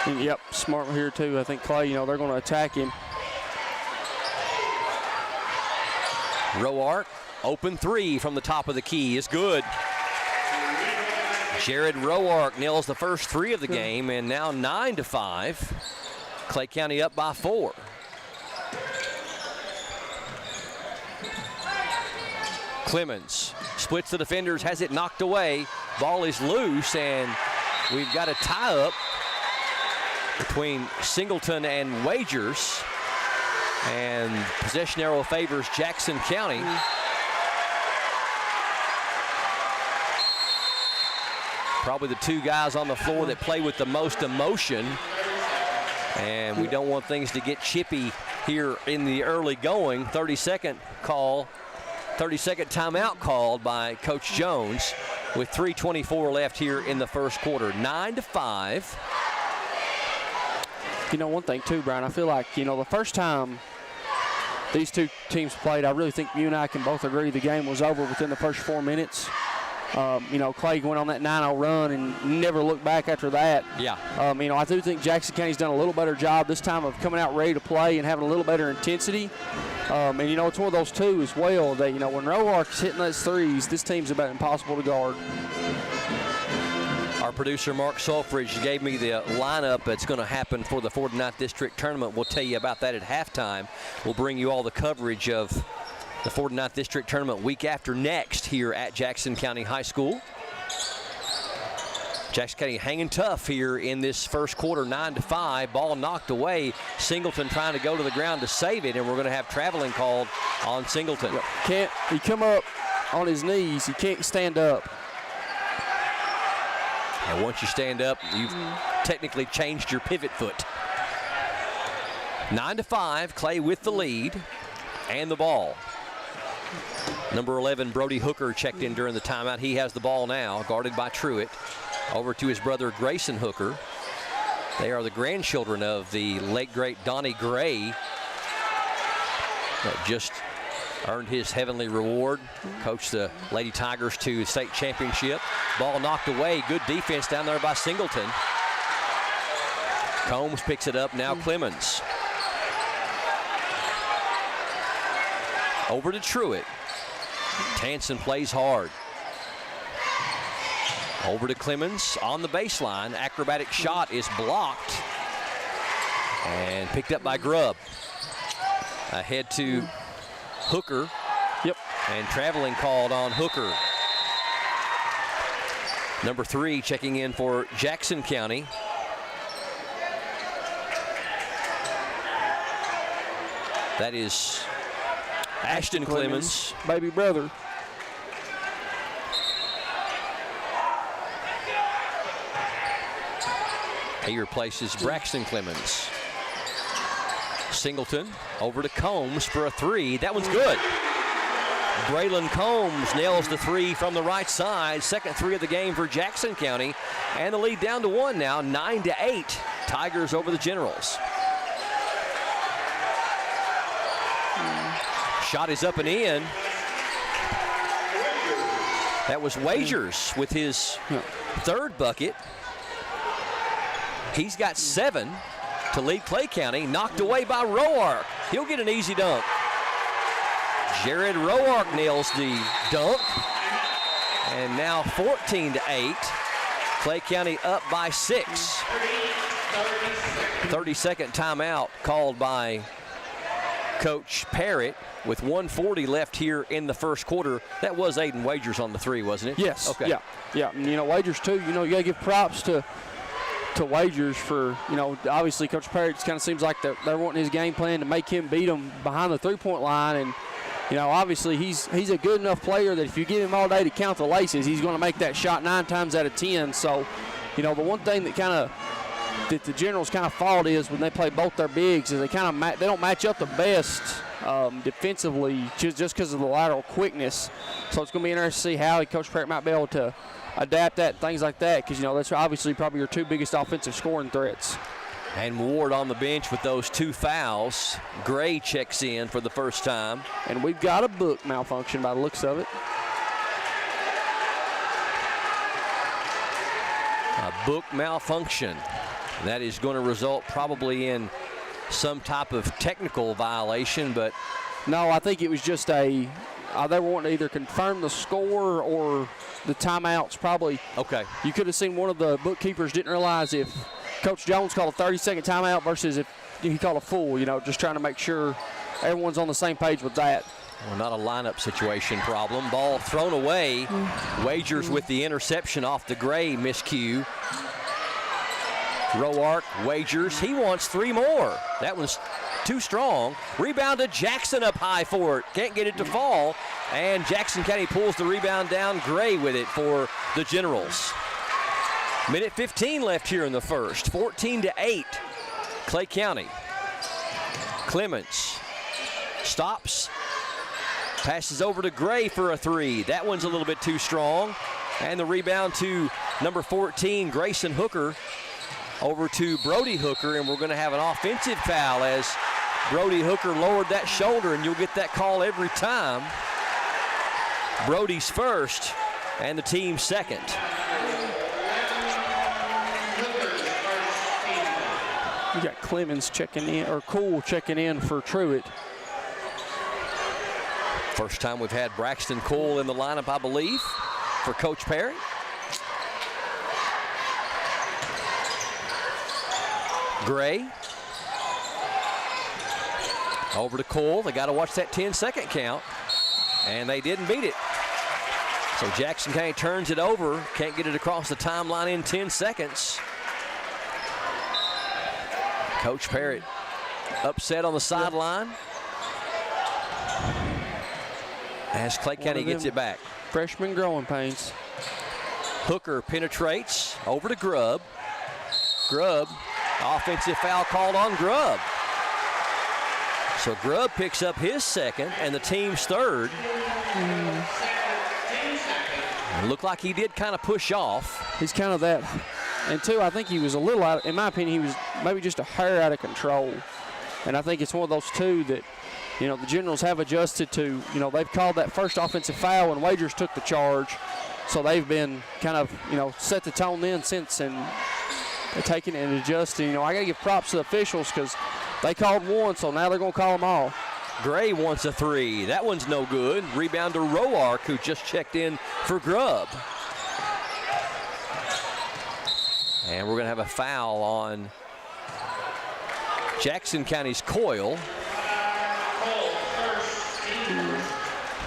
Yep, smart here too. I think Clay, they're going to attack him. Roark, open three from the top of the key is good. Jared Roark nails the first three of the game, and now 9-5. Clay County up by 4. Clemens splits the defenders, has it knocked away. Ball is loose, and we've got a tie-up between Singleton and Wagers. And possession arrow favors Jackson County. Probably the two guys on the floor that play with the most emotion. And we don't want things to get chippy here in the early going. 30-second timeout called by Coach Jones with 3:24 left here in the first quarter. 9-5. One thing too, Brian, I feel like, the first time these two teams played, I really think you and I can both agree the game was over within the first 4 minutes. Clay went on that 9-0 run and never looked back after that. Yeah. I do think Jackson County's done a little better job this time of coming out ready to play and having a little better intensity. It's one of those two as well that, when Roark's hitting those threes, this team's about impossible to guard. Our producer, Mark Sulfridge, gave me the lineup that's going to happen for the 49th District Tournament. We'll tell you about that at halftime. We'll bring you all the coverage of the 49th District Tournament week after next here at Jackson County High School. Jackson County hanging tough here in this first quarter, 9-5. Ball knocked away. Singleton trying to go to the ground to save it, and we're going to have traveling called on Singleton. He come up on his knees. He can't stand up. And once you stand up, you've technically changed your pivot foot. 9-5, Clay with the lead and the ball. Number 11, Brody Hooker, checked in during the timeout. He has the ball now, guarded by Truitt. Over to his brother, Grayson Hooker. They are the grandchildren of the late, great Donnie Gray, that just earned his heavenly reward, coached the Lady Tigers to state championship. Ball knocked away. Good defense down there by Singleton. Combs picks it up. Now Clemens. Over to Truitt. Tanson plays hard. Over to Clemens on the baseline. Acrobatic shot is blocked and picked up by Grubb. Ahead to Hooker. Yep. And traveling called on Hooker. Number 3 checking in for Jackson County. That is Ashton Clemens. Baby brother. He replaces Braxton Clemens. Singleton over to Combs for a 3. That one's good. Braylon Combs nails the 3 from the right side. Second 3 of the game for Jackson County. And the lead down to 1 now, 9-8. Tigers over the Generals. Shot is up and in. That was Wagers with his third bucket. He's got 7 to lead Clay County. Knocked away by Roark. He'll get an easy dunk. Jared Roark nails the dunk. And now 14-8. Clay County up by 6. 30-second timeout called by Coach Parrott with 1:40 left here in the first quarter. That was Aiden Wagers on the 3, wasn't it? Yes. Okay. Yeah. And, Wagers, too, you got to give props to Wagers for, obviously Coach Parrott kind of seems like they're wanting his game plan to make him beat them behind the three-point line. And, obviously he's a good enough player that if you give him all day to count the laces, he's going to make that shot 9 times out of 10. So, the one thing that the Generals kind of fault is when they play both their bigs is they don't match up the best defensively just because of the lateral quickness. So it's going to be interesting to see how Coach Parrott might be able to adapt that, things like that, because that's obviously probably your 2 biggest offensive scoring threats. And Ward on the bench with those 2 fouls. Gray checks in for the first time. And we've got a book malfunction by the looks of it. A book malfunction. That is going to result probably in some type of technical violation, but no, I think it was just they were wanting to either confirm the score or the timeouts probably. Okay. You could have seen one of the bookkeepers didn't realize if Coach Jones called a 30-second timeout versus if he called a full, just trying to make sure everyone's on the same page with that. Well, not a lineup situation problem. Ball thrown away. Wagers with the interception off the Gray miscue. Roark, Wagers, he wants 3 more. That one's too strong. Rebound to Jackson up high for it. Can't get it to fall. And Jackson County pulls the rebound down. Gray with it for the Generals. Minute 15 left here in the first. 14-8. Clay County. Clemens stops. Passes over to Gray for a 3. That one's a little bit too strong. And the rebound to number 14, Grayson Hooker. Over to Brody Hooker, and we're going to have an offensive foul as Brody Hooker lowered that shoulder, and you'll get that call every time. Brody's first, and the team second. You got Clemens checking in, or Cool checking in for Truett. First time we've had Braxton Cole in the lineup, I believe, for Coach Perry. Gray. Over to Cole. They got to watch that 10-second count, and they didn't beat it. So Jackson County turns it over. Can't get it across the timeline in 10 seconds. Coach Parrott upset on the sideline as Clay County gets it back. Freshman growing pains. Hooker penetrates over to Grubb. Grubb, offensive foul called on Grubb. So Grubb picks up his second and the team's third. It looked like he did kind of push off. He's kind of that. And two, I think he was a little out, in my opinion, he was maybe just a hair out of control. And I think it's one of those two that, you know, the Generals have adjusted to, you know, they've called that first offensive foul and Wagers took the charge. So they've been kind of, you know, set the tone then since and taking it and adjusting. You know, I got to give props to the officials because they called one, so now they're going to call them all. Gray wants a three. That one's no good. Rebound to Roark, who just checked in for Grubb. And we're going to have a foul on Jackson County's Coyle.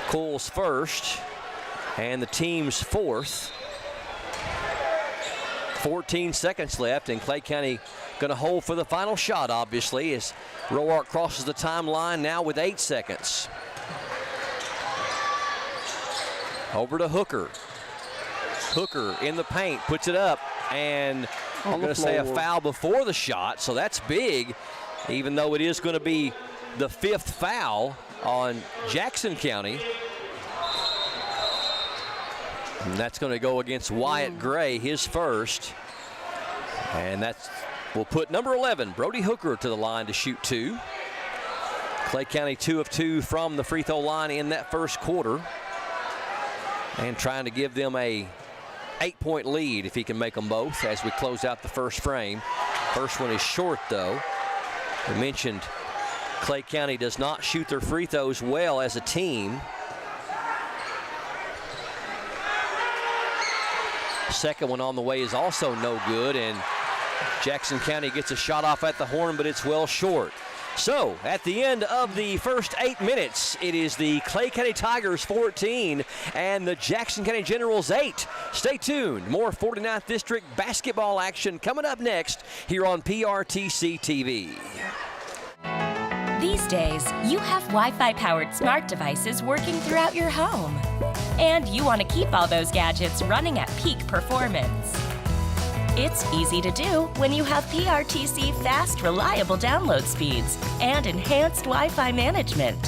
Cole's first, and the team's fourth. 14 seconds left, and Clay County going to hold for the final shot, obviously, as Roark crosses the timeline now with 8 seconds. Over to Hooker. Hooker in the paint, puts it up, and I'm going to say a foul before the shot, so that's big, even though it is going to be the 5th foul on Jackson County. And that's going to go against Wyatt Gray, his first. And that's will put number 11, Brody Hooker, to the line to shoot 2. Clay County 2 of 2 from the free throw line in that first quarter. And trying to give them a 8-point lead if he can make them both as we close out the first frame. First one is short, though. We mentioned Clay County does not shoot their free throws well as a team. Second one on the way is also no good, and Jackson County gets a shot off at the horn, but it's well short. So at the end of the first 8 minutes, it is the Clay County Tigers 14 and the Jackson County Generals 8. Stay tuned. More 49th District basketball action coming up next here on PRTC TV. These days, you have Wi-Fi powered smart devices working throughout your home. And you want to keep all those gadgets running at peak performance. It's easy to do when you have PRTC fast, reliable download speeds and enhanced Wi-Fi management.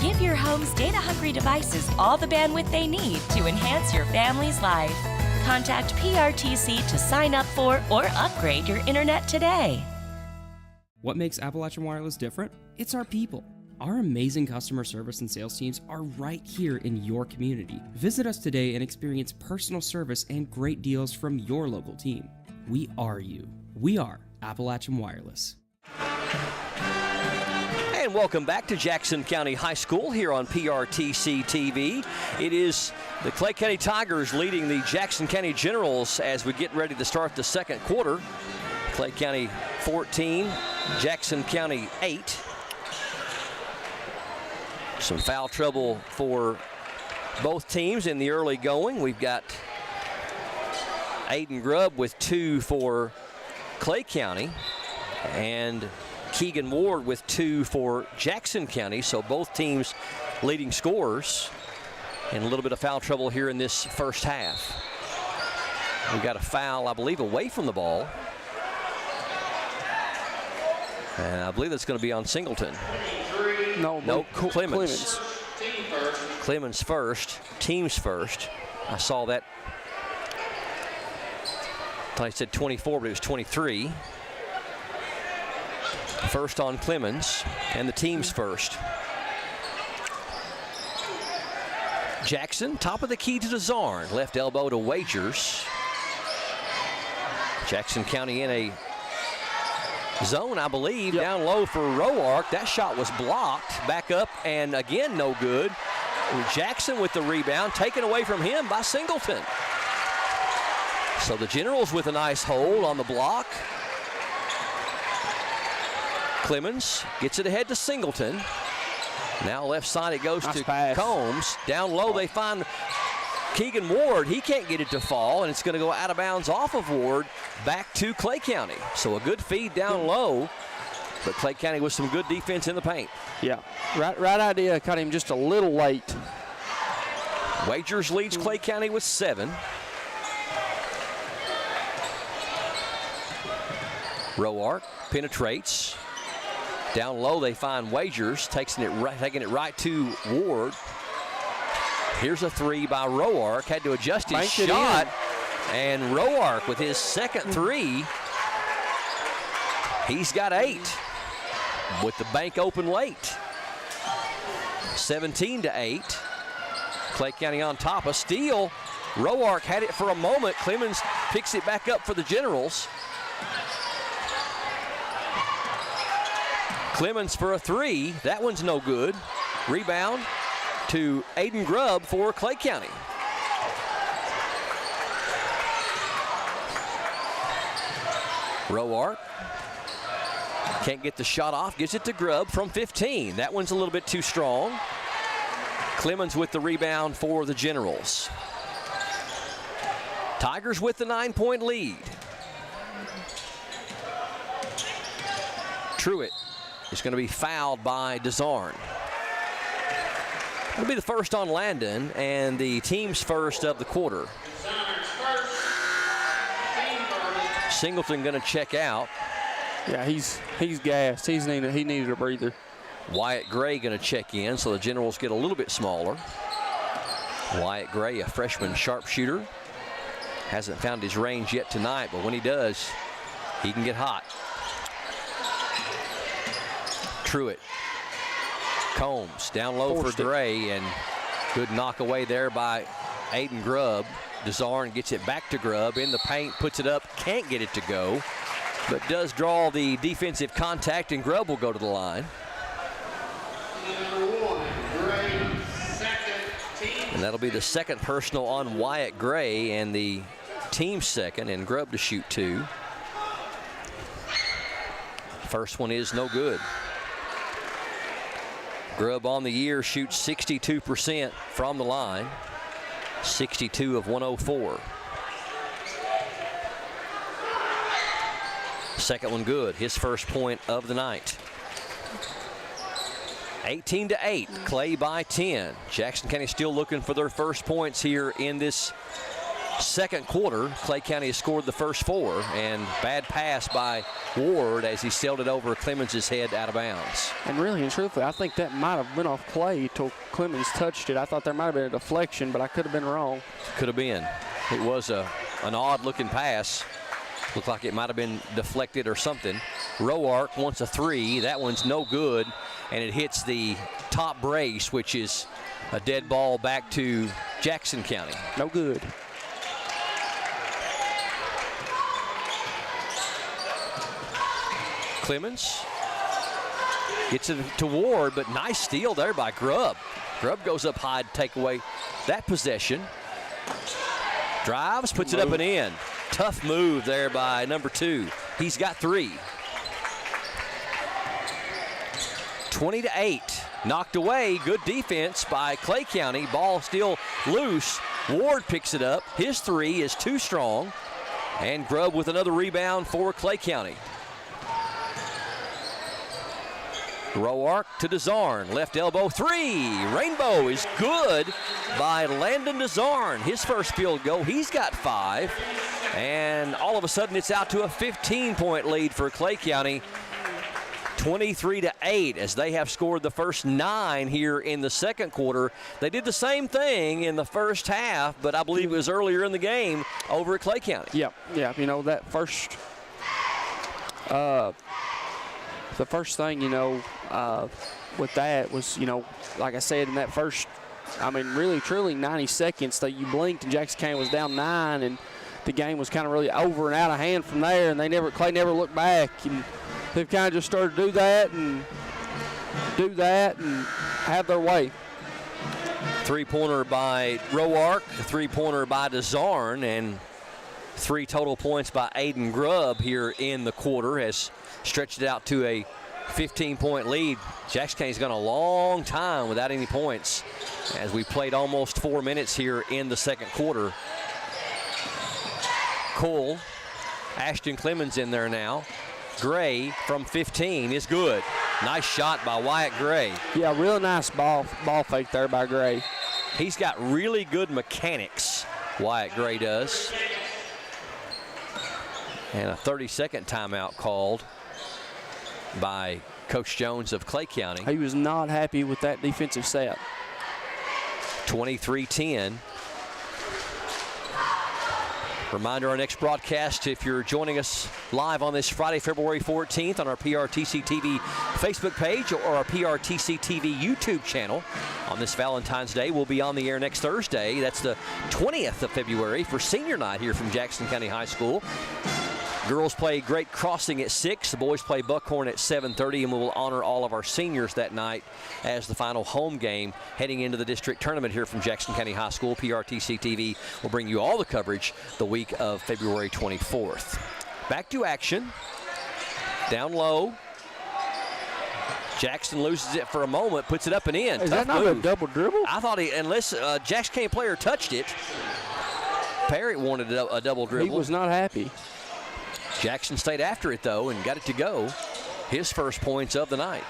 Give your home's data-hungry devices all the bandwidth they need to enhance your family's life. Contact PRTC to sign up for or upgrade your internet today. What makes Appalachian Wireless different? It's our people. Our amazing customer service and sales teams are right here in your community. Visit us today and experience personal service and great deals from your local team. We are you. We are Appalachian Wireless. And welcome back to Jackson County High School here on PRTC TV. It is the Clay County Tigers leading the Jackson County Generals as we get ready to start the second quarter. Clay County 14, Jackson County 8. Some foul trouble for both teams in the early going. We've got Aiden Grubb with 2 for Clay County and Keegan Ward with 2 for Jackson County. So both teams leading scorers, and a little bit of foul trouble here in this first half. We've got a foul, I believe, away from the ball. And I believe that's going to be on Singleton. No, Clemens. Clemens first, team's first. I saw that. I thought I said 24, but it was 23. First on Clemens, and the team's first. Jackson, top of the key to DeZarn. Left elbow to Wagers. Jackson County in a zone, I believe, down low for Roark. That shot was blocked. Back up, and again, no good. Jackson with the rebound, taken away from him by Singleton. So the Generals with a nice hold on the block. Clemens gets it ahead to Singleton. Now left side it goes to Combs. Down low they find Keegan Ward. He can't get it to fall, and it's going to go out of bounds off of Ward back to Clay County. So a good feed down low, but Clay County with some good defense in the paint. Yeah, right idea. Caught him just a little late. Wagers leads Clay County with 7. Roark penetrates. Down low they find Wagers, taking it right to Ward. Here's a 3 by Roark. Had to adjust his shot. And Roark with his second 3. He's got 8 with the bank open late. 17-8. Clay County on top. A steal. Roark had it for a moment. Clemens picks it back up for the Generals. Clemens for a 3. That one's no good. Rebound to Aiden Grubb for Clay County. Roark can't get the shot off. Gives it to Grubb from 15. That one's a little bit too strong. Clemens with the rebound for the Generals. Tigers with the 9-point lead. Truitt is going to be fouled by DeZarn. It'll be the first on Landon and the team's first of the quarter. Singleton going to check out. Yeah, he's gassed. He needed a breather. Wyatt Gray going to check in, so the Generals get a little bit smaller. Wyatt Gray, a freshman sharpshooter. Hasn't found his range yet tonight, but when he does, he can get hot. Truitt. Combs down low for Gray, and good knock away there by Aiden Grubb. DeZarn gets it back to Grubb in the paint, puts it up, can't get it to go, but does draw the defensive contact, and Grubb will go to the line. And that'll be the second personal on Wyatt Gray and the team's second, and Grubb to shoot 2. First one is no good. Grubb on the year shoots 62% from the line, 62 of 104. Second one good, his first point of the night. 18-8, Clay by 10. Jackson County still looking for their first points here in this second quarter. Clay County has scored the first 4, and bad pass by Ward as he sailed it over Clemens' head out of bounds. And really and truthfully, I think that might have been off Clay till Clemens touched it. I thought there might have been a deflection, but I could have been wrong. Could have been. It was an odd-looking pass. Looked like it might have been deflected or something. Roark wants a 3. That one's no good, and it hits the top brace, which is a dead ball back to Jackson County. No good. Clemens gets it to Ward, but nice steal there by Grubb. Grubb goes up high to take away that possession. Drives, puts it up and in. Tough move there by number 2. He's got 3. 20-8. Knocked away. Good defense by Clay County. Ball still loose. Ward picks it up. His 3 is too strong. And Grubb with another rebound for Clay County. Roark to DeZarn, left elbow 3. Rainbow is good by Landon DeZarn. His first field goal, he's got 5. And all of a sudden it's out to a 15-point lead for Clay County. 23-8 as they have scored the first 9 here in the second quarter. They did the same thing in the first half, but I believe it was earlier in the game over at Clay County. Yeah, you know, that first the first thing, with that was, like I said, in that first I mean, really, truly 90 seconds that you blinked and Jackson County was down 9, and the game was kind of really over and out of hand from there, and Clay never looked back. And they've kind of just started to do that and have their way. Three-pointer by Roark, a three-pointer by DeZarn, and 3 total points by Aiden Grubb here in the quarter has stretched it out to a 15-point lead. Jackson County's gone a long time without any points as we played almost 4 minutes here in the second quarter. Cole, Ashton Clemens in there now. Gray from 15 is good. Nice shot by Wyatt Gray. Yeah, real nice ball fake there by Gray. He's got really good mechanics, Wyatt Gray does. And a 30-second timeout called by Coach Jones of Clay County. He was not happy with that defensive set. 23-10. Reminder, our next broadcast, if you're joining us live on this Friday, February 14th on our PRTC TV Facebook page or our PRTC TV YouTube channel on this Valentine's Day, we'll be on the air next Thursday. That's the 20th of February for senior night here from Jackson County High School. Girls play Great Crossing at 6. The boys play Buckhorn at 7:30, and we will honor all of our seniors that night as the final home game heading into the district tournament here from Jackson County High School. PRTC TV will bring you all the coverage the week of February 24th. Back to action. Down low. Jackson loses it for a moment, puts it up and in. Is Tough that not move. a double dribble? I thought unless Jackson County player touched it, Perry wanted a double dribble. He was not happy. Jackson stayed after it, though, and got it to go. His first points of the night.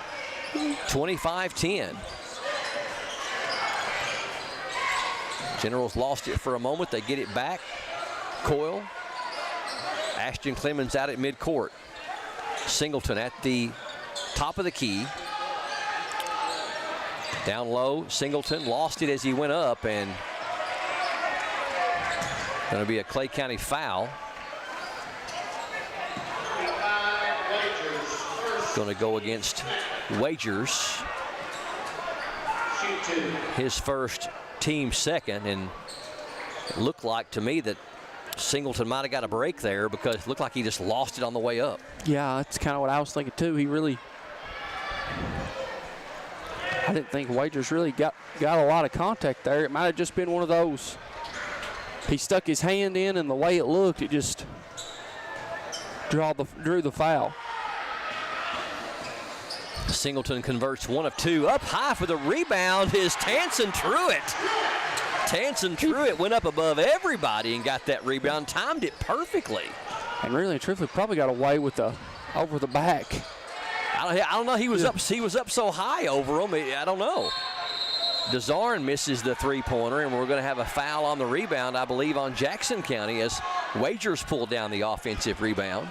25-10. Generals lost it for a moment. They get it back. Coyle. Ashton Clemens out at midcourt. Singleton at the top of the key. Down low, Singleton lost it as he went up, and going to be a Clay County foul. Going to go against Wagers. His first, team second, and it looked like to me that Singleton might have got a break there because it looked like he just lost it on the way up. Yeah, that's kind of what I was thinking too. I didn't think Wagers really got a lot of contact there. It might have just been one of those. He stuck his hand in, and the way it looked, it just drew the foul. Singleton converts 1 of 2. Up high for the rebound is Tanson Truitt. Tanson Truitt went up above everybody and got that rebound, timed it perfectly. And really and truthfully probably got away with the over the back. I don't know. He was up so high over him. I don't know. DeZarn misses the three-pointer, and we're going to have a foul on the rebound, I believe, on Jackson County as Wagers pulled down the offensive rebound.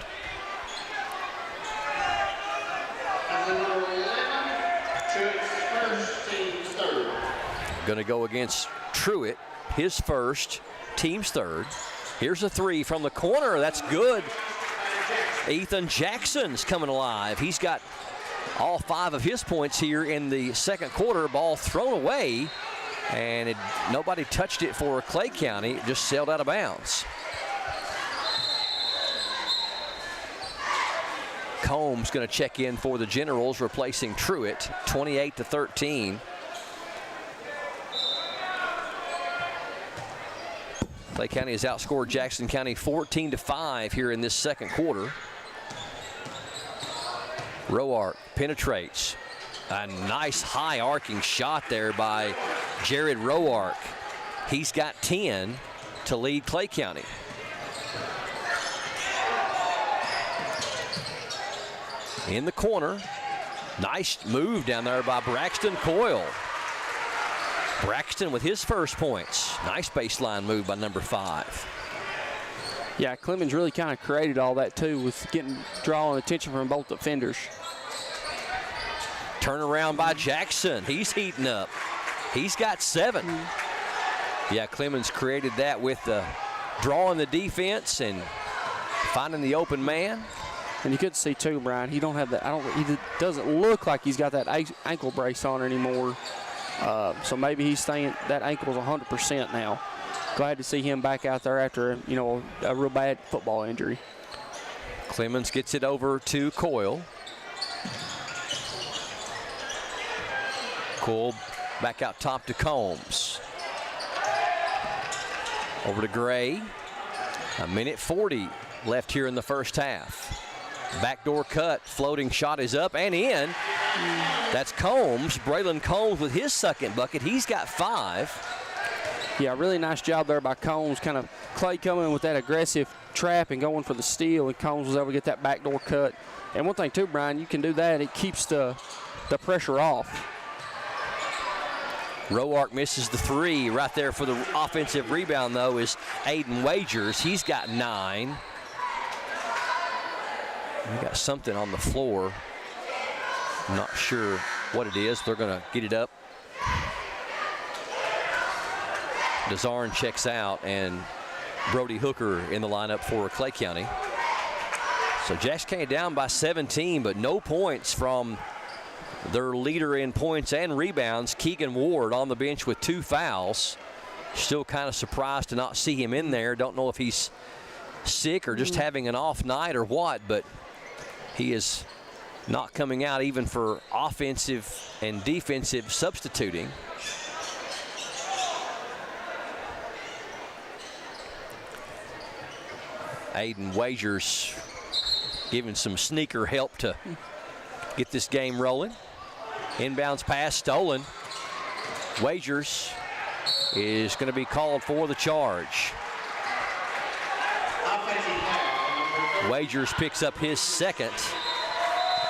Going to go against Truitt, his first, team's third. Here's a three from the corner. That's good. Ethan Jackson's coming alive. He's got all 5 of his points here in the second quarter. Ball thrown away, and nobody touched it for Clay County. It just sailed out of bounds. Combs going to check in for the Generals, replacing Truitt, 28-13. Clay County has outscored Jackson County 14-5 here in this second quarter. Roark penetrates. A nice high arcing shot there by Jared Roark. He's got 10 to lead Clay County. In the corner. Nice move down there by Braxton Coyle. Braxton with his first points. Nice baseline move by number 5. Yeah, Clemens really kind of created all that too with drawing attention from both defenders. Turnaround by Jackson. He's heating up. He's got 7. Yeah, Clemens created that with drawing the defense and finding the open man. And you could see too, Brian, he don't have that. He doesn't look like he's got that ankle brace on anymore. So maybe he's saying that ankle's 100% now. Glad to see him back out there after, you know, a real bad football injury. Clemens gets it over to Coyle. Coyle back out top to Combs. Over to Gray. 1:40 left here in the first half. Backdoor cut, floating shot is up and in. That's Combs. Braylon Combs with his second bucket. He's got 5. Yeah, really nice job there by Combs. Kind of Clay coming with that aggressive trap and going for the steal, and Combs was able to get that backdoor cut. And one thing too, Brian, you can do that. It keeps the pressure off. Roark misses the 3. Right there for the offensive rebound, though, is Aiden Wagers. He's got 9. We got something on the floor. I'm not sure what it is. They're going to get it up. Desarn checks out, and Brody Hooker in the lineup for Clay County. So Jackson County down by 17, but no points from their leader in points and rebounds, Keegan Ward, on the bench with 2 fouls. Still kind of surprised to not see him in there. Don't know if he's sick or just having an off night or what, but he is not coming out even for offensive and defensive substituting. Aiden Wagers giving some sneaker help to get this game rolling. Inbounds pass stolen. Wagers is going to be called for the charge. Wagers picks up his second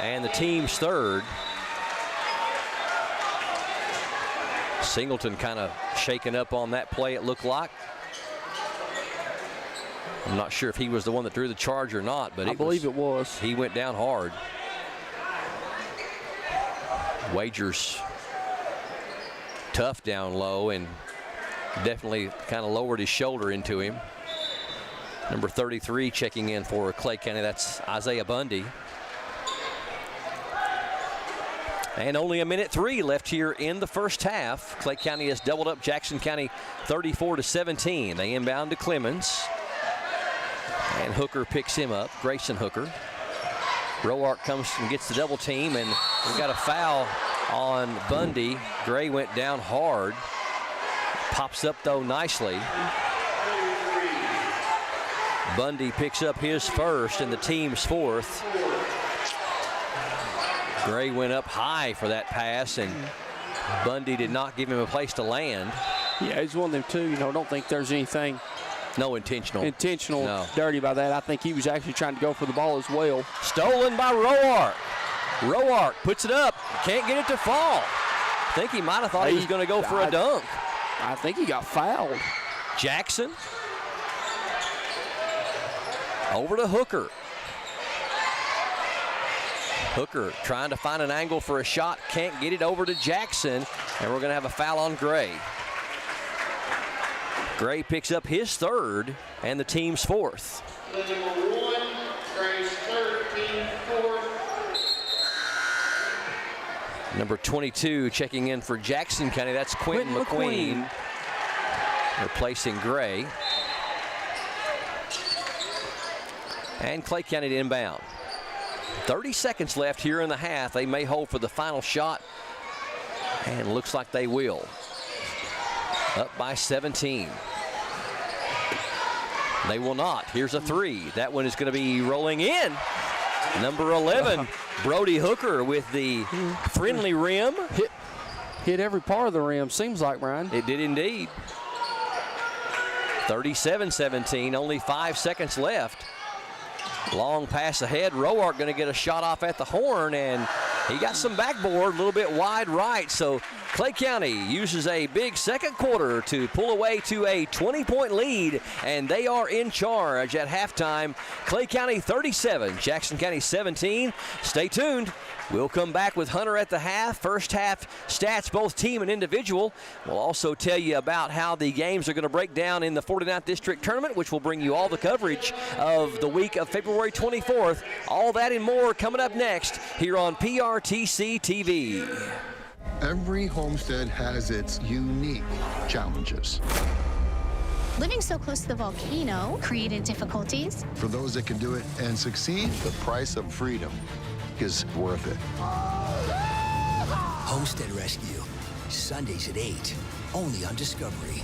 and the team's third. Singleton kind of shaken up on that play, it looked like. I'm not sure if he was the one that drew the charge or not, but I believe it was. He went down hard. Wagers tough down low and definitely kind of lowered his shoulder into him. Number 33 checking in for Clay County. That's Isaiah Bundy. And only 1:03 left here in the first half. Clay County has doubled up Jackson County 34-17. They inbound to Clemens. And Hooker picks him up, Grayson Hooker. Roark comes and gets the double team, and we got a foul on Bundy. Gray went down hard. Pops up, though, nicely. Bundy picks up his first and the team's fourth. Gray went up high for that pass, and Bundy did not give him a place to land. Yeah, he's one of them, too. You know, don't think there's anything intentional dirty by that. I think he was actually trying to go for the ball as well. Stolen by Roark. Roark puts it up, can't get it to fall. I think he might have thought he was going to go for a dunk. I think he got fouled. Jackson over to Hooker. Hooker trying to find an angle for a shot, can't get it over to Jackson, and we're going to have a foul on Gray. Gray picks up his third and the team's fourth. Number 1, Gray's third, team fourth. Number 22 checking in for Jackson County. That's Quentin McQueen replacing Gray. And Clay County to inbound. 30 seconds left here in the half. They may hold for the final shot, and looks like they will. Up by 17. They will not. Here's a 3. That one is going to be rolling in. Number 11, Brody Hooker with the friendly rim. Hit every part of the rim, seems like, Ryan. It did indeed. 37-17, only 5 seconds left. Long pass ahead. Roark going to get a shot off at the horn, and he got some backboard, a little bit wide right. So Clay County uses a big second quarter to pull away to a 20-point lead, and they are in charge at halftime. Clay County 37, Jackson County 17. Stay tuned. We'll come back with Hunter at the half. First half stats, both team and individual. We'll also tell you about how the games are going to break down in the 49th District Tournament, which will bring you all the coverage of the week of February 24th. All that and more coming up next here on PRTC TV. Every homestead has its unique challenges. Living so close to the volcano created difficulties. For those that can do it and succeed, the price of freedom is worth it. Homestead Rescue, Sundays at 8, only on Discovery.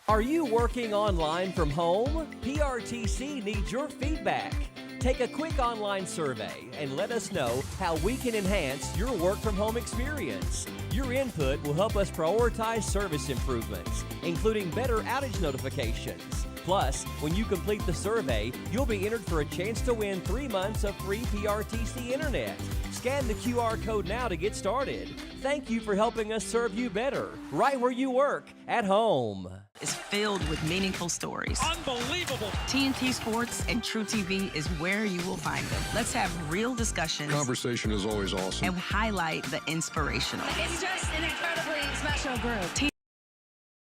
Are you working online from home? PRTC needs your feedback. Take a quick online survey and let us know how we can enhance your work from home experience. Your input will help us prioritize service improvements, including better outage notifications. Plus, when you complete the survey, you'll be entered for a chance to win 3 months of free PRTC internet. Scan the QR code now to get started. Thank you for helping us serve you better, right where you work, at home. Is filled with meaningful stories. Unbelievable. TNT Sports and True TV is where you will find them. Let's have real discussions. Conversation is always awesome. And highlight the inspirational. It's just an incredibly special group. TNT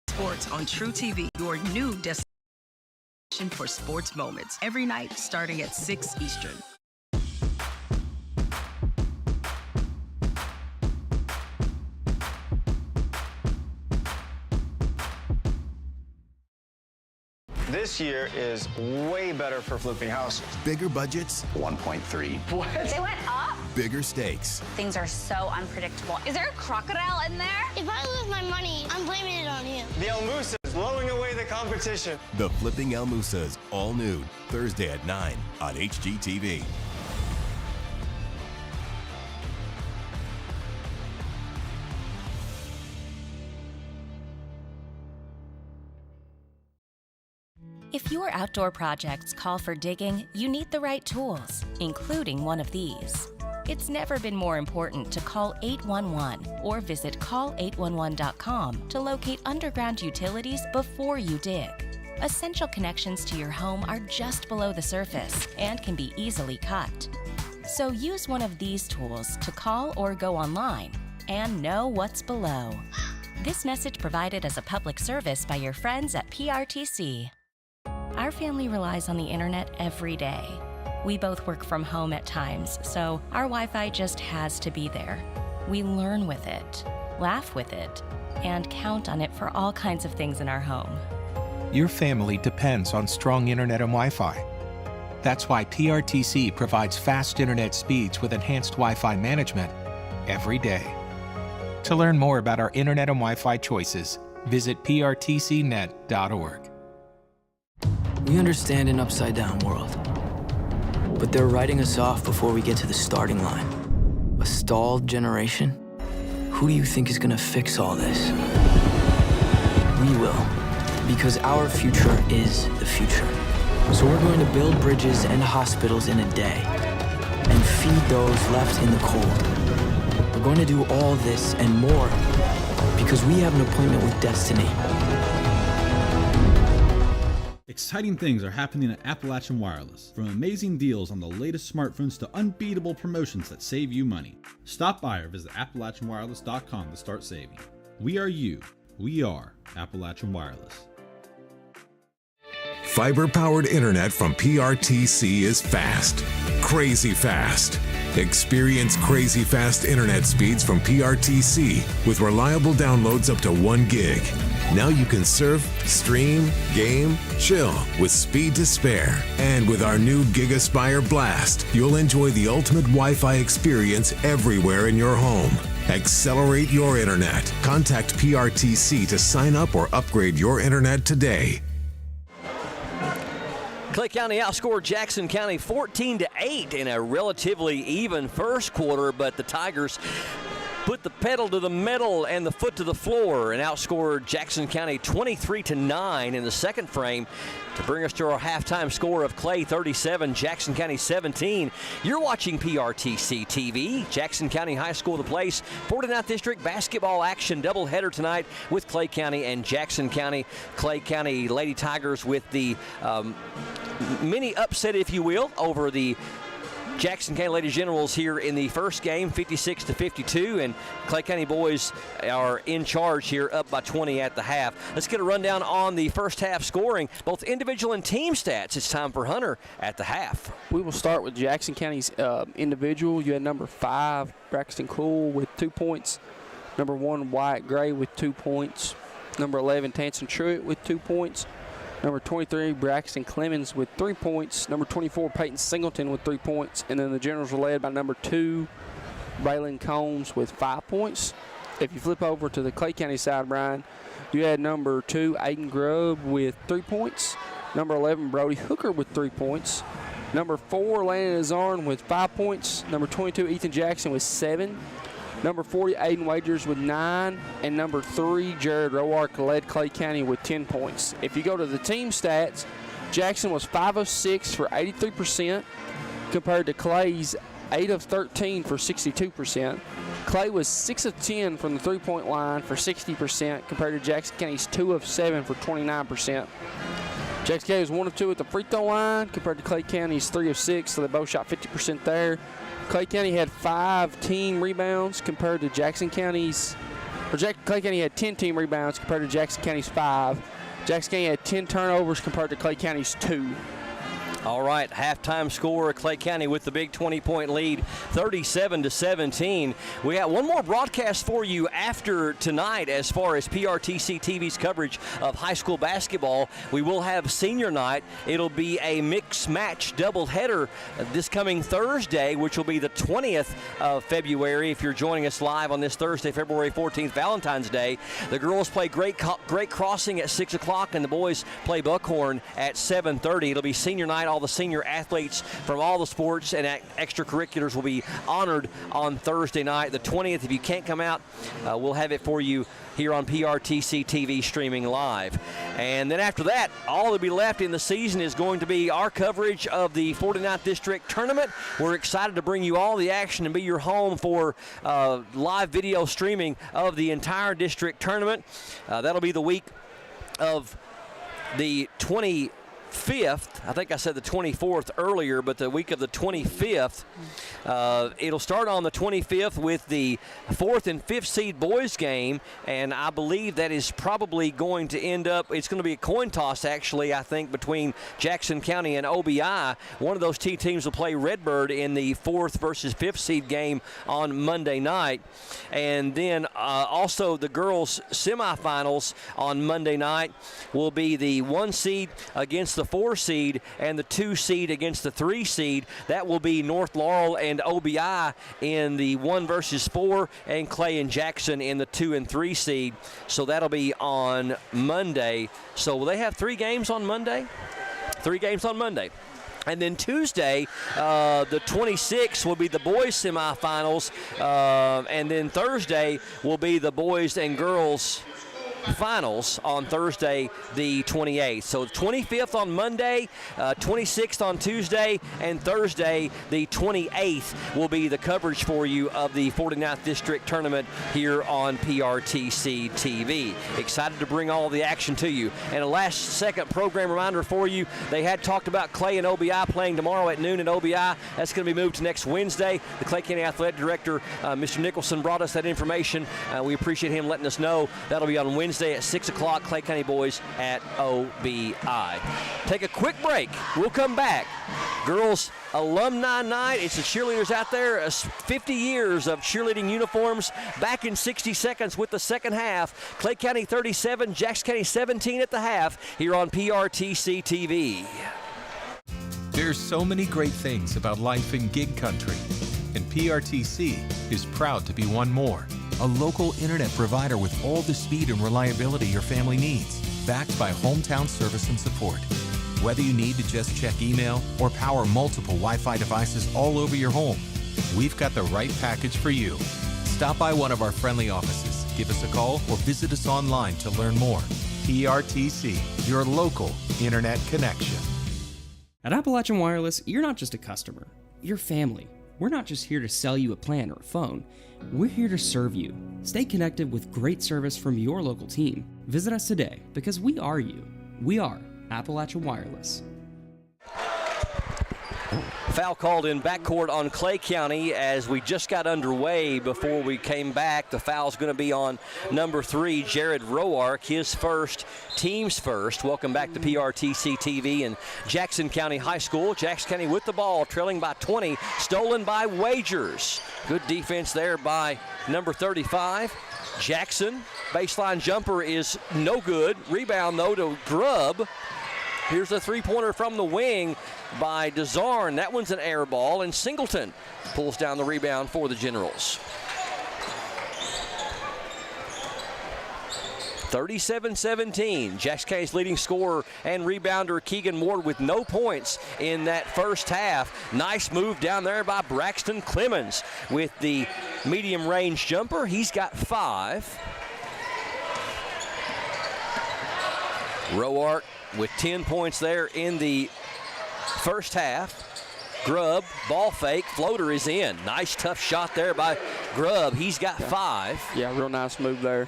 Sports on True TV, your new destination for sports moments. Every night starting at 6 Eastern. This year is way better for flipping houses. Bigger budgets? 1.3. What? They went up? Bigger stakes. Things are so unpredictable. Is there a crocodile in there? If I lose my money, I'm blaming it on you. The Almusas blowing away the competition. The Flipping Almusas, all new, Thursday at 9 on HGTV. If your outdoor projects call for digging, you need the right tools, including one of these. It's never been more important to call 811 or visit call811.com to locate underground utilities before you dig. Essential connections to your home are just below the surface and can be easily cut. So use one of these tools to call or go online and know what's below. This message provided as a public service by your friends at PRTC. Our family relies on the internet every day. We both work from home at times, so our Wi-Fi just has to be there. We learn with it, laugh with it, and count on it for all kinds of things in our home. Your family depends on strong internet and Wi-Fi. That's why PRTC provides fast internet speeds with enhanced Wi-Fi management every day. To learn more about our internet and Wi-Fi choices, visit prtcnet.org. We understand an upside-down world, but they're writing us off before we get to the starting line. A stalled generation? Who do you think is gonna fix all this? We will, because our future is the future. So we're going to build bridges and hospitals in a day, and feed those left in the cold. We're going to do all this and more, because we have an appointment with destiny. Exciting things are happening at Appalachian Wireless. From amazing deals on the latest smartphones to unbeatable promotions that save you money. Stop by or visit AppalachianWireless.com to start saving. We are you. We are Appalachian Wireless. Fiber-powered internet from PRTC is fast. Crazy fast. Experience crazy fast internet speeds from PRTC with reliable downloads up to 1 gig. Now you can surf, stream, game, chill with speed to spare. And with our new GigaSpire Blast, you'll enjoy the ultimate Wi-Fi experience everywhere in your home. Accelerate your internet. Contact PRTC to sign up or upgrade your internet today. Clay County outscored Jackson County 14-8 in a relatively even first quarter, but the Tigers put the pedal to the metal and the foot to the floor and outscored Jackson County 23-9 in the second frame to bring us to our halftime score of Clay 37, Jackson County 17. You're watching PRTC TV, Jackson County High School, the place. 49th District basketball action doubleheader tonight with Clay County and Jackson County. Clay County Lady Tigers with the mini upset, if you will, over the Jackson County Lady Generals here in the first game, 56-52, and Clay County boys are in charge here, up by 20 at the half. Let's get a rundown on the first half scoring, both individual and team stats. It's time for Hunter at the half. We will start with Jackson County's individual. You had number 5, Braxton Cool, with 2 points. Number 1, Wyatt Gray with 2 points. Number 11, Tanson Truitt with 2 points. Number 23, Braxton Clemens with 3 points. Number 24, Peyton Singleton with 3 points. And then the Generals were led by number 2, Braylon Combs with 5 points. If you flip over to the Clay County side, Brian, you had number 2, Aiden Grubb with 3 points. Number 11, Brody Hooker with 3 points. Number 4, Landon Azarn with 5 points. Number 22, Ethan Jackson with 7. Number 40, Aiden Wagers with 9. And number 3, Jared Roark led Clay County with 10 points. If you go to the team stats, Jackson was 5 of 6 for 83% compared to Clay's 8 of 13 for 62%. Clay was 6 of 10 from the three-point line for 60% compared to Jackson County's 2 of 7 for 29%. Jackson County was 1 of 2 at the free throw line compared to Clay County's 3 of 6, so they both shot 50% there. Clay County had 5 team rebounds compared to Jackson County's, Clay County had 10 team rebounds compared to Jackson County's 5. Jackson County had 10 turnovers compared to Clay County's 2. All right, halftime score, Clay County with the big 20-point lead, 37-17. We got one more broadcast for you after tonight as far as PRTC TV's coverage of high school basketball. We will have senior night. It'll be a mixed match doubleheader this coming Thursday, which will be the 20th of February. If you're joining us live on this Thursday, February 14th, Valentine's Day, the girls play Great Crossing at 6 o'clock, and the boys play Buckhorn at 7:30. It'll be senior night. All the senior athletes from all the sports and extracurriculars will be honored on Thursday night, the 20th. If you can't come out, we'll have it for you here on PRTC TV streaming live. And then after that, all that'll be left in the season is going to be our coverage of the 49th District Tournament. We're excited to bring you all the action and be your home for live video streaming of the entire district tournament. That'll be the week of the 25th. I think I said the 24th earlier, but the week of the 25th. It'll start on the 25th with the 4th and 5th seed boys game, and I believe that is probably going to end up, it's going to be a coin toss actually, I think, between Jackson County and OBI. One of those two teams will play Redbird in the 4th versus 5th seed game on Monday night. And then also the girls semifinals on Monday night will be the 1 seed against the 4 seed and the 2 seed against the 3 seed. That will be North Laurel and OBI in the 1 versus 4, and Clay and Jackson in the 2 and 3 seed. So that'll be on Monday. So will they have 3 games on Monday? 3 games on Monday. And then Tuesday, the 26th, will be the boys semifinals. And then Thursday will be the boys and girls finals on Thursday, the 28th. So 25th on Monday, 26th on Tuesday, and Thursday, the 28th, will be the coverage for you of the 49th District Tournament here on PRTC TV. Excited to bring all the action to you. And a last-second program reminder for you, they had talked about Clay and OBI playing tomorrow at noon at OBI. That's going to be moved to next Wednesday. The Clay County Athletic Director, Mr. Nicholson, brought us that information. We appreciate him letting us know. That'll be on Wednesday at 6 o'clock, Clay County boys at OBI. Take a quick break. We'll come back. Girls Alumni Night. It's the cheerleaders out there. 50 years of cheerleading uniforms. Back in 60 seconds with the second half. Clay County 37, Jackson County 17 at the half here on PRTC TV. There's so many great things about life in gig country, and PRTC is proud to be one more. A local internet provider with all the speed and reliability your family needs, backed by hometown service and support. Whether you need to just check email or power multiple Wi-Fi devices all over your home, we've got the right package for you. Stop by one of our friendly offices, give us a call, or visit us online to learn more. PRTC, your local internet connection. At Appalachian Wireless, you're not just a customer, you're family. We're not just here to sell you a plan or a phone. We're here to serve you. Stay connected with great service from your local team. Visit us today because we are you. We are Appalachian Wireless. Foul called in backcourt on Clay County as we just got underway before we came back. The foul's going to be on number 3, Jared Roark, his first, team's first. Welcome back to PRTC TV and Jackson County High School. Jackson County with the ball, trailing by 20, stolen by Wagers. Good defense there by number 35. Jackson, baseline jumper is no good. Rebound, though, to Grubb. Here's a three-pointer from the wing by DeZarn. That one's an air ball, and Singleton pulls down the rebound for the Generals. 37-17. Jackson County's leading scorer and rebounder Keegan Ward with no points in that first half. Nice move down there by Braxton Clemens with the medium range jumper. He's got 5. Roark with 10 points there in the first half. Grubb, ball fake, floater is in. Nice tough shot there by Grubb. He's got 5. Yeah, real nice move there.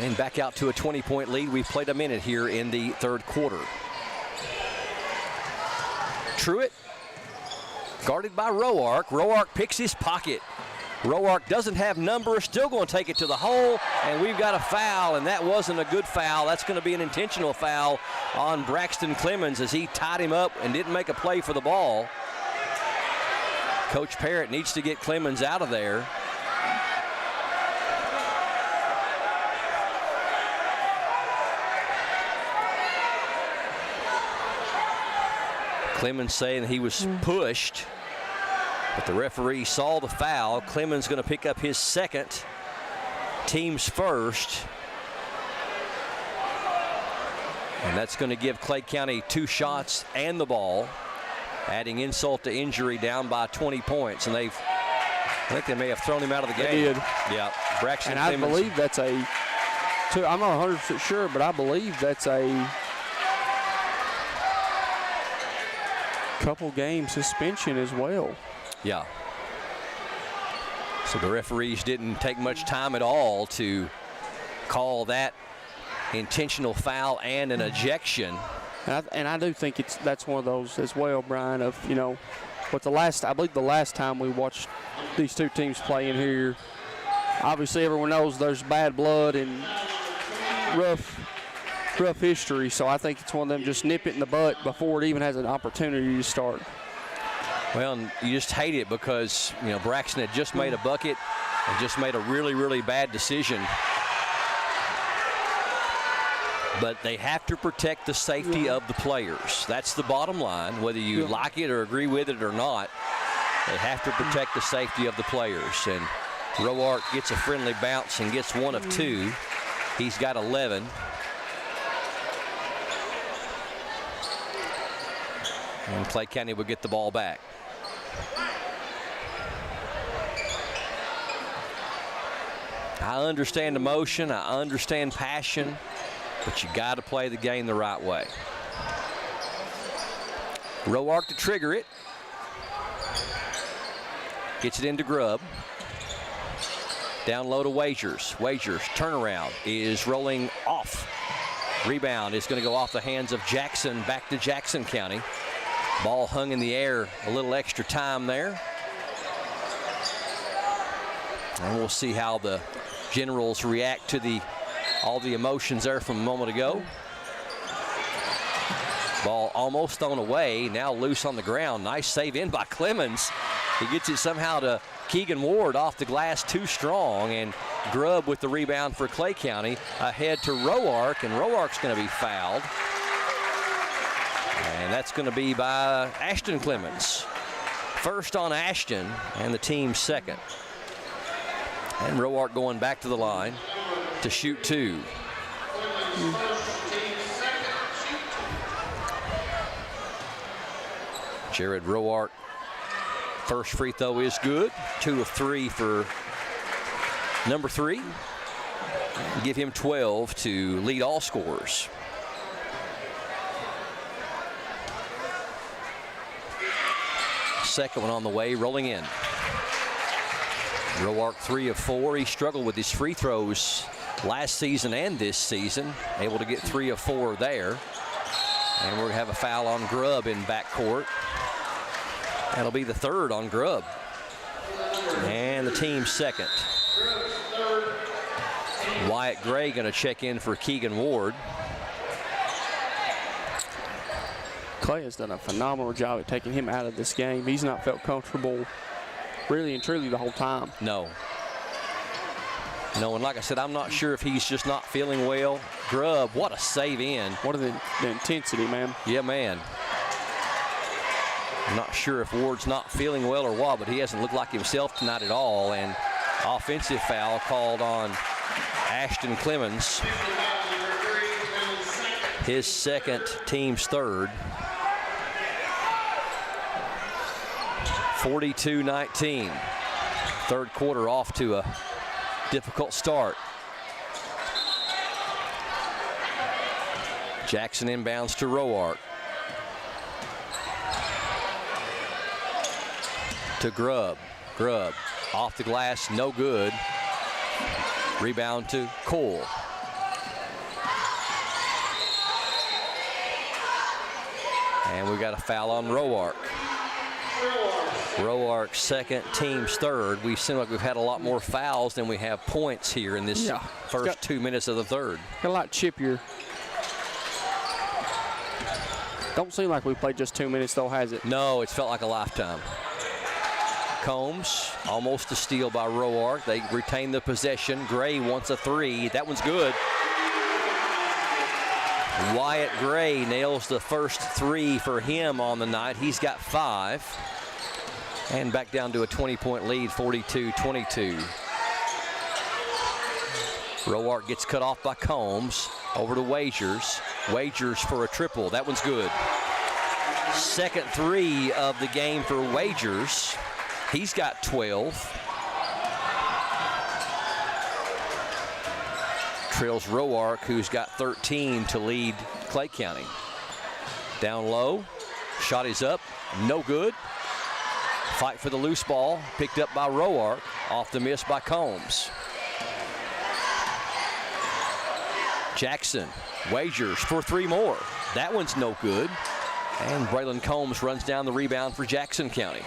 And back out to a 20-point lead. We've played a minute here in the third quarter. Truitt, guarded by Roark. Roark picks his pocket. Roark doesn't have number, still going to take it to the hole, and we've got a foul, and that wasn't a good foul. That's going to be an intentional foul on Braxton Clemens as he tied him up and didn't make a play for the ball. Coach Parrott needs to get Clemens out of there. Clemens saying he was pushed, but the referee saw the foul. Clemens going to pick up his second, team's first. And that's going to give Clay County 2 shots and the ball, adding insult to injury, down by 20 points. And I think they may have thrown him out of the game. They did. Yeah, Braxton and Clemens. I believe that's I'm not 100% sure, but I believe that's a couple game suspension as well. Yeah. So the referees didn't take much time at all to call that intentional foul and an ejection. And I do think that's one of those as well, Brian, of, but I believe the last time we watched these two teams play in here, obviously everyone knows there's bad blood and rough history, so I think it's one of them just nip it in the butt before it even has an opportunity to start. Well, you just hate it because, Braxton had just made a bucket and just made a really, really bad decision. But they have to protect the safety of the players. That's the bottom line, whether you like it or agree with it or not. They have to protect the safety of the players. And Roark gets a friendly bounce and gets 1 of 2. He's got 11. And Clay County will get the ball back. I understand emotion, I understand passion, but you got to play the game the right way. Roark to trigger it. Gets it into Grubb. Down low to Wagers. Wagers turnaround is rolling off. Rebound is going to go off the hands of Jackson, back to Jackson County. Ball hung in the air, a little extra time there. And we'll see how the Generals react to all the emotions there from a moment ago. Ball almost thrown away, now loose on the ground. Nice save in by Clemens. He gets it somehow to Keegan Ward off the glass, too strong, and Grubb with the rebound for Clay County ahead to Roark, and Roark's going to be fouled. And that's going to be by Ashton Clemens. First on Ashton, and the team's second. And Roark going back to the line to shoot 2. Jared Roark, first free throw is good. 2 of 3 for number 3. Give him 12 to lead all scorers. Second one on the way, rolling in. Roark 3 of 4. He struggled with his free throws last season and this season. Able to get 3 of 4 there. And we're going to have a foul on Grubb in backcourt. That'll be the third on Grubb. And the team's second. Wyatt Gray going to check in for Keegan Ward. Clay has done a phenomenal job at taking him out of this game. He's not felt comfortable really and truly the whole time. No. No, and like I said, I'm not sure if he's just not feeling well. Grubb, what a save in. What the intensity, man. Yeah, man. I'm not sure if Ward's not feeling well or what, but he hasn't looked like himself tonight at all. And offensive foul called on Ashton Clemens. His second, team's third. 42-19. Third quarter off to a difficult start. Jackson inbounds to Roark. To Grubb. Grubb off the glass, no good. Rebound to Cole. And we got a foul on Roark. Roark's second, team's third. We seem like we've had a lot more fouls than we have points here in this first 2 minutes of the third. Got a lot chippier. Don't seem like we played just 2 minutes though, has it? No, it's felt like a lifetime. Combs, almost a steal by Roark. They retain the possession. Gray wants a three. That one's good. Wyatt Gray nails the first three for him on the night. He's got 5. And back down to a 20-point lead, 42-22. Roark gets cut off by Combs. Over to Wagers. Wagers for a triple. That one's good. Second three of the game for Wagers. He's got 12. Trails Roark, who's got 13 to lead Clay County. Down low. Shot is up. No good. Fight for the loose ball, picked up by Roark, off the miss by Combs. Jackson, Wagers for 3 more. That one's no good. And Braylon Combs runs down the rebound for Jackson County.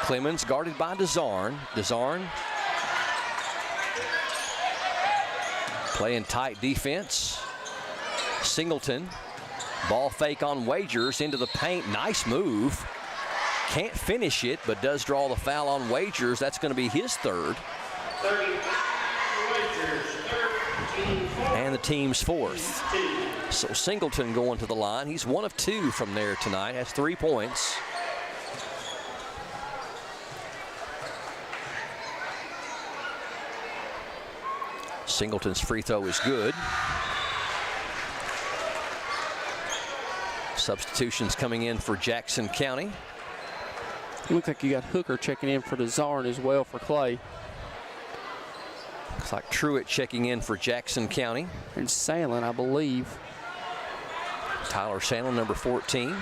Clemens guarded by DeZarn. DeZarn playing tight defense. Singleton. Ball fake on Wagers into the paint. Nice move. Can't finish it, but does draw the foul on Wagers. That's going to be his third. And the team's fourth. So Singleton going to the line. He's 1 of 2 from there tonight. Has 3 points. Singleton's free throw is good. Substitutions coming in for Jackson County. It looks like you got Hooker checking in for DeZarn as well for Clay. Looks like Truitt checking in for Jackson County. And Sandlin, I believe. Tyler Sandlin, number 14.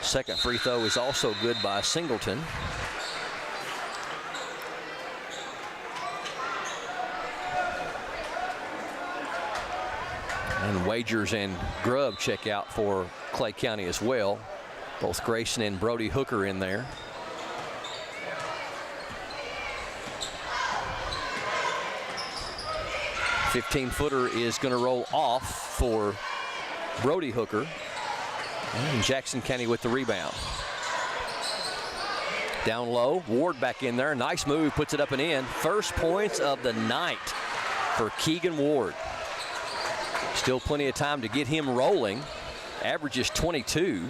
Second free throw is also good by Singleton. And Wagers and Grubb check out for Clay County as well. Both Grayson and Brody Hooker in there. The 15-footer is going to roll off for Brody Hooker. And Jackson County with the rebound. Down low, Ward back in there. Nice move, puts it up and in. First points of the night for Keegan Ward. Still plenty of time to get him rolling. Averages 22.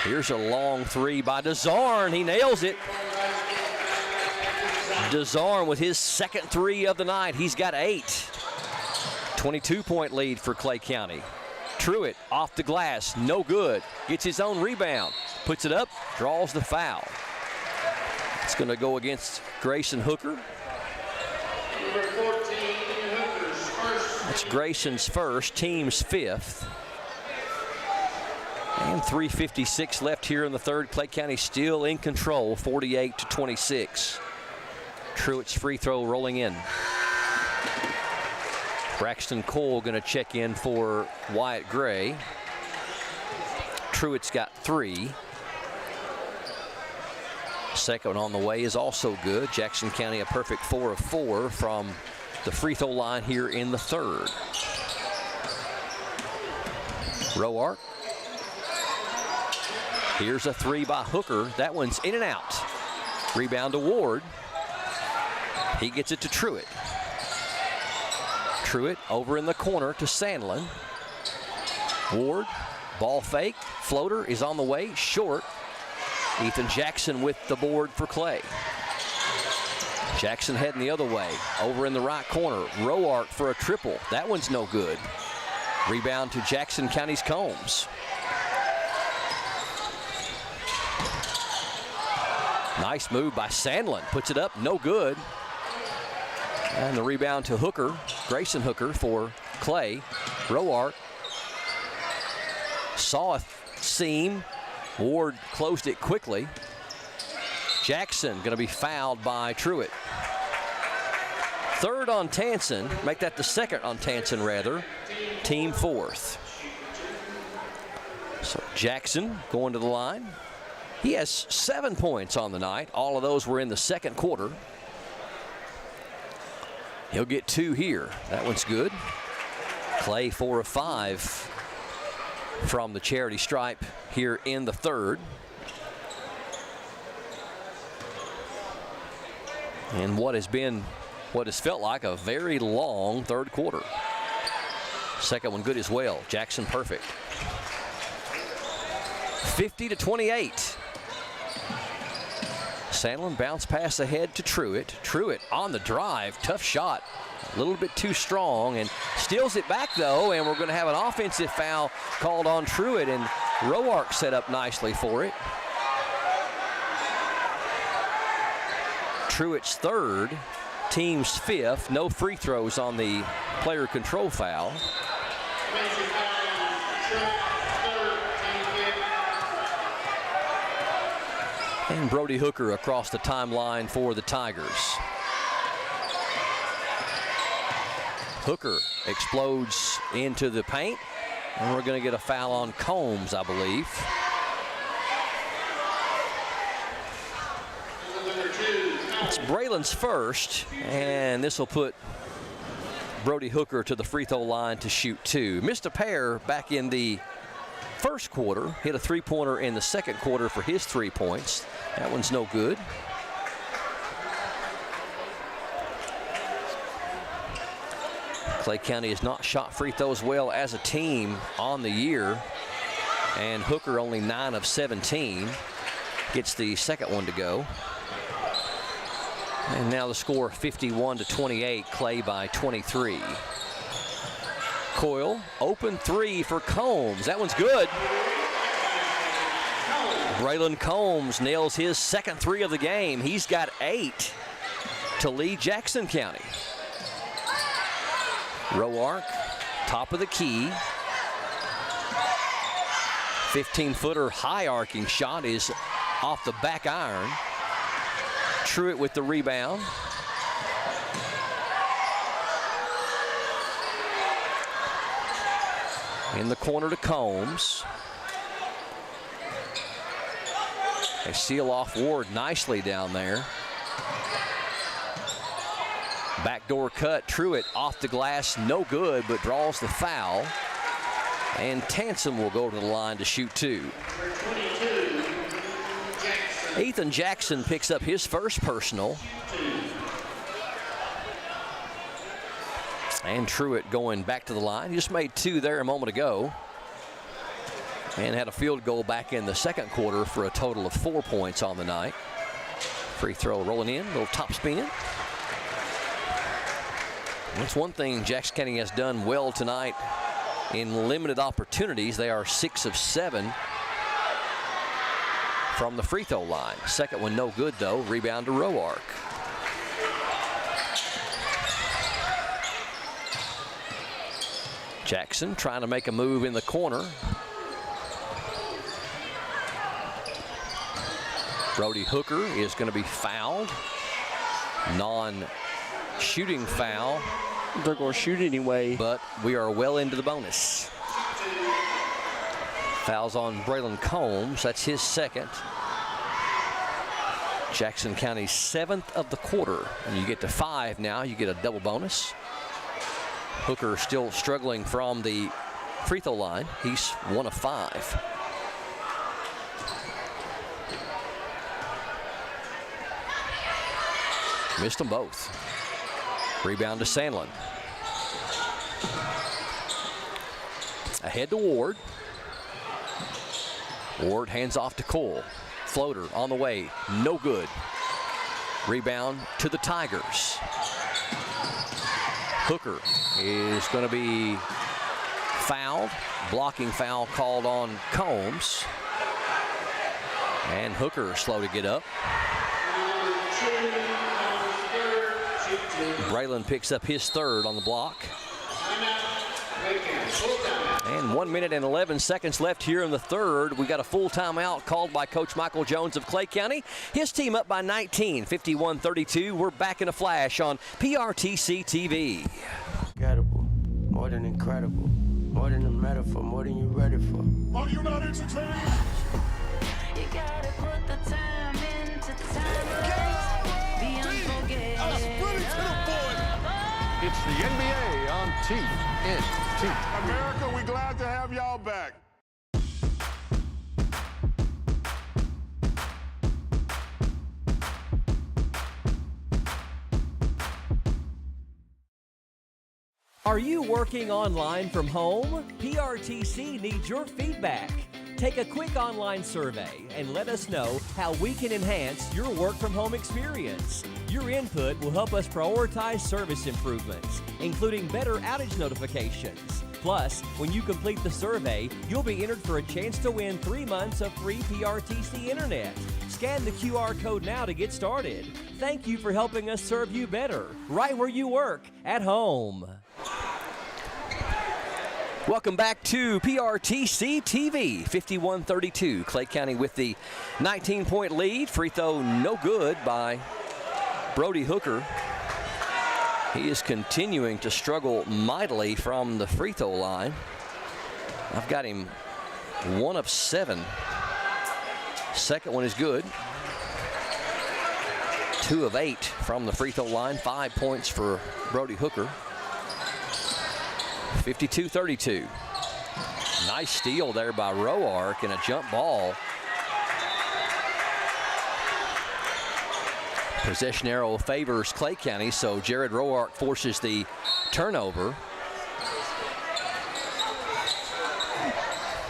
Here's a long three by DeZarn. He nails it. DeZarn with his second three of the night. He's got 8. 22-point lead for Clay County. Truitt off the glass, no good. Gets his own rebound, puts it up, draws the foul. It's going to go against Grayson Hooker. That's Grayson's first, team's 5th. And 3:56 left here in the third. Clay County still in control, 48-26. Truitt's free throw rolling in. Braxton Cole going to check in for Wyatt Gray. Truitt's got 3. Second one on the way is also good. Jackson County a perfect 4 of 4 from the free throw line here in the third. Roark. Here's a 3 by Hooker. That one's in and out. Rebound to Ward. He gets it to Truitt. Truitt over in the corner to Sandlin. Ward, ball fake. Floater is on the way, short. Ethan Jackson with the board for Clay. Jackson heading the other way. Over in the right corner, Roark for a triple. That one's no good. Rebound to Jackson County's Combs. Nice move by Sandlin. Puts it up, no good. And the rebound to Hooker, Grayson Hooker for Clay. Roark saw a seam. Ward closed it quickly. Jackson going to be fouled by Truitt. Third on Tansen. Make that the second on Tansen, rather. Team 4th. So Jackson going to the line. He has 7 points on the night. All of those were in the second quarter. He'll get 2 here. That one's good. Clay 4 of 5 from the charity stripe here in the third. And what has felt like a very long third quarter. Second one good as well. Jackson perfect. 50-28. Sandlin bounce pass ahead to Truitt. Truitt on the drive. Tough shot. A little bit too strong and steals it back though, and we're going to have an offensive foul called on Truitt, and Roark set up nicely for it. Truitt's third, team's 5th. No free throws on the player control foul. And Brody Hooker across the timeline for the Tigers. Hooker explodes into the paint, and we're going to get a foul on Combs, I believe. It's Braylon's first, and this will put Brody Hooker to the free throw line to shoot 2. Missed a pair back in the first quarter, hit a 3-pointer in the second quarter for his 3 points. That one's no good. Clay County has not shot free throws well as a team on the year, and Hooker only 9 of 17. Gets the second one to go. And now the score 51-28, Clay by 23. Coyle, open 3 for Combs. That one's good. Braylon Combs nails his second 3 of the game. He's got 8 to lead Jackson County. Roark, top of the key. 15-footer high arcing shot is off the back iron. Truitt with the rebound. In the corner to Combs. They seal off Ward nicely down there. Backdoor cut, Truitt off the glass, no good, but draws the foul. And Tansen will go to the line to shoot 2. Ethan Jackson picks up his first personal. And Truitt going back to the line. He just made 2 there a moment ago. And had a field goal back in the second quarter for a total of 4 points on the night. Free throw rolling in, little top spin. That's one thing Jackson County has done well tonight in limited opportunities. They are 6 of 7 from the free throw line. Second one no good though. Rebound to Roark. Jackson trying to make a move in the corner. Brody Hooker is going to be fouled. Non-shooting foul They're going to shoot anyway. But we are well into the bonus. Fouls on Braylon Combs. That's his second. Jackson County's 7th of the quarter. And you get to 5 now, you get a double bonus. Hooker still struggling from the free throw line. He's 1 of 5. Missed them both. Rebound to Sandlin. Ahead to Ward. Ward hands off to Cole. Floater on the way, no good. Rebound to the Tigers. Hooker is going to be fouled. Blocking foul called on Combs. And Hooker slow to get up. Braylon picks up his third on the block. And 1 minute and 11 seconds left here in the third. We got a full timeout called by Coach Michael Jones of Clay County. His team up by 19, 51-32. We're back in a flash on PRTC TV. Incredible, more than incredible, more than a metaphor, more than you're ready for. Are you not entertained? You gotta put the time into time. Be unforgettable. It's the NBA on TNT. America, we glad to have y'all back. Are you working online from home? PRTC needs your feedback. Take a quick online survey and let us know how we can enhance your work from home experience. Your input will help us prioritize service improvements, including better outage notifications. Plus, when you complete the survey, you'll be entered for a chance to win 3 months of free PRTC internet. Scan the QR code now to get started. Thank you for helping us serve you better, right where you work, at home. Welcome back to PRTC TV, 51-32. Clay County with the 19-point lead. Free throw no good by Brody Hooker. He is continuing to struggle mightily from the free throw line. I've got him 1 of 7. Second one is good. 2 of 8 from the free throw line. 5 points for Brody Hooker. 52-32. Nice steal there by Roark and a jump ball. Possession arrow favors Clay County, so Jared Roark forces the turnover.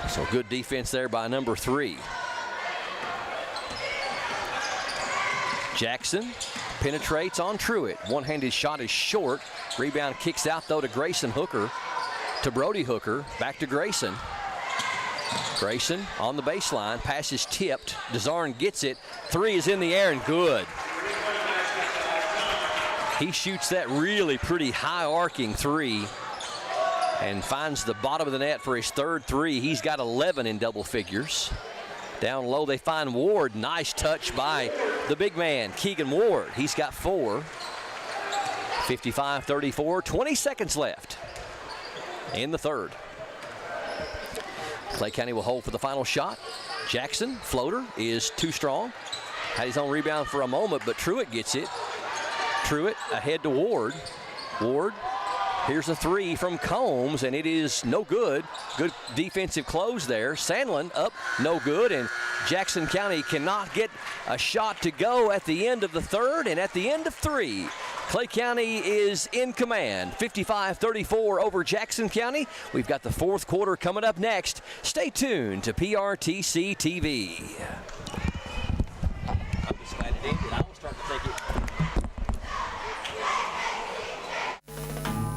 So good defense there by number 3. Jackson penetrates on Truitt. One-handed shot is short. Rebound kicks out though to Grayson Hooker. To Brody Hooker, back to Grayson. Grayson on the baseline, pass is tipped. Desarn gets it. 3 is in the air and good. He shoots that really pretty high arcing 3 and finds the bottom of the net for his third 3. He's got 11 in double figures. Down low they find Ward. Nice touch by the big man, Keegan Ward. He's got 4. 55-34, 20 seconds left in the third. Clay County will hold for the final shot. Jackson, floater, is too strong. Had his own rebound for a moment, but Truitt gets it. Truitt ahead to Ward. Ward, here's a 3 from Combs, and it is no good. Good defensive close there. Sandlin up, no good, and Jackson County cannot get a shot to go at the end of the third, and at the end of 3. Clay County is in command, 55-34 over Jackson County. We've got the fourth quarter coming up next. Stay tuned to PRTC TV. I'm just glad it ended. I was starting to think it.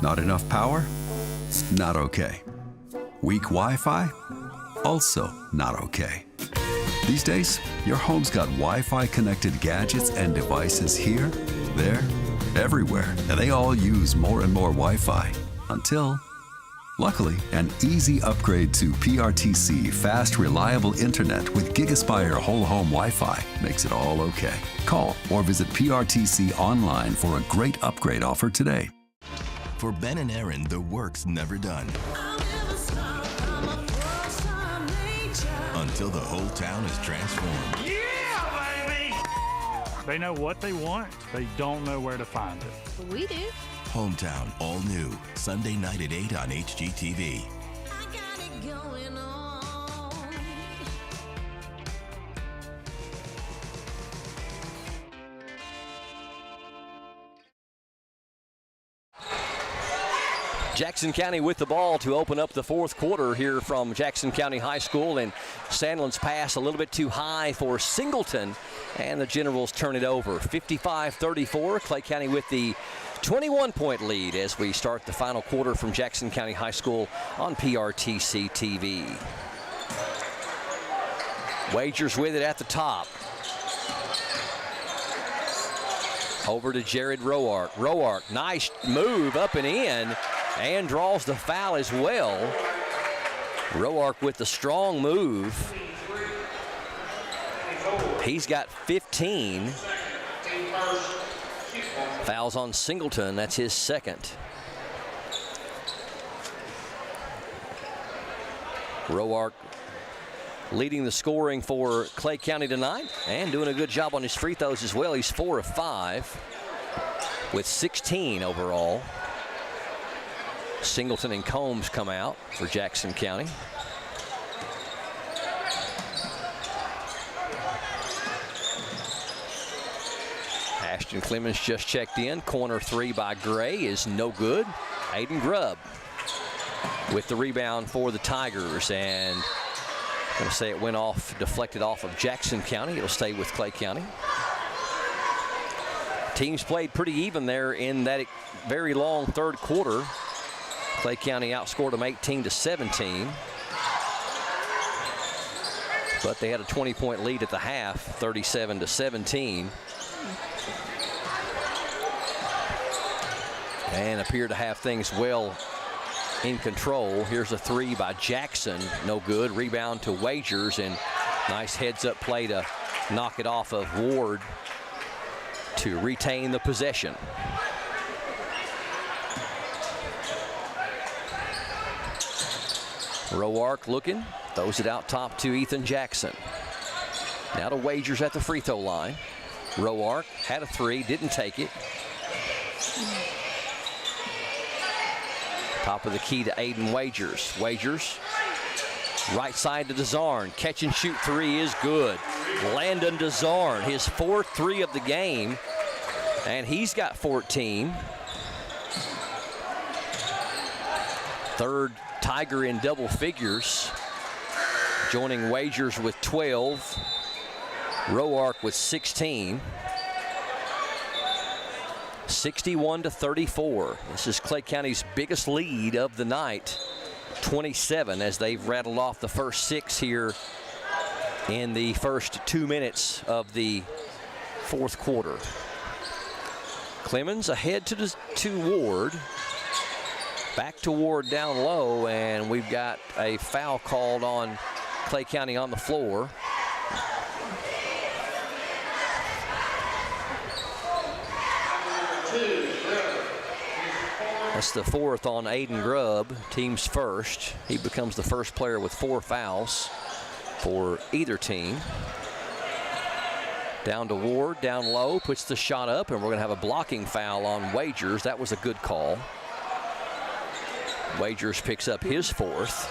Not enough power? Not okay. Weak Wi-Fi? Also not okay. These days, your home's got Wi-Fi connected gadgets and devices here, there, everywhere, and they all use more and more Wi-Fi until, luckily, an easy upgrade to PRTC fast, reliable internet with GigaSpire whole home Wi-Fi makes it all okay. Call or visit PRTC online for a great upgrade offer today. For Ben and Aaron, the work's never done. Until the whole town is transformed. Yeah, baby! They know what they want. They don't know where to find it. We do. Hometown, all new. Sunday night at 8 on HGTV. Jackson County with the ball to open up the fourth quarter here from Jackson County High School, and Sandlin's pass a little bit too high for Singleton, and the Generals turn it over. 55-34, Clay County with the 21-point lead as we start the final quarter from Jackson County High School on PRTC TV. Wagers with it at the top. Over to Jared Roark. Roark, nice move up and in, and draws the foul as well. Roark with the strong move. He's got 15. Fouls on Singleton, that's his second. Roark leading the scoring for Clay County tonight and doing a good job on his free throws as well. He's 4 of 5 with 16 overall. Singleton and Combs come out for Jackson County. Ashton Clemens just checked in. Corner three by Gray is no good. Aiden Grubb with the rebound for the Tigers, and I'm going to say it went off, deflected off of Jackson County. It'll stay with Clay County. Teams played pretty even there in that very long third quarter. Clay County outscored them 18-17. But they had a 20-point lead at the half, 37-17. And appeared to have things well in control. Here's a three by Jackson, no good. Rebound to Wagers, and nice heads-up play to knock it off of Ward to retain the possession. Roark looking, throws it out top to Ethan Jackson. Now to Wagers at the free throw line. Roark had a three, didn't take it. Top of the key to Aiden Wagers. Wagers, right side to DeZarn. Catch and shoot three is good. Landon DeZarn, his fourth three of the game, and he's got 14. Third Tiger in double figures, joining Wagers with 12. Roark with 16. 61-34. This is Clay County's biggest lead of the night. 27 as they've rattled off the first six here in the first 2 minutes of the fourth quarter. Clemens ahead to Ward. Back to Ward down low, and we've got a foul called on Clay County on the floor. That's the fourth on Aiden Grubb, team's first. He becomes the first player with 4 fouls for either team. Down to Ward, down low, puts the shot up, and we're going to have a blocking foul on Wagers. That was a good call. Wagers picks up his 4th.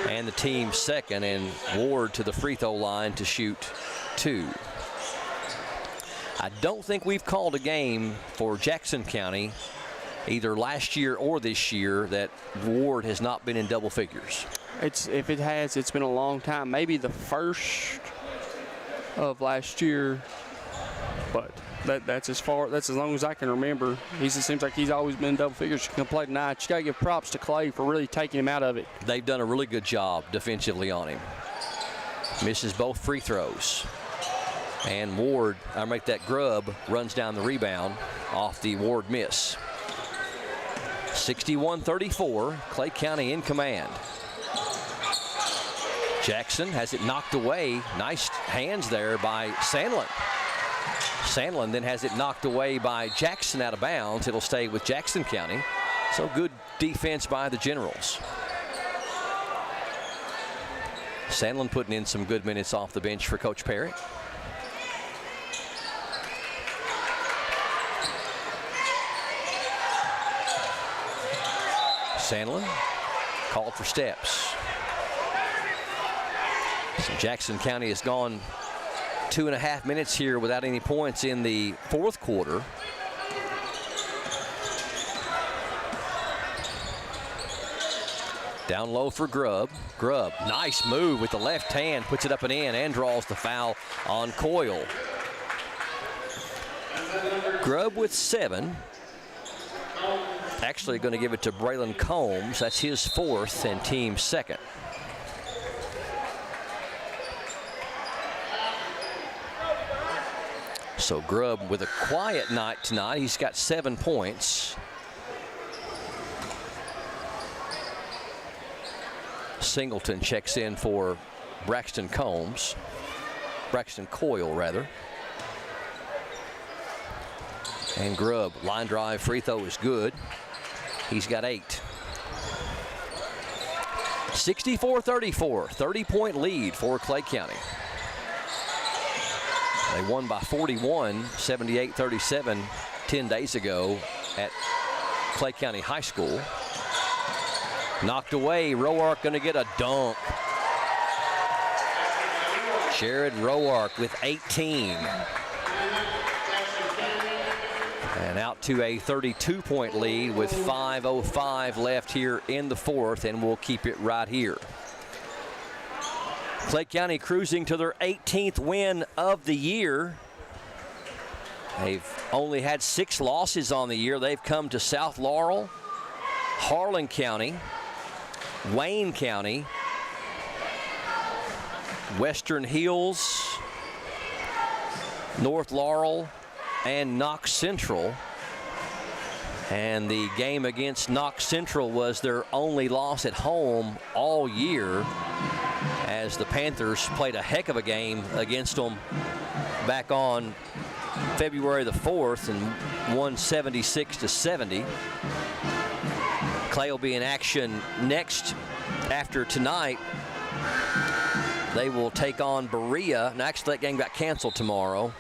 And the team's second, and Ward to the free throw line to shoot 2. I don't think we've called a game for Jackson County either last year or this year that Ward has not been in double figures. If it has, it's been a long time. Maybe the first of last year, but that's as long as I can remember. It seems like he's always been in double figures. You can play tonight. You got to give props to Clay for really taking him out of it. They've done a really good job defensively on him. Misses both free throws. And Ward, Grubb runs down the rebound off the Ward miss. 61-34, Clay County in command. Jackson has it knocked away. Nice hands there by Sandlin. Sandlin then has it knocked away by Jackson out of bounds. It'll stay with Jackson County. So good defense by the Generals. Sandlin putting in some good minutes off the bench for Coach Perry. Sandlin called for steps. So Jackson County has gone 2.5 minutes here without any points in the fourth quarter. Down low for Grubb. Grubb, nice move with the left hand, puts it up and in and draws the foul on Coyle. Grubb with 7. Actually going to give it to Braylon Combs. That's his 4th and team 2nd. So Grubb with a quiet night tonight. He's got 7 points. Singleton checks in for Braxton Combs. Braxton Coyle, rather. And Grubb, line drive, free throw is good. He's got 8. 64-34, 30-point lead for Clay County. They won by 41, 78-37, 10 days ago at Clay County High School. Knocked away, Roark going to get a dunk. Jared Roark with 18. And out to a 32-point lead with 5:05 left here in the fourth, and we'll keep it right here. Clay County cruising to their 18th win of the year. They've only had 6 losses on the year. They've come to South Laurel, Harlan County, Wayne County, Western Hills, North Laurel, and Knox Central. And the game against Knox Central was their only loss at home all year, as the Panthers played a heck of a game against them back on February the 4th and won 76-70. Clay will be in action next after tonight. They will take on Berea. And actually, that game got canceled tomorrow.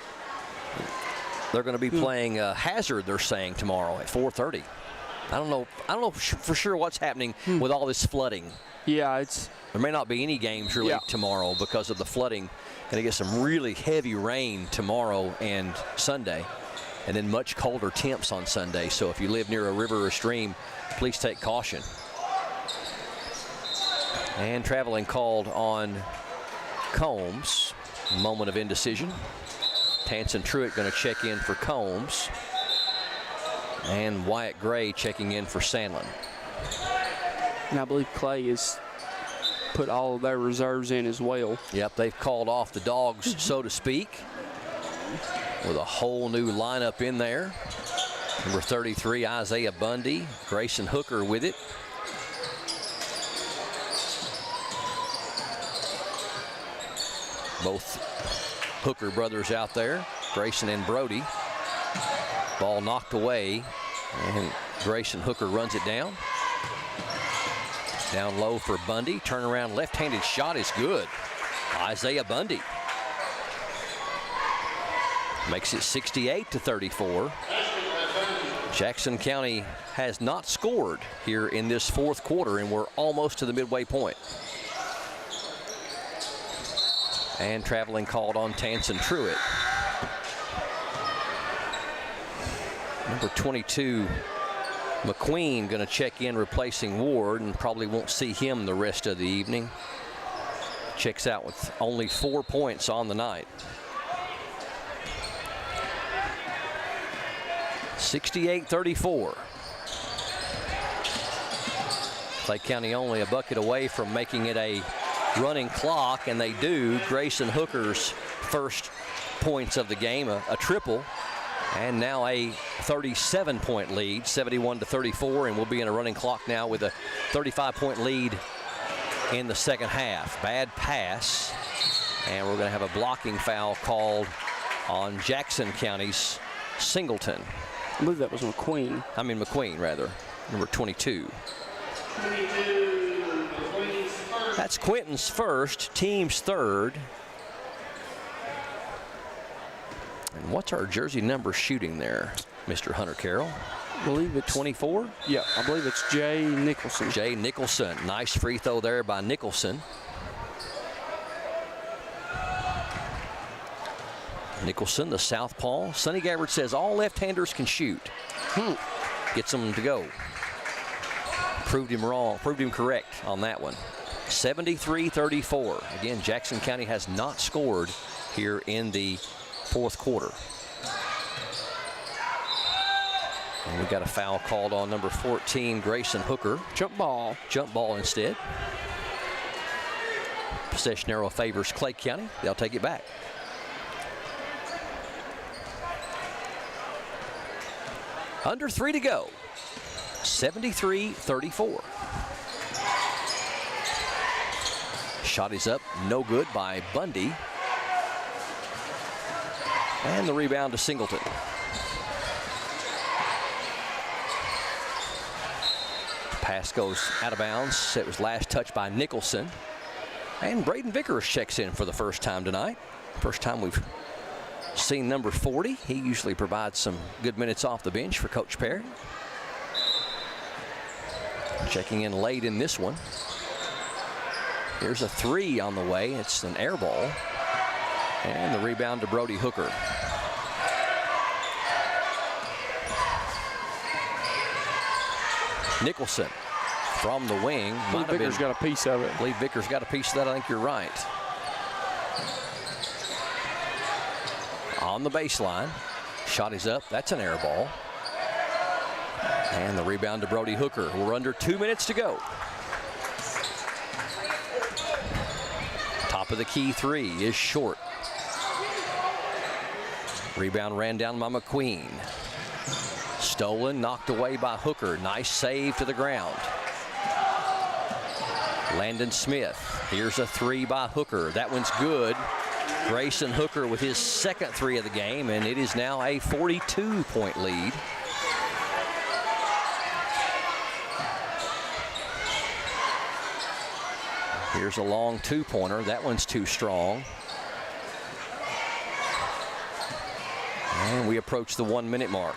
They're going to be playing Hazard, they're saying, tomorrow at 4:30. I don't know for sure what's happening with all this flooding. Yeah, there may not be any games really tomorrow because of the flooding. Going to get some really heavy rain tomorrow and Sunday, and then much colder temps on Sunday. So if you live near a river or stream, please take caution. And traveling called on Combs. Moment of indecision. Tanson Truitt going to check in for Combs. And Wyatt Gray checking in for Sandlin. And I believe Clay has put all of their reserves in as well. Yep, they've called off the dogs, so to speak, with a whole new lineup in there. Number 33, Isaiah Bundy. Grayson Hooker with it. Both Hooker brothers out there, Grayson and Brody. Ball knocked away, and Grayson Hooker runs it down. Down low for Bundy. Turnaround left-handed shot is good. Isaiah Bundy makes it 68-34. Jackson County has not scored here in this fourth quarter, and we're almost to the midway point. And traveling called on Tanson Truitt. Number 22, McQueen, going to check in replacing Ward, and probably won't see him the rest of the evening. Checks out with only 4 points on the night. 68-34. Clay County only a bucket away from making it a running clock, and they do. Grayson Hooker's first points of the game, a triple, and now a 37-point lead, 71-34, and we'll be in a running clock now with a 35-point lead in the second half. Bad pass, and we're going to have a blocking foul called on Jackson County's Singleton. I believe that was McQueen. McQueen, rather. Number 22. That's Quinton's first, team's third. And what's our jersey number shooting there, Mr. Hunter Carroll? I believe it's 24? Yeah, I believe it's Jay Nicholson. Jay Nicholson. Nice free throw there by Nicholson. Nicholson, the southpaw. Sonny Gabbard says all left-handers can shoot. Gets them to go. Proved him wrong, proved him correct on that one. 73-34. Again, Jackson County has not scored here in the fourth quarter. And we got a foul called on number 14, Grayson Hooker. Jump ball. Jump ball instead. Possession arrow favors Clay County. They'll take it back. Under 3 to go. 73-34. Shot is up, no good by Bundy. And the rebound to Singleton. Pass goes out of bounds. It was last touched by Nicholson. And Braden Vickers checks in for the first time tonight. First time we've seen number 40. He usually provides some good minutes off the bench for Coach Perry. Checking in late in this one. Here's a three on the way. It's an air ball. And the rebound to Brody Hooker. Nicholson from the wing. I believe Vickers got a piece of it. I believe Vickers got a piece of that. I think you're right. On the baseline. Shot is up. That's an air ball. And the rebound to Brody Hooker. We're under 2 minutes to go. Top of the key three is short. Rebound ran down by McQueen. Stolen, knocked away by Hooker. Nice save to the ground. Landon Smith. Here's a three by Hooker. That one's good. Grayson Hooker with his second three of the game, and it is now a 42-point lead. Here's a long two-pointer. That one's too strong. And we approach the 1 minute mark.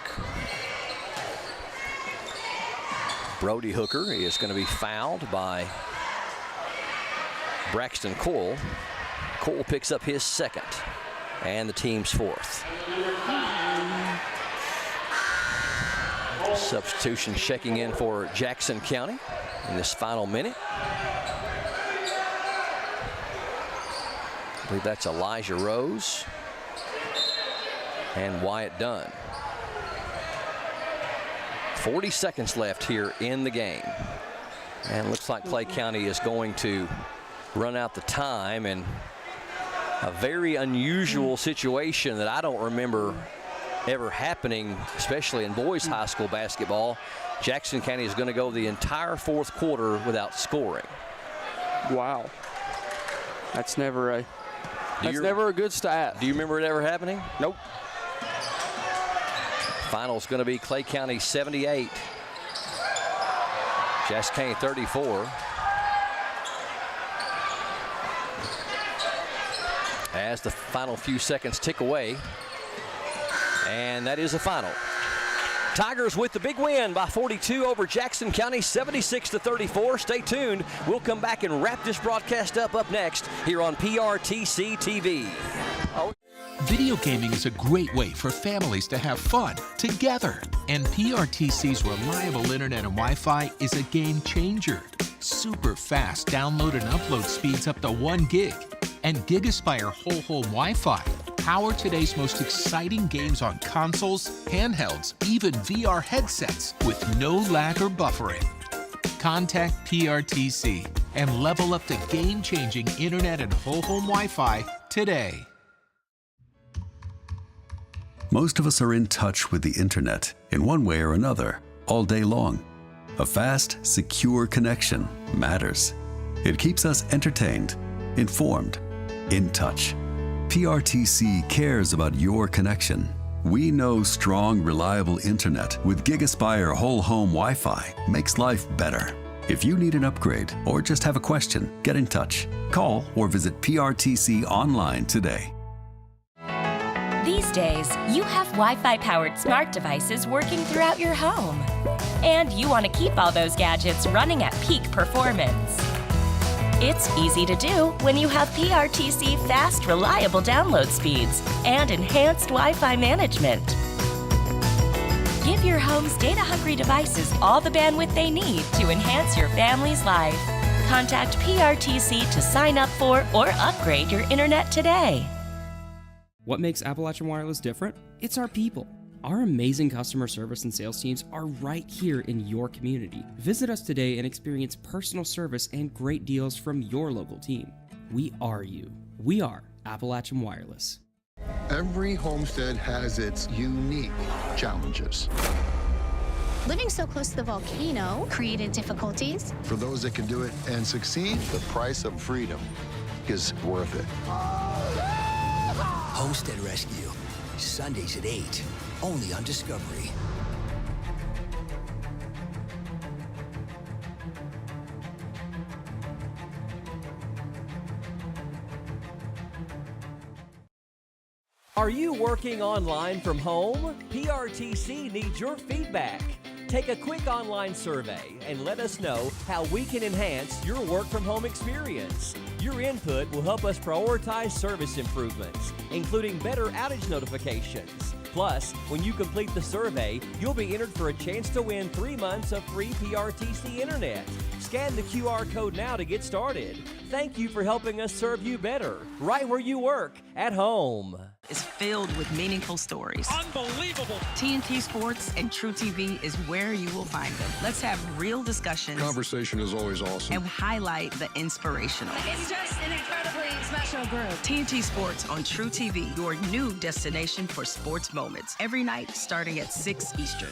Brody Hooker is going to be fouled by Braxton Cole. Cole picks up his second and the team's fourth. Substitution checking in for Jackson County in this final minute. I believe that's Elijah Rose and Wyatt Dunn. 40 seconds left here in the game. And it looks like Clay County is going to run out the time, and a very unusual situation that I don't remember ever happening, especially in boys high school basketball. Jackson County is going to go the entire fourth quarter without scoring. Wow. That's never a good stat. Do you remember it ever happening? Nope. Final's going to be Clay County 78, Jackson County 34. As the final few seconds tick away, and that is the final. Tigers with the big win by 42 over Jackson County, 76-34. Stay tuned. We'll come back and wrap this broadcast up next here on PRTC TV. Video gaming is a great way for families to have fun together. And PRTC's reliable internet and Wi-Fi is a game changer. Super fast download and upload speeds up to 1 gig. And GigaSpire whole home Wi-Fi. Power today's most exciting games on consoles, handhelds, even VR headsets with no lag or buffering. Contact PRTC and level up to game-changing internet and whole home Wi-Fi today. Most of us are in touch with the internet in one way or another all day long. A fast, secure connection matters. It keeps us entertained, informed, in touch. PRTC cares about your connection. We know strong, reliable internet with GigaSpire whole home Wi-Fi makes life better. If you need an upgrade or just have a question, get in touch. Call or visit PRTC online today. These days, you have Wi-Fi powered smart devices working throughout your home. And you want to keep all those gadgets running at peak performance. It's easy to do when you have PRTC fast, reliable download speeds and enhanced Wi-Fi management. Give your home's data-hungry devices all the bandwidth they need to enhance your family's life. Contact PRTC to sign up for or upgrade your internet today. What makes Appalachian Wireless different? It's our people. Our amazing customer service and sales teams are right here in your community. Visit us today and experience personal service and great deals from your local team. We are you. We are Appalachian Wireless. Every homestead has its unique challenges. Living so close to the volcano created difficulties. For those that can do it and succeed, the price of freedom is worth it. Homestead Rescue, Sundays at 8, only on Discovery. Are you working online from home? PRTC needs your feedback. Take a quick online survey and let us know how we can enhance your work from home experience. Your input will help us prioritize service improvements, including better outage notifications. Plus, when you complete the survey, you'll be entered for a chance to win 3 months of free PRTC internet. Scan the QR code now to get started. Thank you for helping us serve you better, right where you work, at home. Is filled with meaningful stories. Unbelievable. TNT Sports and True TV is where you will find them. Let's have real discussions. Conversation is always awesome. And highlight the inspirational. It's just an incredibly special group. TNT Sports on True TV, your new destination for sports moments. Every night starting at 6 Eastern.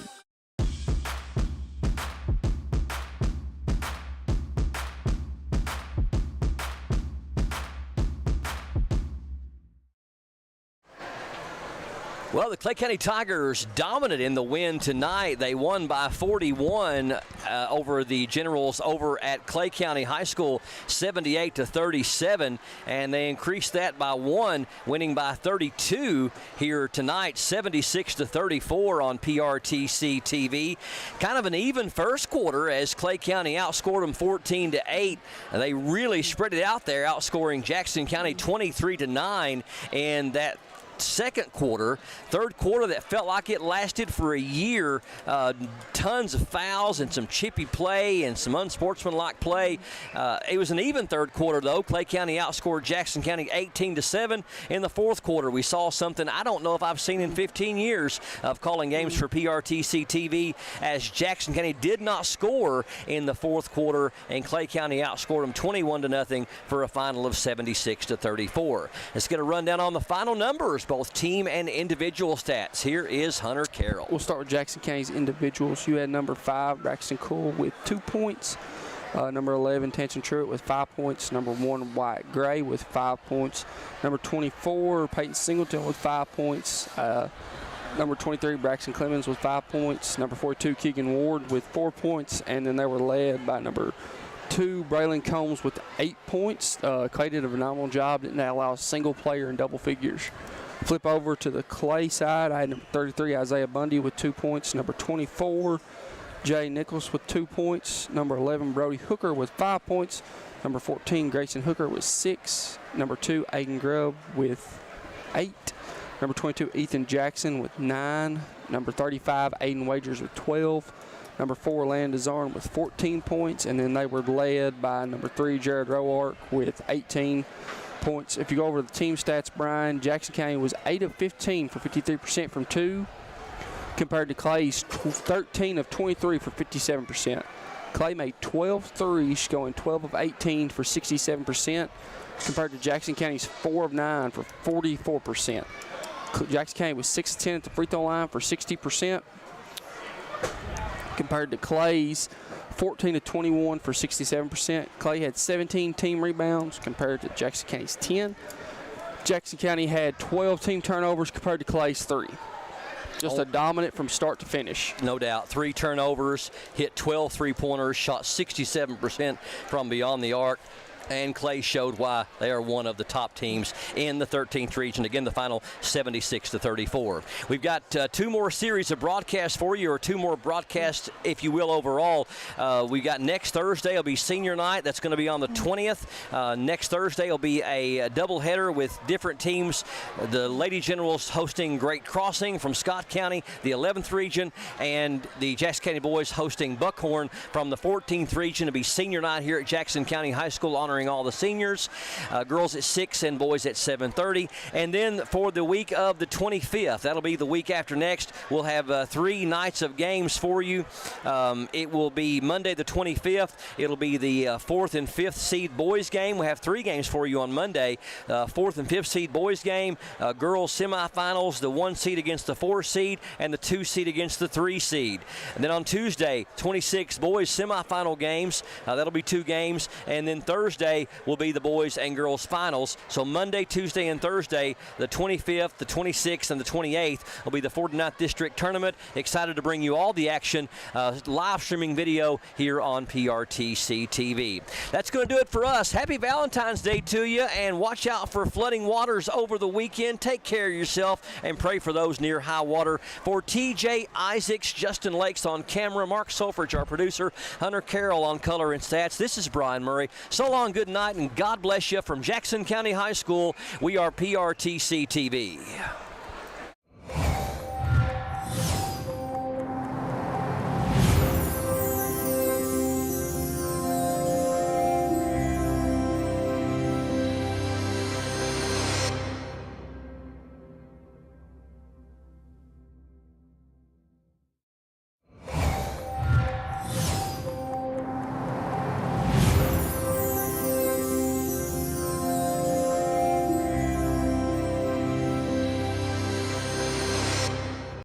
Well, the Clay County Tigers dominant in the win tonight. They won by 41 over the Generals over at Clay County High School, 78-37, and they increased that by 1, winning by 32 here tonight, 76-34 on PRTC TV. Kind of an even first quarter as Clay County outscored them 14-8. They really spread it out there, outscoring Jackson County 23-9, and that second quarter, third quarter that felt like it lasted for a year. Tons of fouls and some chippy play and some unsportsmanlike play. It was an even third quarter, though. Clay County outscored Jackson County 18-7. In the fourth quarter, we saw something I don't know if I've seen in 15 years of calling games for PRTC TV, as Jackson County did not score in the fourth quarter, and Clay County outscored them 21-0 for a final of 76-34. Let's get a rundown on the final numbers, both team and individual stats. Here is Hunter Carroll. We'll start with Jackson County's individuals. You had number 5, Braxton Cool, with 2 points. Number 11, Tanson Truitt with 5 points. Number 1, Wyatt Gray with 5 points. Number 24, Peyton Singleton with 5 points. Number 23, Braxton Clemens with 5 points. Number 42, Keegan Ward with 4 points. And then they were led by number 2, Braylon Combs with 8 points. Clay did a phenomenal job. Didn't allow a single player in double figures. Flip over to the Clay side. I had number 33, Isaiah Bundy with 2 points. Number 24, Jay Nichols with 2 points. Number 11, Brody Hooker with 5 points. Number 14, Grayson Hooker with 6. Number 2, Aiden Grubb with 8. Number 22, Ethan Jackson with 9. Number 35, Aiden Wagers with 12. Number 4, Landon Zarn with 14 points. And then they were led by number 3, Jared Roark with 18 points. If you go over the team stats, Brian, Jackson County was 8 of 15 for 53% from 2, compared to Clay's 13 of 23 for 57%. Clay made 12 threes, going 12 of 18 for 67%, compared to Jackson County's 4 of 9 for 44%. Jackson County was 6 of 10 at the free throw line for 60%, compared to Clay's 14 of 21 for 67%. Clay had 17 team rebounds compared to Jackson County's 10. Jackson County had 12 team turnovers compared to Clay's 3. Just a dominant from start to finish. No doubt. 3 turnovers, hit 12 three-pointers, shot 67% from beyond the arc. And Clay showed why they are one of the top teams in the 13th region. Again, the final 76-34. We've got 2 more series of broadcasts for you, or 2 more broadcasts, if you will, overall. We got next Thursday. It'll be senior night. That's going to be on the 20th. Next Thursday will be a doubleheader with different teams. The Lady Generals hosting Great Crossing from Scott County, the 11th region, and the Jackson County boys hosting Buckhorn from the 14th region. It'll be senior night here at Jackson County High School, honoring all the seniors. Girls at 6 and boys at 7:30. And then for the week of the 25th, that'll be the week after next, we'll have 3 nights of games for you. It will be Monday the 25th. It'll be the 4th and 5th seed boys game. We have 3 games for you on Monday. 4th and 5th seed boys game, girls semifinals, the 1 seed against the 4 seed, and the 2 seed against the 3 seed. And then on Tuesday, 26 boys semifinal games. That'll be 2 games. And then Thursday will be the boys and girls finals. So Monday, Tuesday, and Thursday, the 25th, the 26th, and the 28th will be the 49th District Tournament. Excited to bring you all the action, live streaming video here on PRTC TV. That's going to do it for us. Happy Valentine's Day to you, and watch out for flooding waters over the weekend. Take care of yourself and pray for those near high water. For TJ Isaacs, Justin Lakes on camera, Mark Solfridge, our producer, Hunter Carroll on color and stats, this is Brian Murray. So long, good night, and God bless you from Jackson County High School. We are PRTC TV.